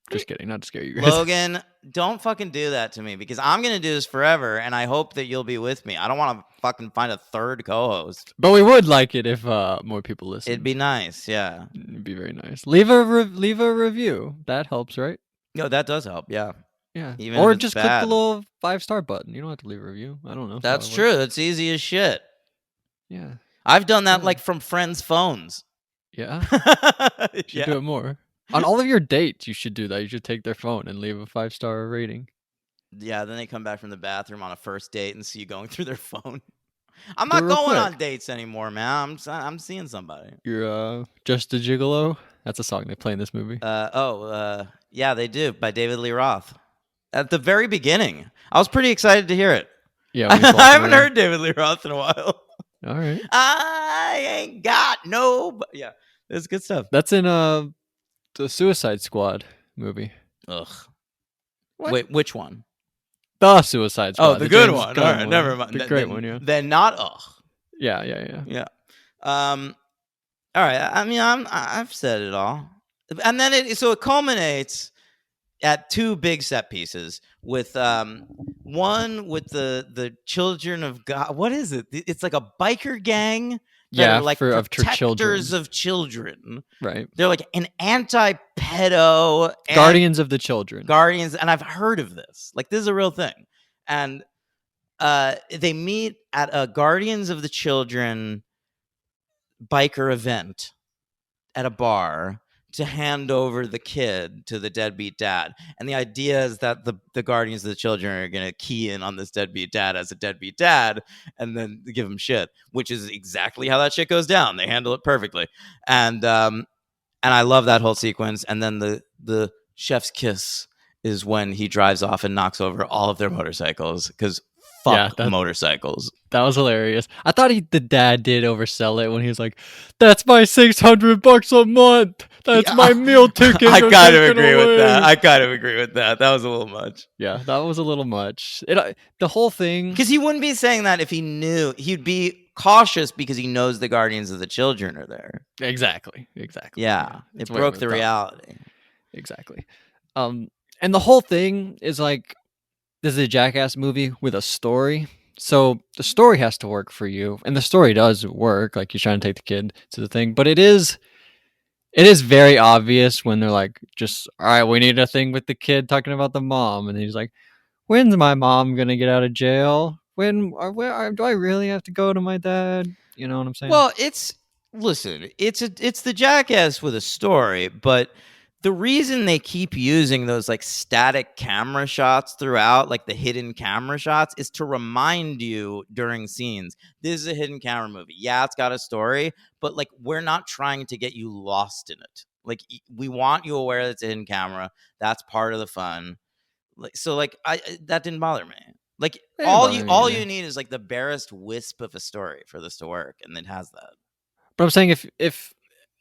[SPEAKER 2] Just kidding. Not to scare you guys.
[SPEAKER 1] Logan, don't fucking do that to me, because I'm going to do this forever, and I hope that you'll be with me. I don't want to fucking find a third co-host.
[SPEAKER 2] But we would like it if more people listen.
[SPEAKER 1] It'd be nice, yeah.
[SPEAKER 2] It'd be very nice. Leave a review. That helps, right?
[SPEAKER 1] No, that does help, yeah.
[SPEAKER 2] Yeah.
[SPEAKER 1] Even
[SPEAKER 2] or
[SPEAKER 1] if it's
[SPEAKER 2] just
[SPEAKER 1] bad.
[SPEAKER 2] click the little 5-star button. You don't have to leave a review. I don't know.
[SPEAKER 1] That's true. That's easy as shit.
[SPEAKER 2] Yeah.
[SPEAKER 1] I've done that like from friends' phones.
[SPEAKER 2] Yeah. You should do it more. On all of your dates, you should do that. You should take their phone and leave a 5-star rating.
[SPEAKER 1] Yeah, then they come back from the bathroom on a first date and see you going through their phone. I'm not going on dates anymore, man. I'm seeing somebody.
[SPEAKER 2] You're Just a Gigolo? That's a song they play in this movie.
[SPEAKER 1] Yeah, they do, by David Lee Roth. At the very beginning. I was pretty excited to hear it.
[SPEAKER 2] Yeah,
[SPEAKER 1] I haven't heard David Lee Roth in a while.
[SPEAKER 2] All right.
[SPEAKER 1] I ain't got no... Yeah, it's good stuff.
[SPEAKER 2] That's in the Suicide Squad movie.
[SPEAKER 1] Ugh.
[SPEAKER 2] What?
[SPEAKER 1] Wait, which one?
[SPEAKER 2] The Suicide Squad.
[SPEAKER 1] Oh, the good one. All right, never mind.
[SPEAKER 2] The great one, yeah.
[SPEAKER 1] Then not ugh.
[SPEAKER 2] Yeah.
[SPEAKER 1] All right. I mean, I've said it all, and then it culminates at 2 big set pieces with one with the children of God. What is it? It's like a biker gang.
[SPEAKER 2] Yeah,
[SPEAKER 1] like protectors of children.
[SPEAKER 2] Right.
[SPEAKER 1] They're like an anti-pedo.
[SPEAKER 2] Guardians of the Children.
[SPEAKER 1] Guardians, and I've heard of this. Like, this is a real thing. And they meet at a Guardians of the Children biker event at a bar to hand over the kid to the deadbeat dad. And the idea is that the Guardians of the Children are going to key in on this deadbeat dad as a deadbeat dad and then give him shit, which is exactly how that shit goes down. They handle it perfectly. And I love that whole sequence. And then the chef's kiss is when he drives off and knocks over all of their motorcycles, because fuck motorcycles.
[SPEAKER 2] That was hilarious. I thought the dad did oversell it when he was like, "That's my $600 a month. That's my meal ticket."
[SPEAKER 1] I kind of agree with that. That was a little much.
[SPEAKER 2] Yeah, that was a little much. The whole thing,
[SPEAKER 1] because he wouldn't be saying that if he knew. He'd be cautious because he knows the Guardians of the Children are there.
[SPEAKER 2] Exactly.
[SPEAKER 1] Yeah, it broke the reality.
[SPEAKER 2] Exactly. And the whole thing is like, this is a Jackass movie with a story. So the story has to work for you, and the story does work. Like you're trying to take the kid to the thing, but it is very obvious when they're like, just all right, we need a thing with the kid talking about the mom, and he's like, when's my mom gonna get out of jail? Do I really have to go to my dad? You know what I'm saying?
[SPEAKER 1] Well, listen, it's the Jackass with a story, but the reason they keep using those like static camera shots throughout, like the hidden camera shots, is to remind you during scenes, this is a hidden camera movie. Yeah, it's got a story, but like we're not trying to get you lost in it. Like we want you aware that it's a hidden camera. That's part of the fun. Like so, like that didn't bother me. Like
[SPEAKER 2] It didn't bother me
[SPEAKER 1] all
[SPEAKER 2] either.
[SPEAKER 1] you need is like the barest wisp of a story for this to work, and it has that.
[SPEAKER 2] But I'm saying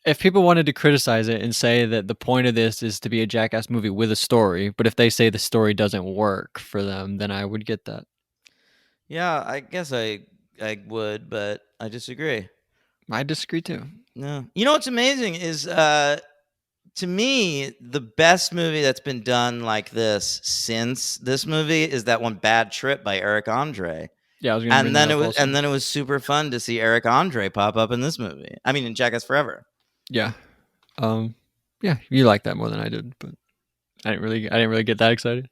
[SPEAKER 2] if people wanted to criticize it and say that the point of this is to be a Jackass movie with a story, but if they say the story doesn't work for them, then I would get that.
[SPEAKER 1] Yeah, I guess I would, but I disagree.
[SPEAKER 2] I disagree too.
[SPEAKER 1] No, you know what's amazing is to me the best movie that's been done like this since this movie is that one Bad Trip by Eric Andre.
[SPEAKER 2] Yeah, I was gonna bring that up also.
[SPEAKER 1] And then it was super fun to see Eric Andre pop up in this movie. I mean, in Jackass Forever.
[SPEAKER 2] Yeah. Yeah, you like that more than I did, but I didn't really get that excited.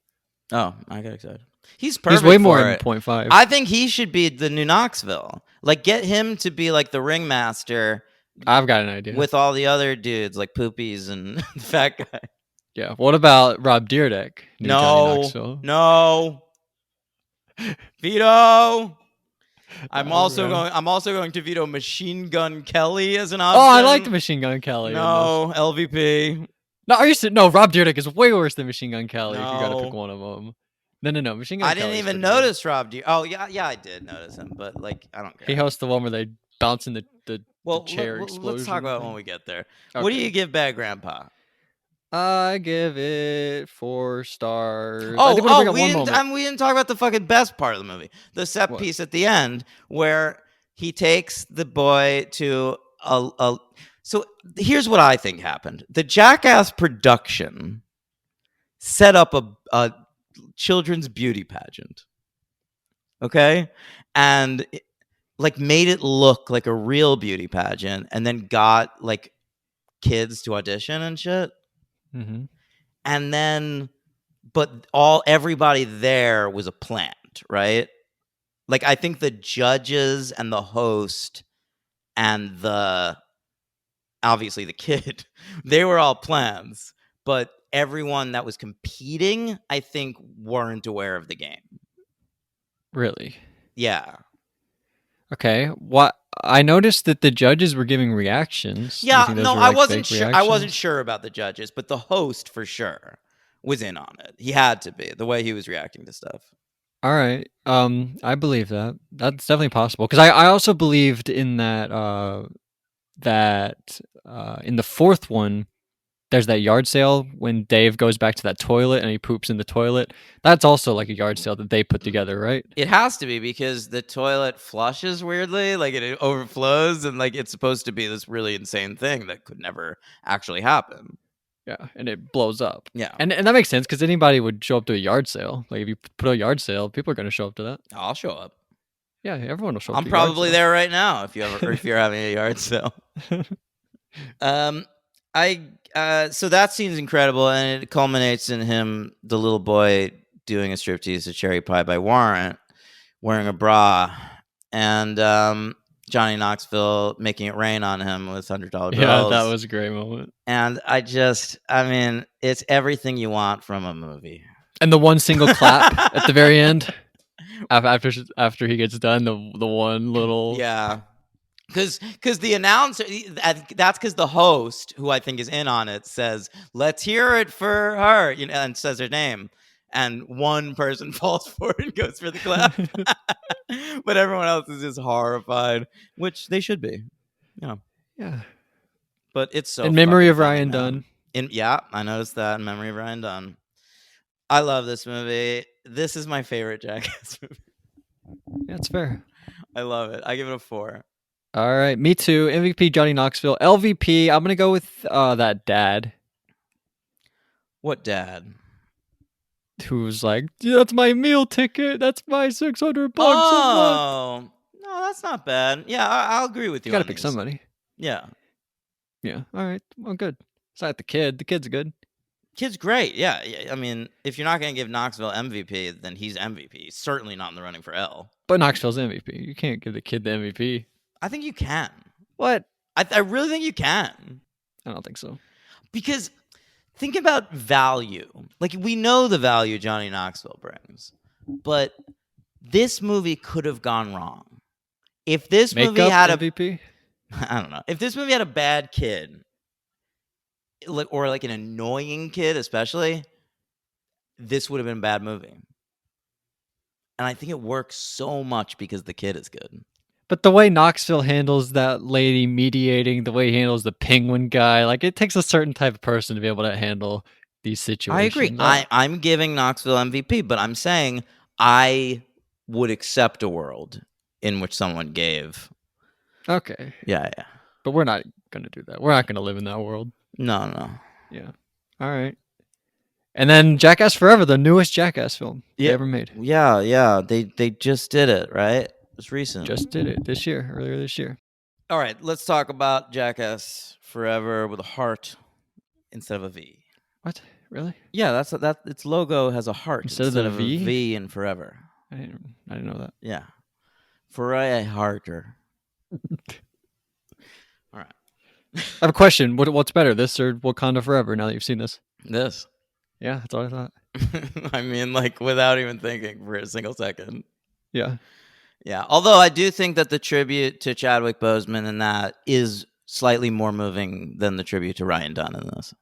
[SPEAKER 1] Oh, I got excited. He's perfect.
[SPEAKER 2] He's way more
[SPEAKER 1] for
[SPEAKER 2] in
[SPEAKER 1] it.
[SPEAKER 2] 0.5.
[SPEAKER 1] I think he should be the new Knoxville. Like, get him to be like the ringmaster.
[SPEAKER 2] I've got an idea.
[SPEAKER 1] With all the other dudes like Poopies and the fat guy.
[SPEAKER 2] Yeah. What about Rob Dyrdek?
[SPEAKER 1] No. Veto. I'm also going to veto Machine Gun Kelly as an option.
[SPEAKER 2] Oh, I like the Machine Gun Kelly.
[SPEAKER 1] No, LVP.
[SPEAKER 2] No, Rob Dyrdek is way worse than Machine Gun Kelly. If you got to pick one of them. No. Machine Gun Kelly.
[SPEAKER 1] I didn't even notice Rob Dyrdek. Oh yeah, I did notice him, but like I don't care.
[SPEAKER 2] He hosts the one where they bounce in the chair explosion.
[SPEAKER 1] Let's talk about it when we get there. Okay. What do you give Bad Grandpa?
[SPEAKER 2] I give it 4 stars.
[SPEAKER 1] We didn't talk about the fucking best part of the movie. The set piece at the end where he takes the boy to a So here's what I think happened. The Jackass production set up a children's beauty pageant. Okay? And like made it look like a real beauty pageant and then got like kids to audition and shit.
[SPEAKER 2] Mm-hmm.
[SPEAKER 1] And then, but everybody there was a plant, right? Like, I think the judges and the host and obviously the kid, they were all plants, but everyone that was competing, I think, weren't aware of the game.
[SPEAKER 2] Really?
[SPEAKER 1] Yeah.
[SPEAKER 2] Okay. I noticed that the judges were giving reactions.
[SPEAKER 1] Yeah, no, I wasn't sure. I wasn't sure about the judges, but the host for sure was in on it. He had to be, the way he was reacting to stuff.
[SPEAKER 2] All right. I believe that. That's definitely possible. Because I also believed in that in the fourth one, there's that yard sale when Dave goes back to that toilet and he poops in the toilet. That's also like a yard sale that they put together, right?
[SPEAKER 1] It has to be because the toilet flushes weirdly, like it overflows, and like it's supposed to be this really insane thing that could never actually happen.
[SPEAKER 2] Yeah, and it blows up.
[SPEAKER 1] Yeah.
[SPEAKER 2] And that makes sense because anybody would show up to a yard sale. Like if you put a yard sale, people are going to show up to that.
[SPEAKER 1] I'll show up.
[SPEAKER 2] Yeah, everyone will show up.
[SPEAKER 1] I'm probably there right now if you're having a yard sale. So that scene's incredible, and it culminates in him, the little boy, doing a striptease to Cherry Pie by Warrant, wearing a bra, and Johnny Knoxville making it rain on him with $100 bills.
[SPEAKER 2] Yeah, that was a great moment.
[SPEAKER 1] And it's everything you want from a movie. And
[SPEAKER 2] the one single clap at the very end, after he gets done, the one little
[SPEAKER 1] Because the announcer, that's because the host, who I think is in on it, says, "Let's hear it for her," and says her name, and one person falls for it and goes for the clap, but everyone else is just horrified, which they should be,
[SPEAKER 2] Yeah.
[SPEAKER 1] But it's so
[SPEAKER 2] in memory of Ryan Dunn.
[SPEAKER 1] I noticed that in memory of Ryan Dunn. I love this movie. This is my favorite Jackass movie.
[SPEAKER 2] Yeah, it's fair.
[SPEAKER 1] I love it. I give it a 4.
[SPEAKER 2] All right, me too. MVP Johnny Knoxville. LVP, I'm gonna go with that dad.
[SPEAKER 1] What dad?
[SPEAKER 2] who's like, yeah, that's my meal ticket. That's my $600 a month.
[SPEAKER 1] Oh, no, that's not bad. Yeah, I'll agree with you.
[SPEAKER 2] You gotta
[SPEAKER 1] on
[SPEAKER 2] pick
[SPEAKER 1] these.
[SPEAKER 2] somebody.
[SPEAKER 1] Yeah.
[SPEAKER 2] Yeah. All right. Well, good. It's not the kid. The kid's good.
[SPEAKER 1] Kid's great. Yeah. I mean, if you're not going to give Knoxville MVP, then he's MVP. He's certainly not in the running for L.
[SPEAKER 2] But Knoxville's MVP. You can't give the kid the MVP.
[SPEAKER 1] I think you can.
[SPEAKER 2] What?
[SPEAKER 1] I really think you can.
[SPEAKER 2] I don't think so.
[SPEAKER 1] Because think about value. Like, we know the value Johnny Knoxville brings. But this movie could have gone wrong. If this movie had
[SPEAKER 2] MVP?
[SPEAKER 1] I don't know. If this movie had a bad kid, or like an annoying kid especially, this would have been a bad movie. And I think it works so much because the kid is good.
[SPEAKER 2] But the way Knoxville handles that lady mediating, the way he handles the penguin guy, like, it takes a certain type of person to be able to handle these situations.
[SPEAKER 1] I agree. I'm giving Knoxville MVP, but I'm saying I would accept a world in which someone gave.
[SPEAKER 2] Okay.
[SPEAKER 1] Yeah.
[SPEAKER 2] But we're not going to do that. We're not going to live in that world.
[SPEAKER 1] No.
[SPEAKER 2] Yeah. All right. And then Jackass Forever, the newest Jackass film they ever made.
[SPEAKER 1] Yeah. They just did it, right? It's recent.
[SPEAKER 2] Just did it earlier this year.
[SPEAKER 1] All right, let's talk about Jackass Forever with a heart instead of a V.
[SPEAKER 2] What? Really?
[SPEAKER 1] Yeah, that's its logo has a heart
[SPEAKER 2] instead of a
[SPEAKER 1] V in Forever.
[SPEAKER 2] I didn't know that.
[SPEAKER 1] Yeah. For a harder. All right.
[SPEAKER 2] I have a question. What's better, this or Wakanda Forever? Now that you've seen this.
[SPEAKER 1] This.
[SPEAKER 2] Yeah, that's what I thought.
[SPEAKER 1] I mean, like, without even thinking for a single second.
[SPEAKER 2] Yeah.
[SPEAKER 1] Yeah. Although I do think that the tribute to Chadwick Boseman in that is slightly more moving than the tribute to Ryan Dunn in this.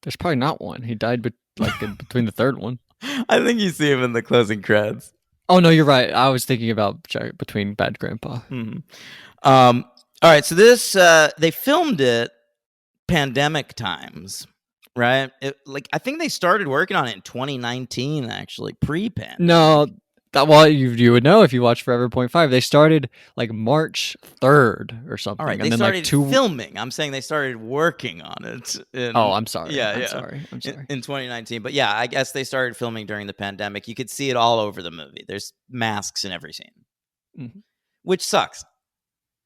[SPEAKER 2] There's probably not one. He died between the third one.
[SPEAKER 1] I think you see him in the closing credits.
[SPEAKER 2] Oh, no, you're right. I was thinking about between Bad Grandpa.
[SPEAKER 1] Mm-hmm. All right. So this, they filmed it pandemic times. Right? I think they started working on it in 2019, actually, pre-pandemic.
[SPEAKER 2] No, you would know if you watched Forever .5. They started like March 3rd or something.
[SPEAKER 1] All right,
[SPEAKER 2] and
[SPEAKER 1] they
[SPEAKER 2] then
[SPEAKER 1] started filming. I'm saying they started working on it.
[SPEAKER 2] I'm sorry.
[SPEAKER 1] Yeah,
[SPEAKER 2] I'm sorry.
[SPEAKER 1] In 2019. But yeah, I guess they started filming during the pandemic. You could see it all over the movie. There's masks in every scene, which sucks.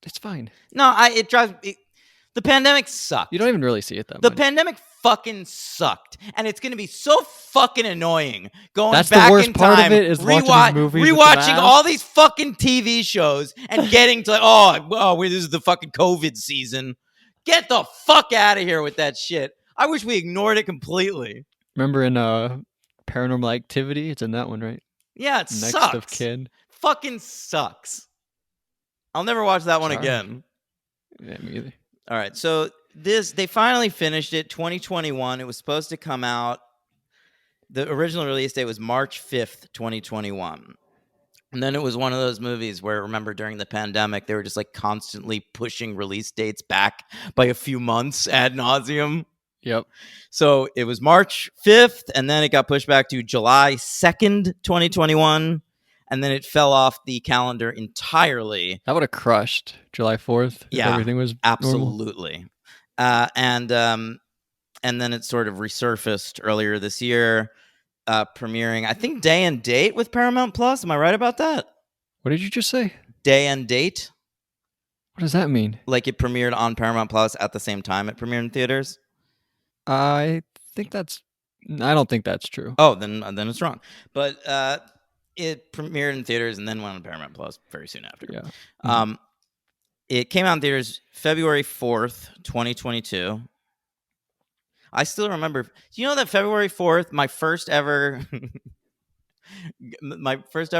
[SPEAKER 2] It's fine.
[SPEAKER 1] No, it drives me. The pandemic sucked.
[SPEAKER 2] You don't even really see it that
[SPEAKER 1] much. The pandemic fucking sucked, and it's going to be so fucking annoying going
[SPEAKER 2] That's
[SPEAKER 1] back
[SPEAKER 2] the worst
[SPEAKER 1] in
[SPEAKER 2] part
[SPEAKER 1] time,
[SPEAKER 2] of it is
[SPEAKER 1] rewatching all these fucking TV shows and getting to this is the fucking COVID season. Get the fuck out of here with that shit. I wish we ignored it completely.
[SPEAKER 2] Remember in Paranormal Activity? It's in that one, right?
[SPEAKER 1] Yeah, it
[SPEAKER 2] Next
[SPEAKER 1] sucks.
[SPEAKER 2] of kin.
[SPEAKER 1] Fucking sucks. I'll never watch that one again.
[SPEAKER 2] Yeah, me either.
[SPEAKER 1] All right, so they finally finished it, 2021. It was supposed to come out. The original release date was March 5th, 2021. And then it was one of those movies where, remember, during the pandemic, they were just like constantly pushing release dates back by a few months ad nauseum.
[SPEAKER 2] Yep.
[SPEAKER 1] So it was March 5th, and then it got pushed back to July 2nd, 2021. And then it fell off the calendar entirely.
[SPEAKER 2] That would have crushed July 4th.
[SPEAKER 1] Yeah,
[SPEAKER 2] everything was
[SPEAKER 1] absolutely. And then it sort of resurfaced earlier this year, premiering, I think, day and date with Paramount Plus. Am I right about that?
[SPEAKER 2] What did you just say?
[SPEAKER 1] Day and date.
[SPEAKER 2] What does that mean?
[SPEAKER 1] Like it premiered on Paramount Plus at the same time it premiered in theaters?
[SPEAKER 2] I don't think that's true.
[SPEAKER 1] Oh, then it's wrong. But it premiered in theaters and then went on Paramount Plus very soon after.
[SPEAKER 2] Yeah.
[SPEAKER 1] Mm-hmm. It came out in theaters February 4th, 2022. I still remember. Do you know that February 4th, my first ever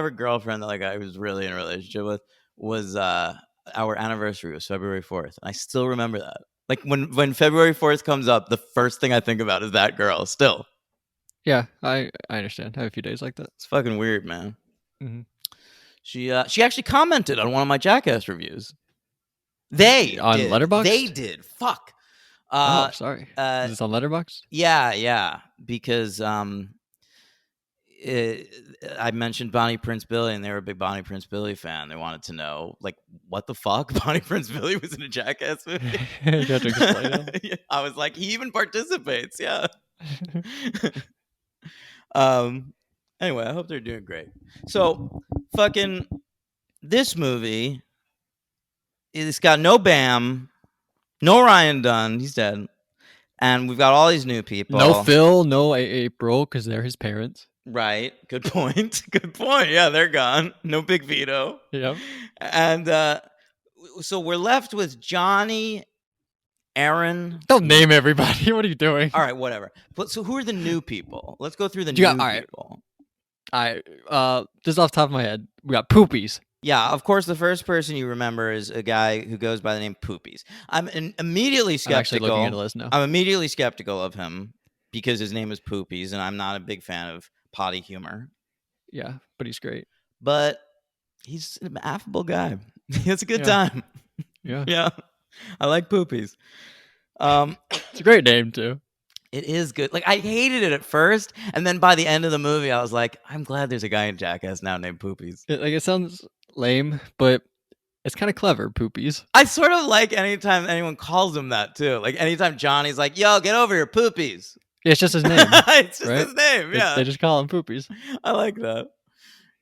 [SPEAKER 1] girlfriend that I was really in a relationship with was our anniversary was February 4th. I still remember that. Like when February 4th comes up, the first thing I think about is that girl still.
[SPEAKER 2] Yeah, I understand. I have a few days like that.
[SPEAKER 1] It's fucking weird, man.
[SPEAKER 2] Mm-hmm.
[SPEAKER 1] She actually commented on one of my Jackass reviews. They
[SPEAKER 2] on
[SPEAKER 1] did.
[SPEAKER 2] Letterboxd?
[SPEAKER 1] They did. Fuck.
[SPEAKER 2] Sorry. Is this on Letterboxd?
[SPEAKER 1] Yeah. Because I mentioned Bonnie Prince Billy, and they were a big Bonnie Prince Billy fan. They wanted to know, like, what the fuck? Bonnie Prince Billy was in a Jackass movie.
[SPEAKER 2] You have to explain it.
[SPEAKER 1] Yeah, I was like, he even participates. Yeah. Anyway, I hope they're doing great. So, fucking this movie, it's got no Bam, no Ryan Dunn, he's dead, and we've got all these new people.
[SPEAKER 2] No Phil, no April, because they're his parents.
[SPEAKER 1] Right. Good point. Good point. Yeah, they're gone. No Big Vito.
[SPEAKER 2] Yep.
[SPEAKER 1] And so we're left with Johnny, Aaron.
[SPEAKER 2] Don't name everybody. What are you doing?
[SPEAKER 1] All right, whatever. But so who are the new people? Let's go through the
[SPEAKER 2] You
[SPEAKER 1] new
[SPEAKER 2] got- all right.
[SPEAKER 1] people.
[SPEAKER 2] Just off the top of my head, we got Poopies.
[SPEAKER 1] Yeah, of course, the first person you remember is a guy who goes by the name Poopies. I'm immediately skeptical.
[SPEAKER 2] I'm actually looking at the list now.
[SPEAKER 1] I'm immediately skeptical of him because his name is Poopies, and I'm not a big fan of potty humor.
[SPEAKER 2] Yeah, but he's great.
[SPEAKER 1] But he's an affable guy. He has a good
[SPEAKER 2] Yeah.
[SPEAKER 1] time.
[SPEAKER 2] Yeah.
[SPEAKER 1] Yeah, I like Poopies.
[SPEAKER 2] It's a great name too.
[SPEAKER 1] It is good. Like, I hated it at first, and then by the end of the movie, I was like, I'm glad there's a guy in Jackass now named Poopies.
[SPEAKER 2] It sounds lame, but it's kind of clever. Poopies.
[SPEAKER 1] I sort of like anytime anyone calls him that too. Like anytime Johnny's like, "Yo, get over here, Poopies."
[SPEAKER 2] Yeah, it's just his name.
[SPEAKER 1] It's just
[SPEAKER 2] right?
[SPEAKER 1] his name. Yeah,
[SPEAKER 2] They just call him Poopies.
[SPEAKER 1] I like that.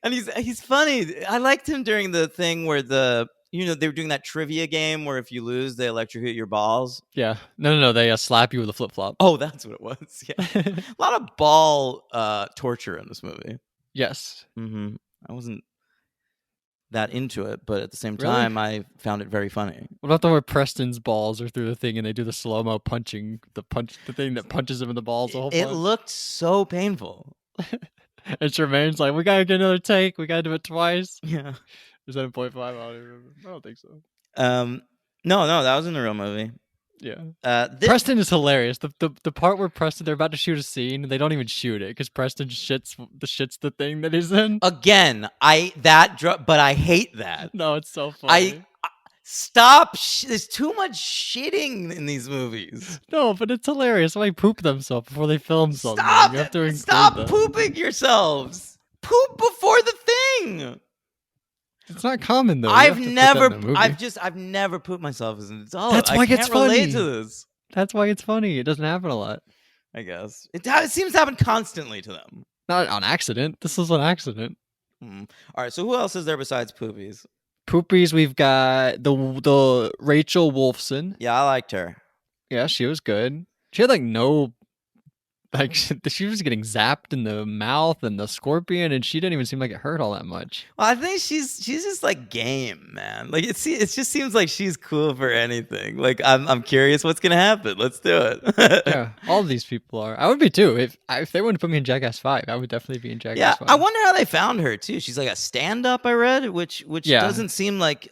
[SPEAKER 1] And he's funny. I liked him during the thing where they were doing that trivia game where if you lose, they electrocute your balls.
[SPEAKER 2] Yeah. No. They slap you with a flip flop.
[SPEAKER 1] Oh, that's what it was. Yeah, a lot of ball torture in this movie.
[SPEAKER 2] Yes.
[SPEAKER 1] Mm-hmm. I wasn't that into it, but at the same
[SPEAKER 2] Really?
[SPEAKER 1] time, I found it very funny.
[SPEAKER 2] What about the where Preston's balls are through the thing and they do the slow mo punching the thing that punches him in the balls the whole
[SPEAKER 1] It
[SPEAKER 2] time?
[SPEAKER 1] looked so painful.
[SPEAKER 2] And Tremaine's like, we gotta get another take. We gotta do it twice.
[SPEAKER 1] Yeah.
[SPEAKER 2] Is that a 0.5? I don't even remember. I don't think so.
[SPEAKER 1] No, that was in the real movie.
[SPEAKER 2] Yeah. Preston is hilarious. The part where they're about to shoot a scene, they don't even shoot it because Preston shits the thing that he's in.
[SPEAKER 1] Again, but I hate that.
[SPEAKER 2] No, it's so funny.
[SPEAKER 1] Stop. There's too much shitting in these movies.
[SPEAKER 2] No, but it's hilarious. Somebody poop themselves before they film something.
[SPEAKER 1] Stop.
[SPEAKER 2] You have to
[SPEAKER 1] Stop
[SPEAKER 2] that.
[SPEAKER 1] pooping yourselves. Poop before the thing.
[SPEAKER 2] It's not common though.
[SPEAKER 1] I've never pooped myself as an adult.
[SPEAKER 2] That's why it's funny.
[SPEAKER 1] Relate to this.
[SPEAKER 2] That's why it's funny. It doesn't happen a lot.
[SPEAKER 1] I guess it seems to happen constantly to them.
[SPEAKER 2] Not on accident. This is an accident.
[SPEAKER 1] All right. So who else is there besides Poopies?
[SPEAKER 2] Poopies. We've got the Rachel Wolfson.
[SPEAKER 1] Yeah, I liked her.
[SPEAKER 2] Yeah, she was good. She had she was getting zapped in the mouth and the scorpion, and she didn't even seem like it hurt all that much.
[SPEAKER 1] Well, I think she's just like game, man. Like it just seems like she's cool for anything. Like I'm curious what's gonna happen. Let's do it.
[SPEAKER 2] Yeah, all of these people are. I would be too if they wanted to put me in Jackass 5. I would definitely be in Jackass 5.
[SPEAKER 1] I wonder how they found her too. She's like a stand-up. I read, which doesn't seem like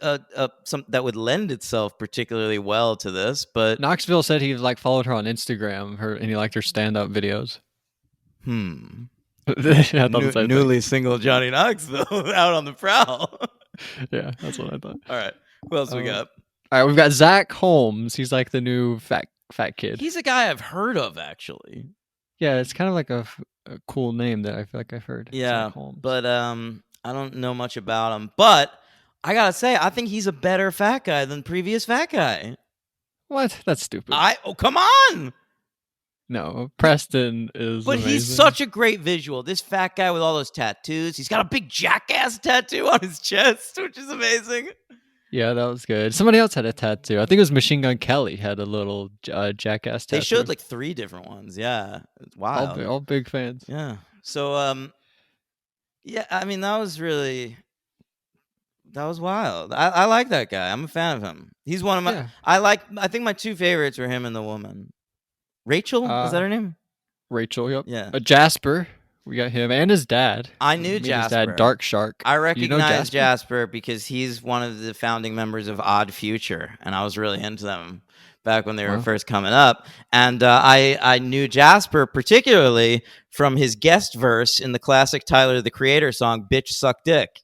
[SPEAKER 1] some that would lend itself particularly well to this. But
[SPEAKER 2] Knoxville said he followed her on Instagram, and he liked her stand-up videos.
[SPEAKER 1] Newly single Johnny Knoxville out on the prowl.
[SPEAKER 2] Yeah, that's what I thought.
[SPEAKER 1] All right, who else we got?
[SPEAKER 2] All right, we've got Zach Holmes. He's like the new fat kid.
[SPEAKER 1] He's a guy I've heard of, actually.
[SPEAKER 2] Yeah, it's kind of like a cool name that I feel like I've heard.
[SPEAKER 1] Yeah,
[SPEAKER 2] Zach Holmes.
[SPEAKER 1] But I don't know much about him. But I gotta say, I think he's a better fat guy than previous fat guy.
[SPEAKER 2] What? That's stupid.
[SPEAKER 1] Come on.
[SPEAKER 2] No, Preston is.
[SPEAKER 1] But
[SPEAKER 2] amazing.
[SPEAKER 1] He's such a great visual. This fat guy with all those tattoos. He's got a big Jackass tattoo on his chest, which is amazing.
[SPEAKER 2] Yeah, that was good. Somebody else had a tattoo. I think it was Machine Gun Kelly had a little Jackass tattoo.
[SPEAKER 1] They showed like 3 different ones. Yeah, it's wild.
[SPEAKER 2] All big fans.
[SPEAKER 1] Yeah. So yeah, I mean that was wild. I like that guy. I'm a fan of him. He's one of my. Yeah. I think my 2 favorites were him and the woman. Rachel, is that her name?
[SPEAKER 2] Rachel, yep.
[SPEAKER 1] Yeah.
[SPEAKER 2] Jasper, we got him and his dad.
[SPEAKER 1] I knew Jasper.
[SPEAKER 2] His dad, Dark Shark.
[SPEAKER 1] I recognize Jasper because he's one of the founding members of Odd Future, and I was really into them back when they were first coming up. And I knew Jasper particularly from his guest verse in the classic Tyler the Creator song "Bitch Suck Dick."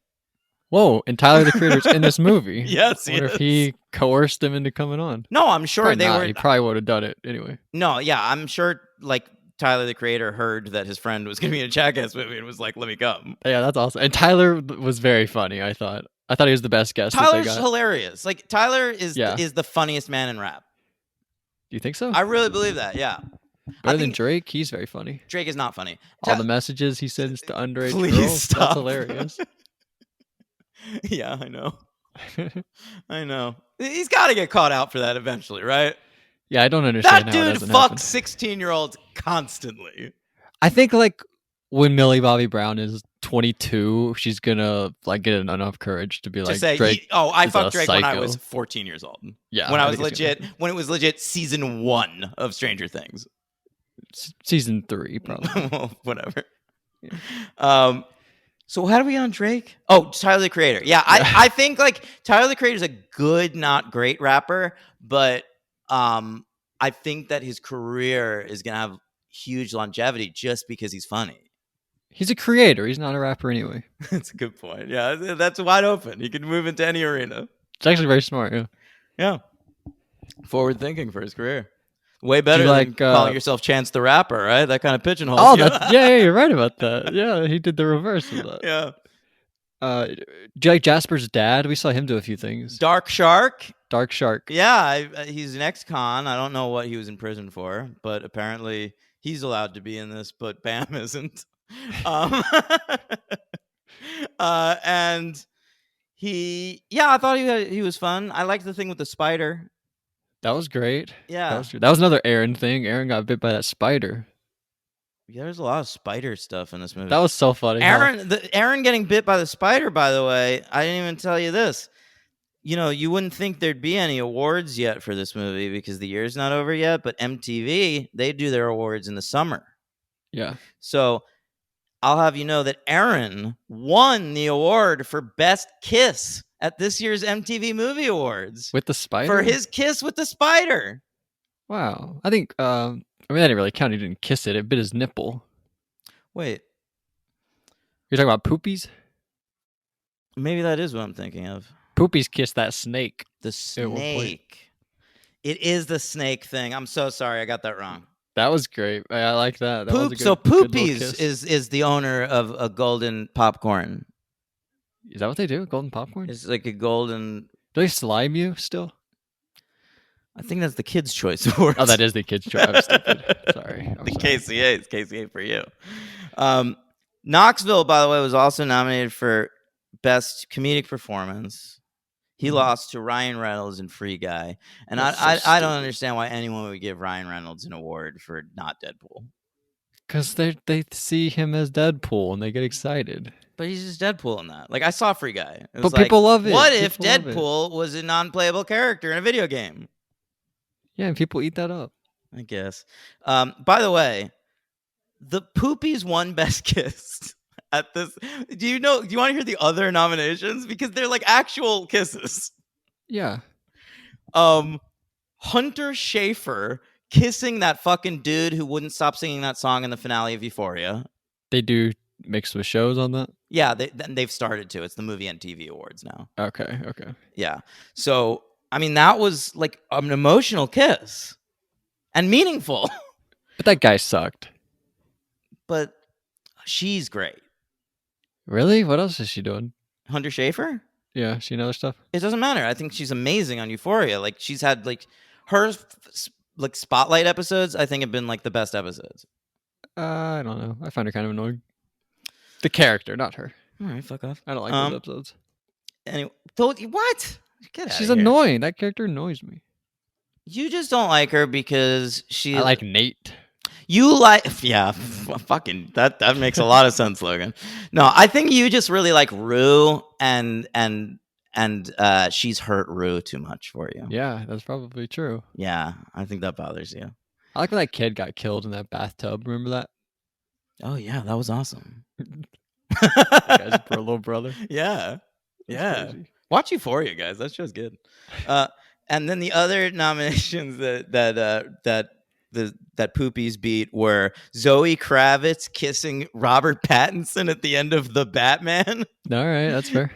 [SPEAKER 2] Whoa, and Tyler the Creator's in this movie.
[SPEAKER 1] Yes,
[SPEAKER 2] I wonder if he coerced him into coming on.
[SPEAKER 1] No, I'm sure
[SPEAKER 2] He probably would have done it anyway.
[SPEAKER 1] No, yeah, I'm sure like Tyler the Creator heard that his friend was going to be in a Jackass movie and was like, let me come.
[SPEAKER 2] Yeah, that's awesome. And Tyler was very funny, I thought. I thought he was the best guest.
[SPEAKER 1] Tyler's hilarious. Like Tyler is the funniest man in rap.
[SPEAKER 2] Do you think so?
[SPEAKER 1] I really believe that, yeah.
[SPEAKER 2] Better than Drake. He's very funny.
[SPEAKER 1] Drake is not funny.
[SPEAKER 2] All the messages he sends to underage
[SPEAKER 1] Please
[SPEAKER 2] girls.
[SPEAKER 1] stop.
[SPEAKER 2] That's hilarious.
[SPEAKER 1] Yeah, I know. I know. He's got to get caught out for that eventually, right?
[SPEAKER 2] Yeah, I don't understand
[SPEAKER 1] that
[SPEAKER 2] how it
[SPEAKER 1] dude
[SPEAKER 2] doesn't
[SPEAKER 1] fucks
[SPEAKER 2] happen.
[SPEAKER 1] 16-year-olds constantly.
[SPEAKER 2] I think like when Millie Bobby Brown is 22, she's gonna like get enough courage to be
[SPEAKER 1] to
[SPEAKER 2] like,
[SPEAKER 1] say,
[SPEAKER 2] Drake.
[SPEAKER 1] I fucked Drake
[SPEAKER 2] psycho.
[SPEAKER 1] when I was 14 years old.
[SPEAKER 2] Yeah,
[SPEAKER 1] when it was legit season 1 of Stranger Things.
[SPEAKER 2] Season 3, probably.
[SPEAKER 1] Well, whatever. Yeah. So how do we get on Drake? Oh, Tyler the Creator. Yeah, I think like Tyler the Creator is a good, not great rapper, but I think that his career is gonna have huge longevity just because he's funny.
[SPEAKER 2] He's a creator. He's not a rapper anyway.
[SPEAKER 1] That's a good point. Yeah, that's wide open. He can move into any arena.
[SPEAKER 2] It's actually very smart. Yeah.
[SPEAKER 1] Yeah. Forward thinking for his career. Way better than calling yourself Chance the Rapper, right? That kind of pigeonhole.
[SPEAKER 2] Oh, yeah, you're right about that. Yeah, he did the reverse of that.
[SPEAKER 1] Yeah.
[SPEAKER 2] Do you like Jasper's dad? We saw him do a few things.
[SPEAKER 1] Dark Shark.
[SPEAKER 2] Yeah,
[SPEAKER 1] he's an ex-con. I don't know what he was in prison for, but apparently he's allowed to be in this, but Bam isn't. And I thought he was fun. I liked the thing with the spider.
[SPEAKER 2] That was great.
[SPEAKER 1] Yeah.
[SPEAKER 2] That was another Aaron thing. Aaron got bit by that spider.
[SPEAKER 1] Yeah, there's a lot of spider stuff in this movie.
[SPEAKER 2] That was so funny.
[SPEAKER 1] Aaron getting bit by the spider, by the way, I didn't even tell you this. You know, you wouldn't think there'd be any awards yet for this movie because the year's not over yet, but MTV, they do their awards in the summer.
[SPEAKER 2] Yeah.
[SPEAKER 1] So I'll have you know that Aaron won the award for Best Kiss at this year's MTV Movie Awards.
[SPEAKER 2] With the spider?
[SPEAKER 1] For his kiss with the spider.
[SPEAKER 2] Wow. I think, that didn't really count. He didn't kiss it. It bit his nipple.
[SPEAKER 1] Wait.
[SPEAKER 2] You're talking about Poopies?
[SPEAKER 1] Maybe that is what I'm thinking of.
[SPEAKER 2] Poopies kissed that snake.
[SPEAKER 1] The snake. It is the snake thing. I'm so sorry. I got that wrong.
[SPEAKER 2] That was great. I like that.
[SPEAKER 1] So Poopies is the owner of a golden popcorn.
[SPEAKER 2] Is that what they do? Golden popcorn?
[SPEAKER 1] It's like a golden...
[SPEAKER 2] Do they slime you still?
[SPEAKER 1] I think that's the Kids' Choice Awards.
[SPEAKER 2] Oh, that is the Kids' Choice. I'm stupid. Sorry.
[SPEAKER 1] KCA. It's KCA for you. Knoxville, by the way, was also nominated for Best Comedic Performance. He lost to Ryan Reynolds in Free Guy. And I don't understand why anyone would give Ryan Reynolds an award for not Deadpool.
[SPEAKER 2] Because they see him as Deadpool and they get excited.
[SPEAKER 1] But he's just Deadpool in that. Like, I saw Free Guy.
[SPEAKER 2] But people love it.
[SPEAKER 1] What if Deadpool was a non-playable character in a video game?
[SPEAKER 2] Yeah, and people eat that up.
[SPEAKER 1] I guess. By the way, the Poopies won Best Kiss at this. Do you want to hear the other nominations? Because they're like actual kisses.
[SPEAKER 2] Yeah.
[SPEAKER 1] Hunter Schafer kissing that fucking dude who wouldn't stop singing that song in the finale of Euphoria.
[SPEAKER 2] They do mixed with shows on that?
[SPEAKER 1] Yeah, they've started to. It's the Movie and TV Awards now.
[SPEAKER 2] Okay.
[SPEAKER 1] Yeah. So, I mean, that was like an emotional kiss. And meaningful.
[SPEAKER 2] But that guy sucked.
[SPEAKER 1] But she's great.
[SPEAKER 2] Really? What else is she doing?
[SPEAKER 1] Hunter Schafer?
[SPEAKER 2] Yeah, she other stuff?
[SPEAKER 1] It doesn't matter. I think she's amazing on Euphoria. Like, she's had, like, her, like, spotlight episodes, I think, have been, like, the best episodes.
[SPEAKER 2] I don't know. I find her kind of annoying. The character, not her.
[SPEAKER 1] All right, fuck off.
[SPEAKER 2] I don't like those episodes.
[SPEAKER 1] Anyway, what? Get out
[SPEAKER 2] She's
[SPEAKER 1] of here.
[SPEAKER 2] annoying. That character annoys me.
[SPEAKER 1] You just don't like her because she...
[SPEAKER 2] I like Nate.
[SPEAKER 1] You like... Yeah, fucking... That makes a lot of sense, Logan. No, I think you just really like Rue and she's hurt Rue too much for you.
[SPEAKER 2] Yeah, that's probably true.
[SPEAKER 1] Yeah, I think that bothers you.
[SPEAKER 2] I like when that kid got killed in that bathtub. Remember that?
[SPEAKER 1] Oh, yeah, that was awesome.
[SPEAKER 2] Guy's little brother.
[SPEAKER 1] Yeah.
[SPEAKER 2] That's crazy.
[SPEAKER 1] Watch Euphoria, guys. That show's good. And then the other nominations that Poopies beat were Zoe Kravitz kissing Robert Pattinson at the end of The Batman.
[SPEAKER 2] All right, that's fair.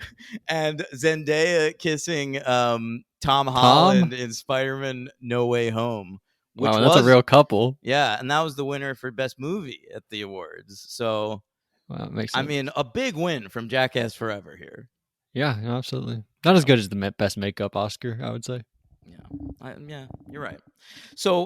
[SPEAKER 1] And Zendaya kissing Tom Holland in Spider-Man No Way Home.
[SPEAKER 2] Wow, that's a real couple.
[SPEAKER 1] Yeah, and that was the winner for Best Movie at the awards. So,
[SPEAKER 2] wow, makes sense.
[SPEAKER 1] I mean, a big win from Jackass Forever here.
[SPEAKER 2] Yeah, absolutely. Not as good as the Best Makeup Oscar, I would say.
[SPEAKER 1] Yeah, yeah, you're right. So,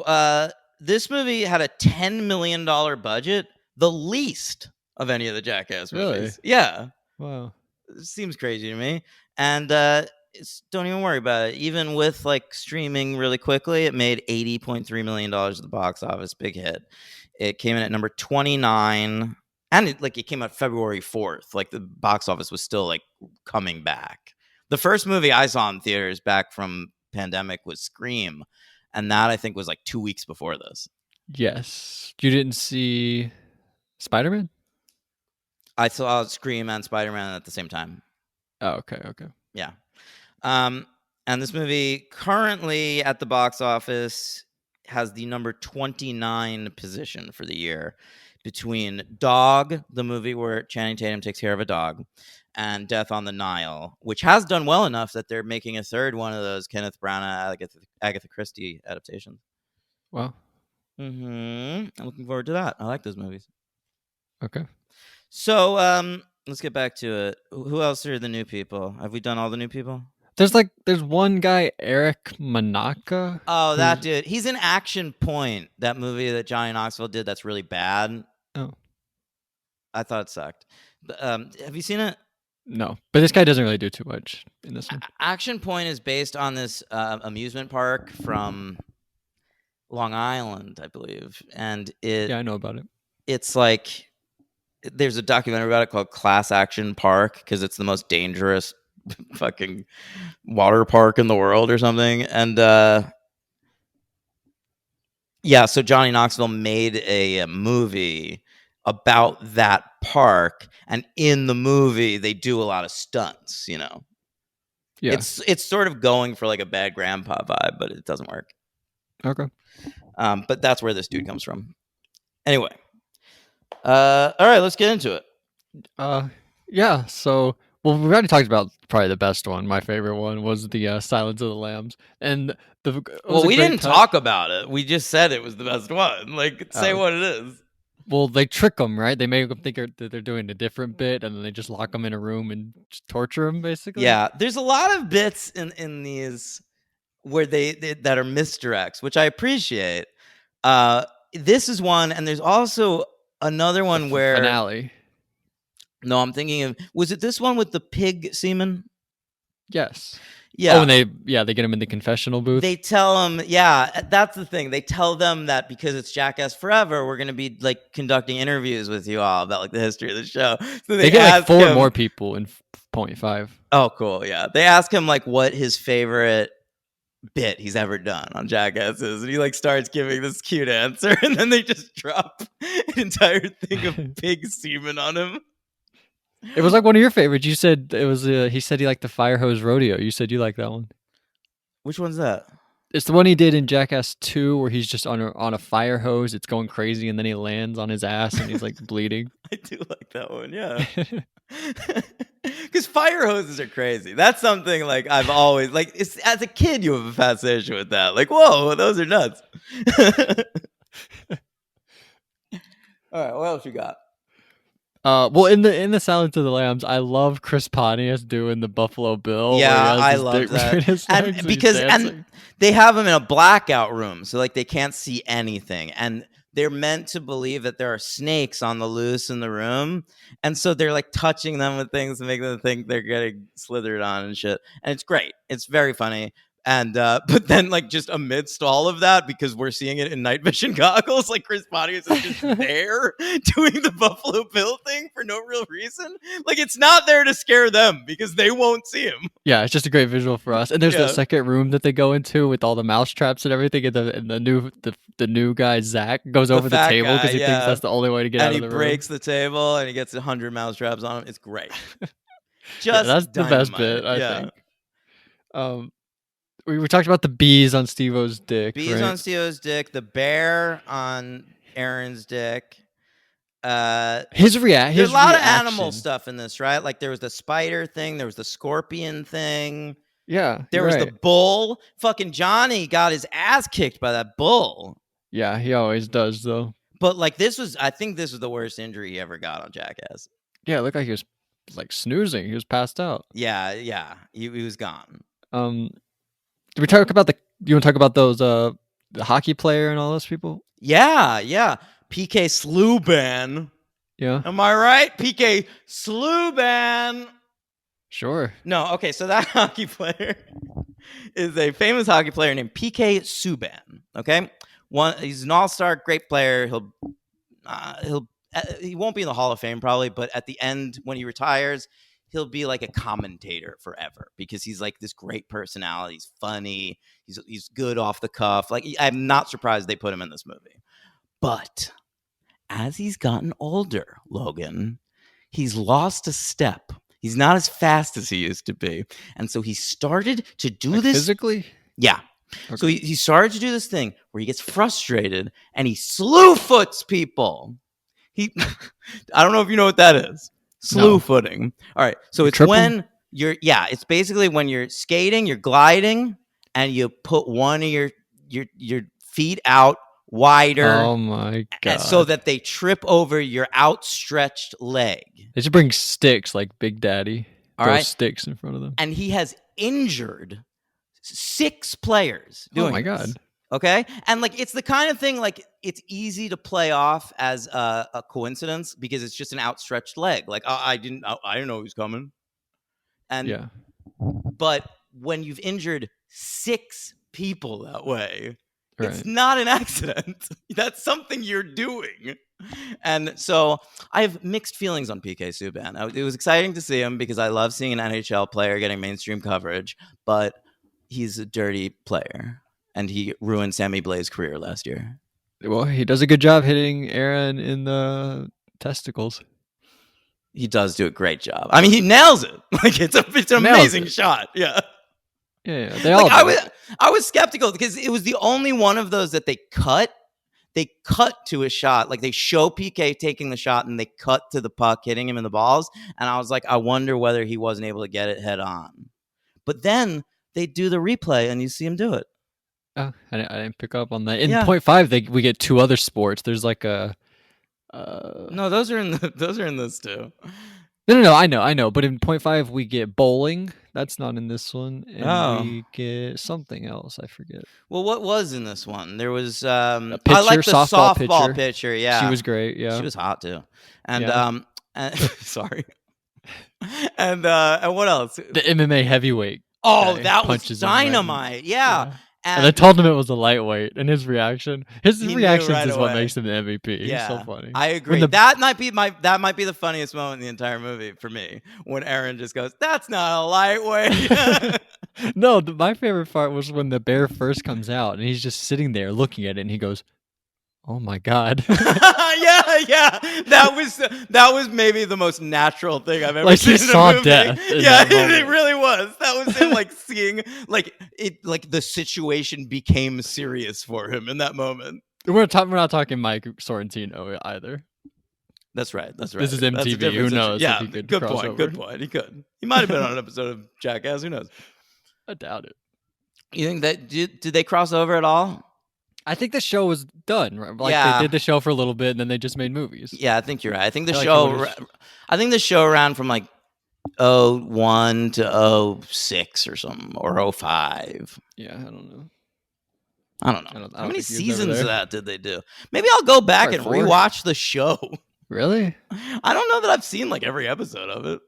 [SPEAKER 1] this movie had a $10 million budget, the least of any of the Jackass movies.
[SPEAKER 2] Really?
[SPEAKER 1] Yeah.
[SPEAKER 2] Wow.
[SPEAKER 1] It seems crazy to me. And don't even worry about it. Even with like streaming really quickly, it made $80.3 million at the box office. Big hit. It came in at number 29. And it came out February 4th. Like the box office was still like coming back. The first movie I saw in theaters back from pandemic was Scream. And that I think was like 2 weeks before this.
[SPEAKER 2] Yes. You didn't see Spider-Man?
[SPEAKER 1] I saw Scream and Spider-Man at the same time.
[SPEAKER 2] Oh, okay.
[SPEAKER 1] Yeah. And this movie currently at the box office has the number 29 position for the year between Dog, the movie where Channing Tatum takes care of a dog, and Death on the Nile, which has done well enough that they're making a third one of those Kenneth Branagh, Agatha Christie adaptations.
[SPEAKER 2] Wow.
[SPEAKER 1] I'm looking forward to that. I like those movies.
[SPEAKER 2] Okay.
[SPEAKER 1] So let's get back to it. Who else are the new people? Have we done all the new people?
[SPEAKER 2] There's one guy, Eric Manaka.
[SPEAKER 1] Oh, that dude. He's in Action Point, that movie that Johnny Knoxville did that's really bad.
[SPEAKER 2] Oh.
[SPEAKER 1] I thought it sucked. Have you seen it?
[SPEAKER 2] No, but this guy doesn't really do too much in this one.
[SPEAKER 1] Action Point is based on this amusement park from Long Island, I believe. And
[SPEAKER 2] yeah, I know about it.
[SPEAKER 1] It's like there's a documentary about it called Class Action Park because it's the most dangerous fucking water park in the world or something. And so Johnny Knoxville made a movie about that park, and in the movie they do a lot of stunts, you know. Yeah. It's sort of going for like a Bad Grandpa vibe, but it doesn't work.
[SPEAKER 2] Okay.
[SPEAKER 1] But that's where this dude comes from. Anyway. All right, let's get into it.
[SPEAKER 2] Yeah, so we've already talked about probably the best one. My favorite one was the Silence of the Lambs, and
[SPEAKER 1] we didn't talk about it. We just said it was the best one. Like, say what it is.
[SPEAKER 2] Well, they trick them, right? They make them think that they're doing a different bit, and then they just lock them in a room and just torture them, basically.
[SPEAKER 1] Yeah, there's a lot of bits in these where they that are misdirects, which I appreciate. This is one, and there's also another one where
[SPEAKER 2] finale.
[SPEAKER 1] No, I'm thinking of, was it this one with the pig semen?
[SPEAKER 2] Yes.
[SPEAKER 1] Yeah.
[SPEAKER 2] Oh, and they get him in the confessional booth.
[SPEAKER 1] They tell him, yeah, that's the thing. They tell them that because it's Jackass Forever, we're going to be like conducting interviews with you all about like the history of the show. So
[SPEAKER 2] they get like 4 more people in 0.5.
[SPEAKER 1] Oh, cool. Yeah. They ask him like what his favorite bit he's ever done on Jackass is, and he like starts giving this cute answer, and then they just drop an entire thing of pig semen on him.
[SPEAKER 2] It was like one of your favorites. You said it was. He said he liked the fire hose rodeo. You said you like that one.
[SPEAKER 1] Which one's that?
[SPEAKER 2] It's the one he did in Jackass 2, where he's just on a fire hose. It's going crazy, and then he lands on his ass, and he's like bleeding.
[SPEAKER 1] I do like that one. Yeah. Because fire hoses are crazy. That's something like I've always like. As a kid, you have a fascination with that. Like, whoa, those are nuts. All right, what else you got?
[SPEAKER 2] Well, in the Silence of the Lambs, I love Chris Pontius doing the Buffalo Bill.
[SPEAKER 1] Yeah, I love that. And they have him in a blackout room, so like they can't see anything, and they're meant to believe that there are snakes on the loose in the room, and so they're like touching them with things to make them think they're getting slithered on and shit. And it's great. It's very funny. And but then like just amidst all of that, because we're seeing it in night vision goggles, like Chris Pontius is just there doing the Buffalo Bill thing for no real reason. Like it's not there to scare them because they won't see him.
[SPEAKER 2] Yeah, it's just a great visual for us. And there's the second room that they go into with all the mouse traps and everything. And the new guy Zach goes over the table because he thinks that's the only way to get out of the room.
[SPEAKER 1] And he breaks the table and he gets 100 mouse traps on him. It's great.
[SPEAKER 2] That's the best bit, I think. We talked about the bees on Steve-O's dick.
[SPEAKER 1] Bees on Steve-O's dick. The bear on Aaron's dick.
[SPEAKER 2] There's a
[SPEAKER 1] lot of animal stuff in this, right? Like there was the spider thing. There was the scorpion thing.
[SPEAKER 2] Yeah.
[SPEAKER 1] There was the bull. Fucking Johnny got his ass kicked by that bull.
[SPEAKER 2] Yeah, he always does, though.
[SPEAKER 1] But like I think this was the worst injury he ever got on Jackass.
[SPEAKER 2] Yeah, it looked like he was like snoozing. He was passed out.
[SPEAKER 1] Yeah. He was gone.
[SPEAKER 2] Did we talk about you want to talk about those the hockey player and all those people.
[SPEAKER 1] Yeah. PK Sluban.
[SPEAKER 2] Yeah.
[SPEAKER 1] Am I right? PK Sluban.
[SPEAKER 2] Sure.
[SPEAKER 1] No, okay, so that hockey player is a famous hockey player named PK Subban. Okay, he's an all-star, great player. He won't be in the Hall of Fame probably, but at the end when he retires, he'll be like a commentator forever because he's like this great personality. He's funny. He's good off the cuff. Like I'm not surprised they put him in this movie, but as he's gotten older, Logan, he's lost a step. He's not as fast as he used to be. And so he started to do this.
[SPEAKER 2] Physically?
[SPEAKER 1] Yeah.
[SPEAKER 2] Okay.
[SPEAKER 1] So he started to do this thing where he gets frustrated and he slew foots people. I don't know if you know what that is. Slew footing. All right. So it's when it's basically when you're skating, you're gliding, and you put one of your feet out wider.
[SPEAKER 2] Oh my God.
[SPEAKER 1] So that they trip over your outstretched leg.
[SPEAKER 2] They should bring sticks like Big Daddy. Throw sticks in front of them.
[SPEAKER 1] And he has injured 6 players doing
[SPEAKER 2] Oh my God.
[SPEAKER 1] this. Okay? And like it's the kind of thing like it's easy to play off as a coincidence because it's just an outstretched leg. Like I didn't know he was coming. And but when you've injured 6 people that way, it's not an accident. That's something you're doing. And so I have mixed feelings on PK Subban. It was exciting to see him because I love seeing an NHL player getting mainstream coverage, but he's a dirty player, and he ruined Sammy Blais' career last year.
[SPEAKER 2] Well, he does a good job hitting Aaron in the testicles.
[SPEAKER 1] He does do a great job. I mean, he nails it. Like it's an amazing shot. Yeah.
[SPEAKER 2] Yeah, they all.
[SPEAKER 1] I was skeptical because it was the only one of those that they cut. They cut to a shot, like they show PK taking the shot, and they cut to the puck hitting him in the balls. And I was like, I wonder whether he wasn't able to get it head on. But then they do the replay, and you see him do it.
[SPEAKER 2] Oh, I didn't pick up on that. In 0.5, we get 2 other sports. There's like a.
[SPEAKER 1] No, those are in this too.
[SPEAKER 2] No, I know. But in 0.5, we get bowling. That's not in this one. And we get something else. I forget.
[SPEAKER 1] Well, what was in this one? There was
[SPEAKER 2] a pitcher,
[SPEAKER 1] I like the
[SPEAKER 2] softball
[SPEAKER 1] pitcher. Yeah,
[SPEAKER 2] she was great. Yeah,
[SPEAKER 1] she was hot too. And sorry. And what else?
[SPEAKER 2] The MMA heavyweight.
[SPEAKER 1] Oh, that was dynamite. Yeah.
[SPEAKER 2] And I told him it was a lightweight, and his reactions is
[SPEAKER 1] right
[SPEAKER 2] what makes him the MVP.
[SPEAKER 1] Yeah,
[SPEAKER 2] he's so funny.
[SPEAKER 1] I agree. That might be the funniest moment in the entire movie for me, when Aaron just goes, "That's not a lightweight."
[SPEAKER 2] No, my favorite part was when the bear first comes out, and he's just sitting there looking at it, and he goes, "Oh my God!"
[SPEAKER 1] yeah. That was maybe the most natural thing I've ever
[SPEAKER 2] like
[SPEAKER 1] seen.
[SPEAKER 2] He saw death.
[SPEAKER 1] Yeah, it really was. That was him like seeing like it, like the situation became serious for him in that moment.
[SPEAKER 2] We're not talking Mike Sorrentino either.
[SPEAKER 1] That's right. This
[SPEAKER 2] is MTV. Who knows?
[SPEAKER 1] Yeah,
[SPEAKER 2] if he could
[SPEAKER 1] good point. Good point. He could. He might have been on an episode of Jackass. Who knows?
[SPEAKER 2] I doubt it.
[SPEAKER 1] You think that did they cross over at all?
[SPEAKER 2] I think the show was done. Right? Like they did the show for a little bit, and then they just made movies.
[SPEAKER 1] Yeah, I think you're right. I think the show ran from like 01 to 06 or something, or 05.
[SPEAKER 2] Yeah, I don't know.
[SPEAKER 1] How many seasons of that did they do? Maybe I'll go back and rewatch the show.
[SPEAKER 2] Really?
[SPEAKER 1] I don't know that I've seen like every episode of it.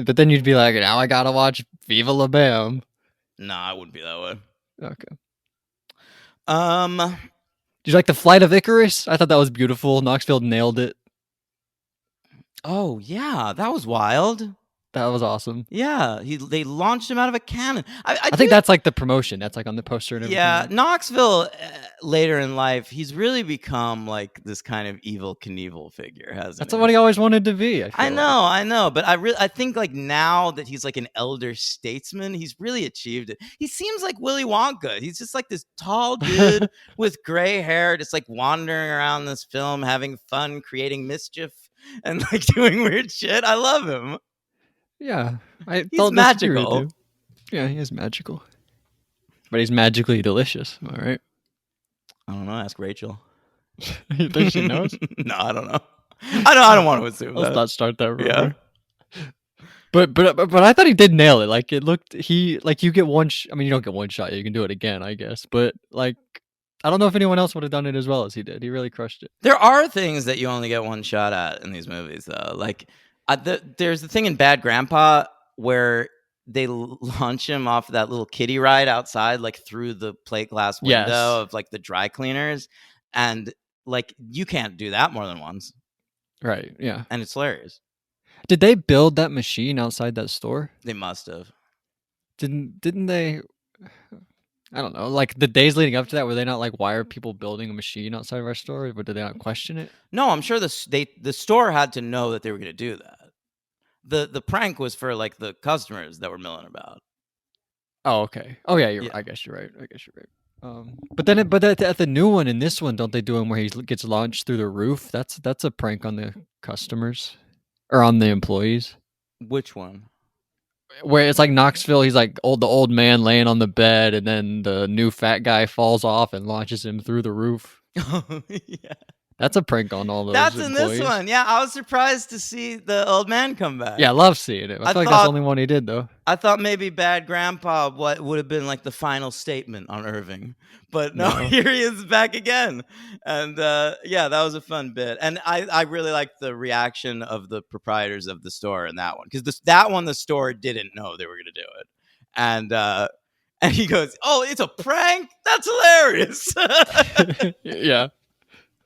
[SPEAKER 2] But then you'd be like, now I gotta watch Viva La Bam.
[SPEAKER 1] No, I wouldn't be that way.
[SPEAKER 2] Okay.
[SPEAKER 1] Did
[SPEAKER 2] you like the Flight of Icarus? I thought that was beautiful. Knoxville nailed it.
[SPEAKER 1] Oh yeah, that was wild.
[SPEAKER 2] That was awesome.
[SPEAKER 1] Yeah, they launched him out of a cannon.
[SPEAKER 2] I think that's like the promotion. That's like on the poster and everything.
[SPEAKER 1] Yeah, Knoxville later in life, he's really become like this kind of evil Knievel figure, hasn't
[SPEAKER 2] That's
[SPEAKER 1] he?
[SPEAKER 2] what he always wanted to be.
[SPEAKER 1] I know, but I think like now that he's like an elder statesman, he's really achieved it. He seems like Willy Wonka. He's just like this tall dude with gray hair, just like wandering around this film, having fun, creating mischief, and like doing weird shit. I love him.
[SPEAKER 2] Yeah,
[SPEAKER 1] he's magical.
[SPEAKER 2] Yeah, he is magical, but he's magically delicious. All right.
[SPEAKER 1] I don't know. Ask Rachel.
[SPEAKER 2] You think she knows?
[SPEAKER 1] No, I don't know. I don't want to assume.
[SPEAKER 2] Let's not start that rumor.
[SPEAKER 1] Yeah.
[SPEAKER 2] But I thought he did nail it. Like it looked, you get one. You don't get one shot. You can do it again, I guess. But like, I don't know if anyone else would have done it as well as he did. He really crushed it.
[SPEAKER 1] There are things that you only get one shot at in these movies, though. Like, there's the thing in Bad Grandpa where they launch him off that little kiddie ride outside, like through the plate glass window of like the dry cleaners, and like you can't do that more than once.
[SPEAKER 2] Right. Yeah.
[SPEAKER 1] And it's hilarious.
[SPEAKER 2] Did they build that machine outside that store?
[SPEAKER 1] They must have.
[SPEAKER 2] Didn't they? I don't know. Like the days leading up to that, were they not like, why are people building a machine outside of our store? Or did they not question it?
[SPEAKER 1] No, I'm sure the store had to know that they were going to do that. The prank was for like the customers that were milling about.
[SPEAKER 2] Oh, okay. Oh yeah, I guess you're right. But then at the new one, in this one, don't they do him where he gets launched through the roof? That's a prank on the customers or on the employees.
[SPEAKER 1] Which one?
[SPEAKER 2] Where it's like Knoxville, he's like the old man laying on the bed, and then the new fat guy falls off and launches him through the roof.
[SPEAKER 1] Oh yeah.
[SPEAKER 2] That's a prank on all those.
[SPEAKER 1] That's
[SPEAKER 2] employees.
[SPEAKER 1] In this one. Yeah, I was surprised to see the old man come back.
[SPEAKER 2] Yeah, I love seeing it. I feel like that's the only one he did, though.
[SPEAKER 1] I thought maybe Bad Grandpa would have been like the final statement on Irving. But no, here he is back again. And yeah, that was a fun bit. And I really liked the reaction of the proprietors of the store in that one. Because that one, the store didn't know they were going to do it. And he goes, "Oh, it's a prank? That's hilarious."
[SPEAKER 2] Yeah.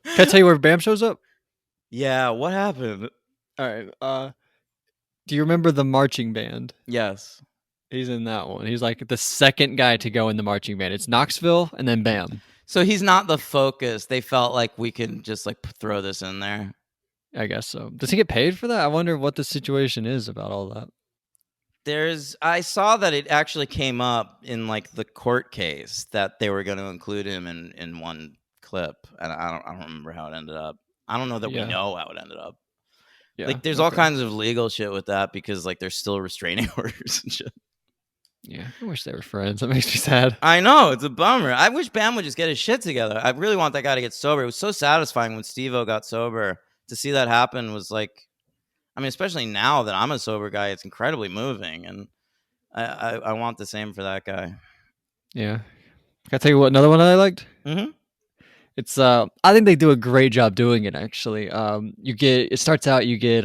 [SPEAKER 2] Can I tell you where Bam shows up?
[SPEAKER 1] Yeah, what happened?
[SPEAKER 2] All right. Do you remember the marching band?
[SPEAKER 1] Yes.
[SPEAKER 2] He's in that one. He's like the second guy to go in the marching band. It's Knoxville and then Bam.
[SPEAKER 1] So he's not the focus. They felt like we can just like throw this in there.
[SPEAKER 2] I guess so. Does he get paid for that? I wonder what the situation is about all that.
[SPEAKER 1] I saw that it actually came up in like the court case that they were going to include him in one clip, and I don't remember how it ended up. I don't know that we know how it ended up. Yeah, like there's all kinds of legal shit with that because like there's still restraining orders and shit.
[SPEAKER 2] Yeah, I wish they were friends. That makes me sad.
[SPEAKER 1] I know, it's a bummer. I wish Bam would just get his shit together. I really want that guy to get sober. It was so satisfying when Steve-O got sober. To see that happen was like, I mean, especially now that I'm a sober guy, it's incredibly moving, and I want the same for that guy.
[SPEAKER 2] Yeah. Can I tell you what another one that I liked?
[SPEAKER 1] Mm-hmm.
[SPEAKER 2] It's I think they do a great job doing it actually. It starts out you get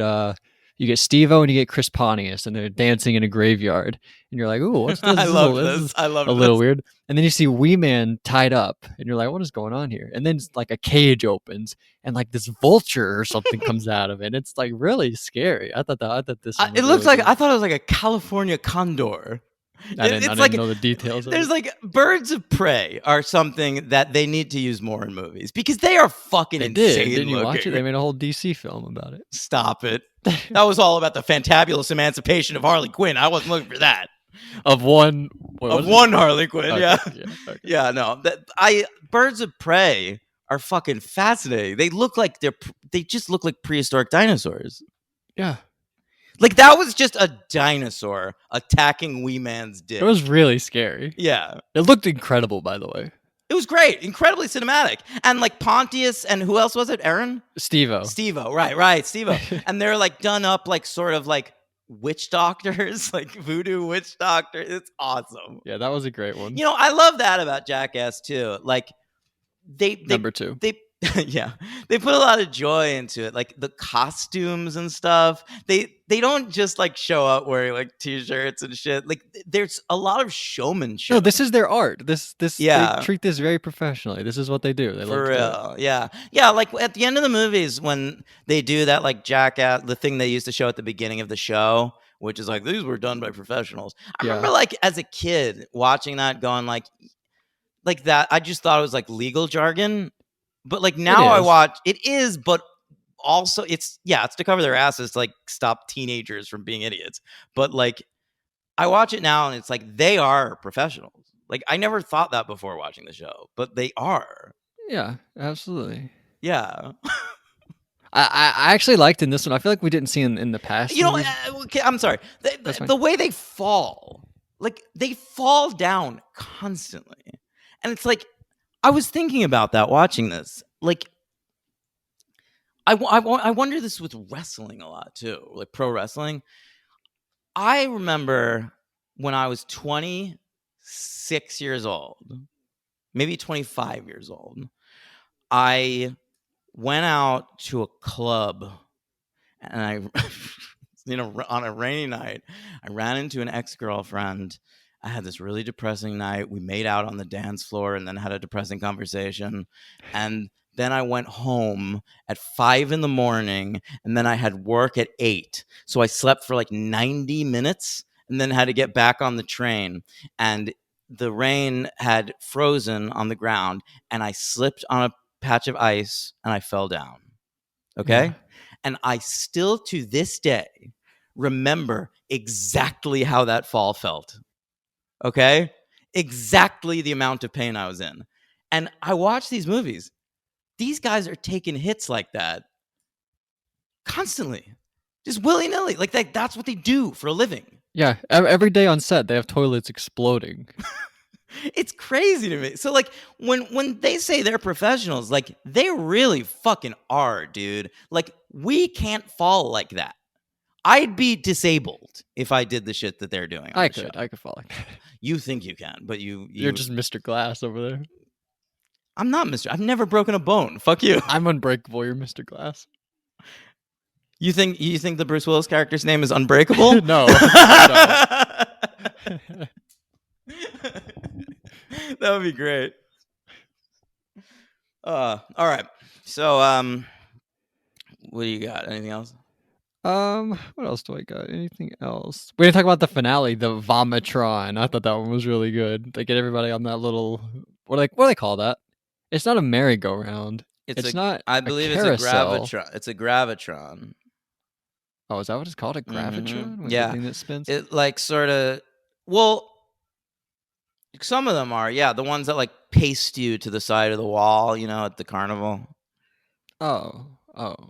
[SPEAKER 2] Steve-O and you get Chris Pontius and they're dancing in a graveyard and you're like, "Ooh, what's this?"
[SPEAKER 1] I love this. I love
[SPEAKER 2] a little weird. And then you see Wee Man tied up and you're like, "What is going on here?" And then like a cage opens and like this vulture or something comes out of it. And it's like really scary. I thought this.
[SPEAKER 1] It looked like I thought it was like a California condor.
[SPEAKER 2] I didn't know the details.
[SPEAKER 1] There's like birds of prey are something that they need to use more in movies because they are fucking insane.
[SPEAKER 2] Didn't you watch it? They made a whole DC film about it.
[SPEAKER 1] Stop it. That was all about the fantabulous emancipation of Harley Quinn. I wasn't looking for that.
[SPEAKER 2] Of one
[SPEAKER 1] Harley Quinn.
[SPEAKER 2] Okay,
[SPEAKER 1] yeah.
[SPEAKER 2] Okay.
[SPEAKER 1] Yeah. No. Birds of prey are fucking fascinating. They just look like prehistoric dinosaurs.
[SPEAKER 2] Yeah.
[SPEAKER 1] Like, that was just a dinosaur attacking Wee Man's dick.
[SPEAKER 2] It was really scary.
[SPEAKER 1] Yeah.
[SPEAKER 2] It looked incredible, by the way.
[SPEAKER 1] It was great. Incredibly cinematic. And, like, Pontius and who else was it? Aaron?
[SPEAKER 2] Steve-O.
[SPEAKER 1] Right. Steve-O. And they're, like, done up, like, sort of, like, witch doctors, like voodoo witch doctor. It's awesome.
[SPEAKER 2] Yeah, that was a great one.
[SPEAKER 1] You know, I love that about Jackass, too. Like,
[SPEAKER 2] Number 2.
[SPEAKER 1] Yeah, they put a lot of joy into it, like the costumes and stuff. They don't just like show up wearing like t-shirts and shit. Like there's a lot of showmanship.
[SPEAKER 2] No, this is their art. This
[SPEAKER 1] yeah.
[SPEAKER 2] They treat this very professionally. This is what they do. They
[SPEAKER 1] for real. Yeah. Like at the end of the movies when they do that, like Jackass, the thing they used to show at the beginning of the show, which is like these were done by professionals. I remember like as a kid watching that, going like that. I just thought it was like legal jargon. But like now I watch it is, but also it's to cover their asses to like stop teenagers from being idiots. But like I watch it now and it's like they are professionals. Like I never thought that before watching the show, but they are.
[SPEAKER 2] Yeah, absolutely.
[SPEAKER 1] Yeah.
[SPEAKER 2] I actually liked in this one. I feel like we didn't see in the past.
[SPEAKER 1] You know, okay, I'm sorry. The way they fall, like they fall down constantly. And it's like, I was thinking about that watching this. Like, I wonder this with wrestling a lot too, like pro wrestling. I remember when I was 26 years old, maybe 25 years old. I went out to a club, and I, on a rainy night, I ran into an ex-girlfriend. I had this really depressing night. We made out on the dance floor and then had a depressing conversation. And then I went home at 5 a.m, and then I had work at 8. So I slept for like 90 minutes and then had to get back on the train. And the rain had frozen on the ground, and I slipped on a patch of ice and I fell down. Okay?
[SPEAKER 2] Yeah.
[SPEAKER 1] And I still, to this day, remember exactly how that fall felt. Okay? Exactly the amount of pain I was in. And I watch these movies. These guys are taking hits like that constantly. Just willy-nilly. Like that's what they do for a living.
[SPEAKER 2] Yeah, every day on set they have toilets exploding.
[SPEAKER 1] It's crazy to me. So like when they say they're professionals, like they really fucking are, dude. Like we can't fall like that. I'd be disabled if I did the shit that they're doing.
[SPEAKER 2] I could fall like that.
[SPEAKER 1] You think you can, but
[SPEAKER 2] You're just Mr. Glass over there.
[SPEAKER 1] I'm not Mr. I've never broken a bone. Fuck you.
[SPEAKER 2] I'm unbreakable. You're Mr. Glass.
[SPEAKER 1] You think the Bruce Willis character's name is Unbreakable?
[SPEAKER 2] No.
[SPEAKER 1] That would be great. All right. So what do you got? Anything else?
[SPEAKER 2] What else do I got? Anything else? We didn't talk about the finale, the Vomitron. I thought that one was really good. They get everybody on that little what do they call that? It's not a merry-go-round. It's not.
[SPEAKER 1] I believe it's a gravitron. It's a gravitron.
[SPEAKER 2] Oh, is that what it's called? A gravitron?
[SPEAKER 1] Mm-hmm. Yeah,
[SPEAKER 2] the thing that spins.
[SPEAKER 1] It like sort of. Well, some of them are. Yeah, the ones that like paste you to the side of the wall. At the carnival.
[SPEAKER 2] Oh,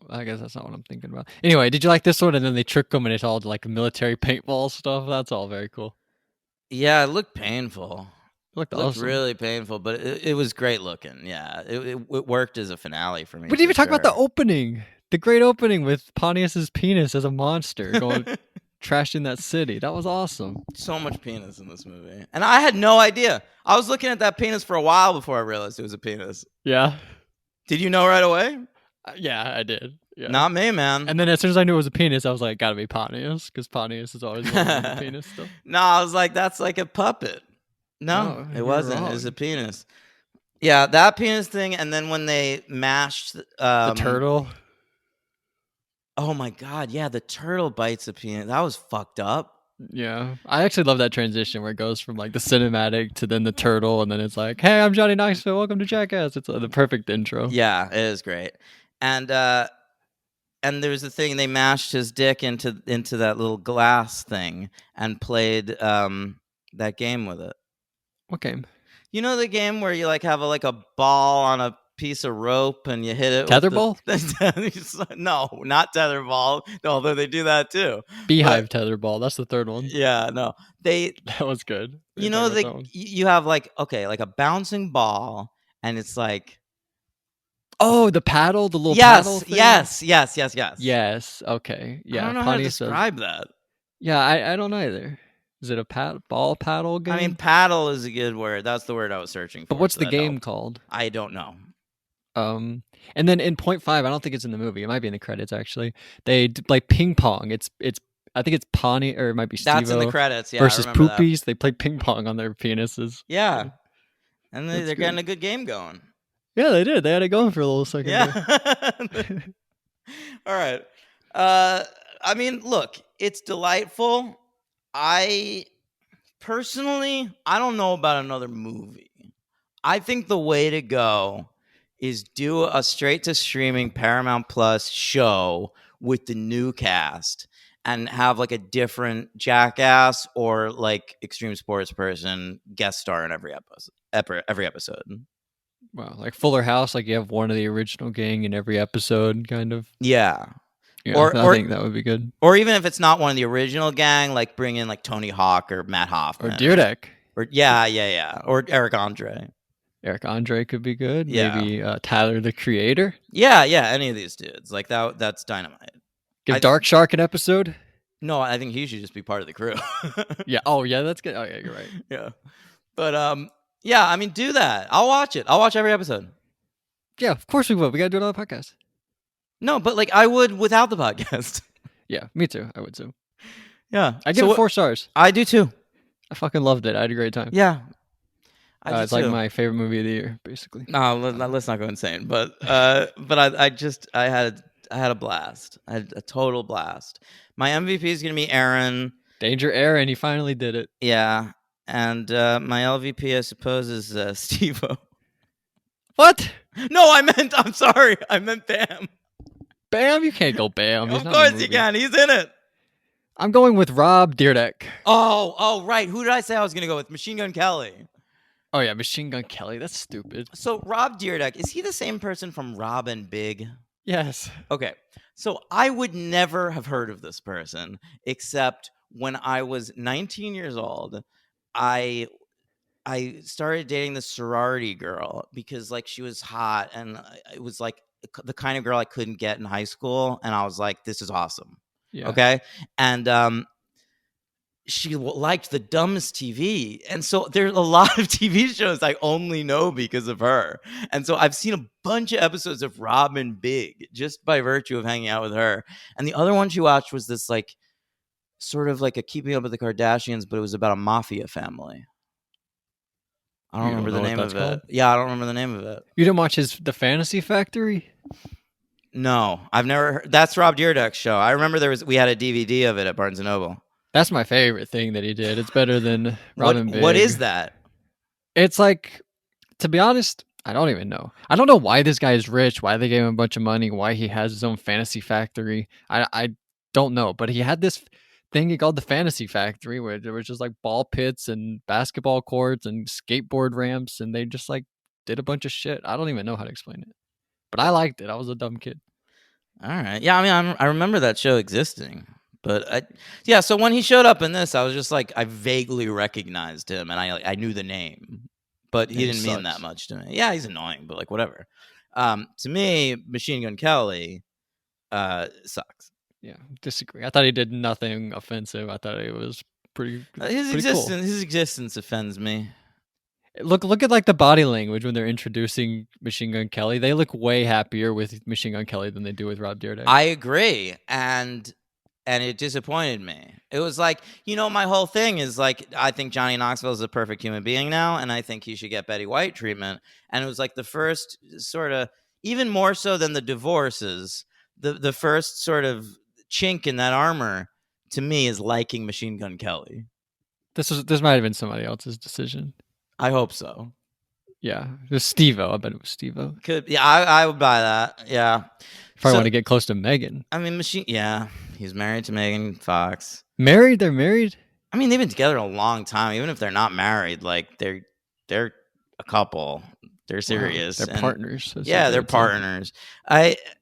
[SPEAKER 2] I guess that's not what I'm thinking about. Anyway, did you like this one? And then they trick them, and it's all like military paintball stuff. That's all very cool.
[SPEAKER 1] Yeah, it looked painful.
[SPEAKER 2] It looked
[SPEAKER 1] awesome.
[SPEAKER 2] awesome.
[SPEAKER 1] Really painful, but it was great looking. Yeah, it worked as a finale for me.
[SPEAKER 2] We didn't even talk about the opening. The great opening with Pontius's penis as a monster going trashing that city. That was awesome.
[SPEAKER 1] So much penis in this movie. And I had no idea. I was looking at that penis for a while before I realized it was a penis.
[SPEAKER 2] Yeah.
[SPEAKER 1] Did you know right away?
[SPEAKER 2] Yeah, I did. Yeah.
[SPEAKER 1] Not me, man.
[SPEAKER 2] And then as soon as I knew it was a penis, I was like, gotta be Pontius, because Pontius is always the penis stuff.
[SPEAKER 1] No, I was like, that's like a puppet. No, it wasn't. Wrong. It was a penis. Yeah, that penis thing. And then when they mashed
[SPEAKER 2] the turtle.
[SPEAKER 1] Oh my God, yeah, the turtle bites a penis. That was fucked up.
[SPEAKER 2] Yeah, I actually love that transition where it goes from like the cinematic to then the turtle, and then it's like, hey, I'm Johnny Knoxville, welcome to Jackass. It's the perfect intro.
[SPEAKER 1] Yeah, it is great. And there was a thing, they mashed his dick into that little glass thing and played that game with it.
[SPEAKER 2] What game?
[SPEAKER 1] You know the game where you like have a ball on a piece of rope and you hit it
[SPEAKER 2] tetherball?
[SPEAKER 1] No, not tetherball, although they do that too.
[SPEAKER 2] Beehive tetherball, that's the third one.
[SPEAKER 1] Yeah, no, that
[SPEAKER 2] was good.
[SPEAKER 1] You have like a bouncing ball, and it's like,
[SPEAKER 2] oh, the paddle, the little paddle thing?
[SPEAKER 1] Yes.
[SPEAKER 2] Okay, yeah.
[SPEAKER 1] I don't know how to describe that.
[SPEAKER 2] Yeah, I don't either. Is it a ball paddle game?
[SPEAKER 1] I mean, paddle is a good word. That's the word I was searching for.
[SPEAKER 2] But what's the game called?
[SPEAKER 1] I don't know.
[SPEAKER 2] And then in 0.5, I don't think it's in the movie. It might be in the credits actually. They play ping pong. I think it's Pawnee, or it might be Steve-O.
[SPEAKER 1] That's in the credits. Yeah,
[SPEAKER 2] versus Poopies. That. They play ping pong on their penises.
[SPEAKER 1] Yeah, and they're getting a good game going.
[SPEAKER 2] Yeah, they did. They had it going for a little second.
[SPEAKER 1] Yeah. All right. I mean, look, it's delightful. I don't know about another movie. I think the way to go is do a straight to streaming Paramount Plus show with the new cast and have like a different Jackass or like extreme sports person guest star in every episode.
[SPEAKER 2] Wow, like Fuller House, like you have one of the original gang in every episode, kind of.
[SPEAKER 1] Yeah.
[SPEAKER 2] I think that would be good.
[SPEAKER 1] Or even if it's not one of the original gang, like bring in like Tony Hawk or Matt Hoffman.
[SPEAKER 2] Or Deerdek.
[SPEAKER 1] Or yeah. Or Eric Andre.
[SPEAKER 2] Eric Andre could be good.
[SPEAKER 1] Yeah.
[SPEAKER 2] Maybe Tyler, the Creator.
[SPEAKER 1] Yeah, any of these dudes. Like that's dynamite.
[SPEAKER 2] Give Dark Shark an episode?
[SPEAKER 1] No, I think he should just be part of the crew.
[SPEAKER 2] Yeah. Oh, yeah, that's good. Oh, yeah, you're right.
[SPEAKER 1] Yeah. But Yeah, I mean, do that. I'll watch it. I'll watch every episode.
[SPEAKER 2] Yeah, of course we will. We gotta do another podcast.
[SPEAKER 1] No, but like I would without the podcast.
[SPEAKER 2] Yeah, me too. I would too.
[SPEAKER 1] Yeah,
[SPEAKER 2] I give it 4 stars.
[SPEAKER 1] I do too.
[SPEAKER 2] I fucking loved it. I had a great time.
[SPEAKER 1] Yeah, I do
[SPEAKER 2] it's
[SPEAKER 1] too.
[SPEAKER 2] like my favorite movie of the year, basically.
[SPEAKER 1] No, let's not go insane. But I had a blast. I had a total blast. My MVP is gonna be Aaron.
[SPEAKER 2] Danger Aaron, he finally did it.
[SPEAKER 1] Yeah, and my LVP, I suppose, is Steve-O.
[SPEAKER 2] What?
[SPEAKER 1] No, I'm sorry. I meant Bam.
[SPEAKER 2] Bam? You can't go Bam.
[SPEAKER 1] Of course you can. He's in it.
[SPEAKER 2] I'm going with Rob Dyrdek.
[SPEAKER 1] Oh, right. Who did I say I was going to go with? Machine Gun Kelly.
[SPEAKER 2] Oh, yeah, Machine Gun Kelly. That's stupid.
[SPEAKER 1] So Rob Dyrdek, is he the same person from Rob and Big?
[SPEAKER 2] Yes.
[SPEAKER 1] Okay. So I would never have heard of this person except when I was 19 years old. I started dating this sorority girl because like she was hot and it was like the kind of girl I couldn't get in high school. And I was like, this is awesome.
[SPEAKER 2] Yeah.
[SPEAKER 1] Okay. And she liked the dumbest TV. And so there's a lot of TV shows I only know because of her. And so I've seen a bunch of episodes of Rob and Big just by virtue of hanging out with her. And the other one she watched was this like sort of like a Keeping Up with the Kardashians, but it was about a mafia family. I don't remember the name of it. Yeah, I don't remember the name of it.
[SPEAKER 2] You didn't watch the Fantasy Factory?
[SPEAKER 1] No, I've never heard. That's Rob Dyrdek's show. I remember we had a DVD of it at Barnes & Noble.
[SPEAKER 2] That's my favorite thing that he did. It's better than Rob and Big.
[SPEAKER 1] What is that?
[SPEAKER 2] It's like, to be honest, I don't even know. I don't know why this guy is rich, why they gave him a bunch of money, why he has his own fantasy factory. I don't know, but he had this thing he called the Fantasy Factory where there was just like ball pits and basketball courts and skateboard ramps, and they just like did a bunch of shit. I don't even know how to explain it, but I liked it. I was a dumb kid.
[SPEAKER 1] All right. Yeah, I mean, I remember that show existing. But so when he showed up in this, I was just like, I vaguely recognized him, and I knew the name, but he didn't mean that much to me. Yeah, he's annoying, but like whatever. To me, Machine Gun Kelly sucks.
[SPEAKER 2] Yeah, disagree. I thought he did nothing offensive. I thought it was pretty.
[SPEAKER 1] His existence offends me.
[SPEAKER 2] Look at like the body language when they're introducing Machine Gun Kelly. They look way happier with Machine Gun Kelly than they do with Rob Dyrdek.
[SPEAKER 1] I agree, and it disappointed me. It was like, my whole thing is like, I think Johnny Knoxville is a perfect human being now, and I think he should get Betty White treatment. And it was like the first sort of, even more so than the divorces, the first sort of chink in that armor to me is liking Machine Gun Kelly.
[SPEAKER 2] This might have been somebody else's decision.
[SPEAKER 1] I hope so.
[SPEAKER 2] Yeah, it was Steve-O. I bet it was Steve-O.
[SPEAKER 1] Could, yeah, I would buy that. Yeah.
[SPEAKER 2] If I want to get close to Megan.
[SPEAKER 1] I mean, he's married to Megan Fox.
[SPEAKER 2] Married? They're married?
[SPEAKER 1] I mean, they've been together a long time. Even if they're not married, like they're a couple. They're serious.
[SPEAKER 2] Wow, they're partners.
[SPEAKER 1] Yeah, they're partners.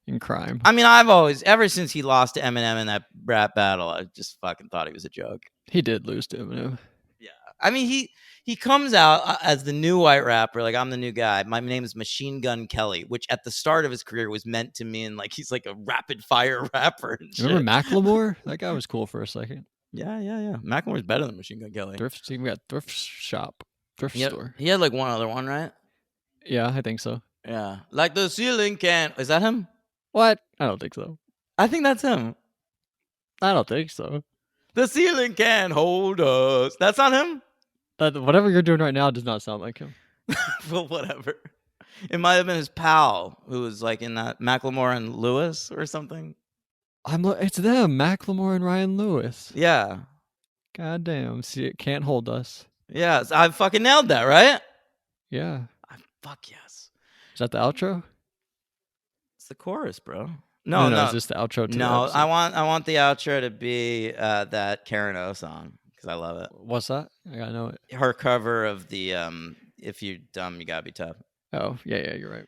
[SPEAKER 2] In crime.
[SPEAKER 1] I mean, I've always, ever since he lost to Eminem in that rap battle, I just fucking thought he was a joke.
[SPEAKER 2] He did lose to Eminem.
[SPEAKER 1] Yeah. I mean, he comes out as the new white rapper, like, I'm the new guy. My name is Machine Gun Kelly, which at the start of his career was meant to mean like he's like a rapid fire rapper. And shit.
[SPEAKER 2] Remember Macklemore? That guy was cool for a second.
[SPEAKER 1] Yeah. Macklemore's better than Machine Gun Kelly.
[SPEAKER 2] We got thrift shop, thrift store.
[SPEAKER 1] He had like one other one, right?
[SPEAKER 2] Yeah, I think so.
[SPEAKER 1] Yeah, like the ceiling can. Is that him?
[SPEAKER 2] What? I don't think so.
[SPEAKER 1] I think that's him.
[SPEAKER 2] I don't think so.
[SPEAKER 1] The ceiling can hold us. That's not him?
[SPEAKER 2] Whatever you're doing right now does not sound like him.
[SPEAKER 1] Well, whatever. It might have been his pal who was like in that Macklemore and Lewis or something.
[SPEAKER 2] It's them, Macklemore and Ryan Lewis.
[SPEAKER 1] Yeah.
[SPEAKER 2] God damn. See, it can't hold us.
[SPEAKER 1] Yeah, I fucking nailed that, right?
[SPEAKER 2] Yeah.
[SPEAKER 1] Fuck yes.
[SPEAKER 2] Is that the outro?
[SPEAKER 1] It's the chorus, bro.
[SPEAKER 2] No. Is this the outro?
[SPEAKER 1] No, I want the outro to be that Karen O song because I love it.
[SPEAKER 2] What's that? I gotta know it.
[SPEAKER 1] Her cover of the "If You're Dumb, You Gotta Be Tough."
[SPEAKER 2] Oh yeah, you're right.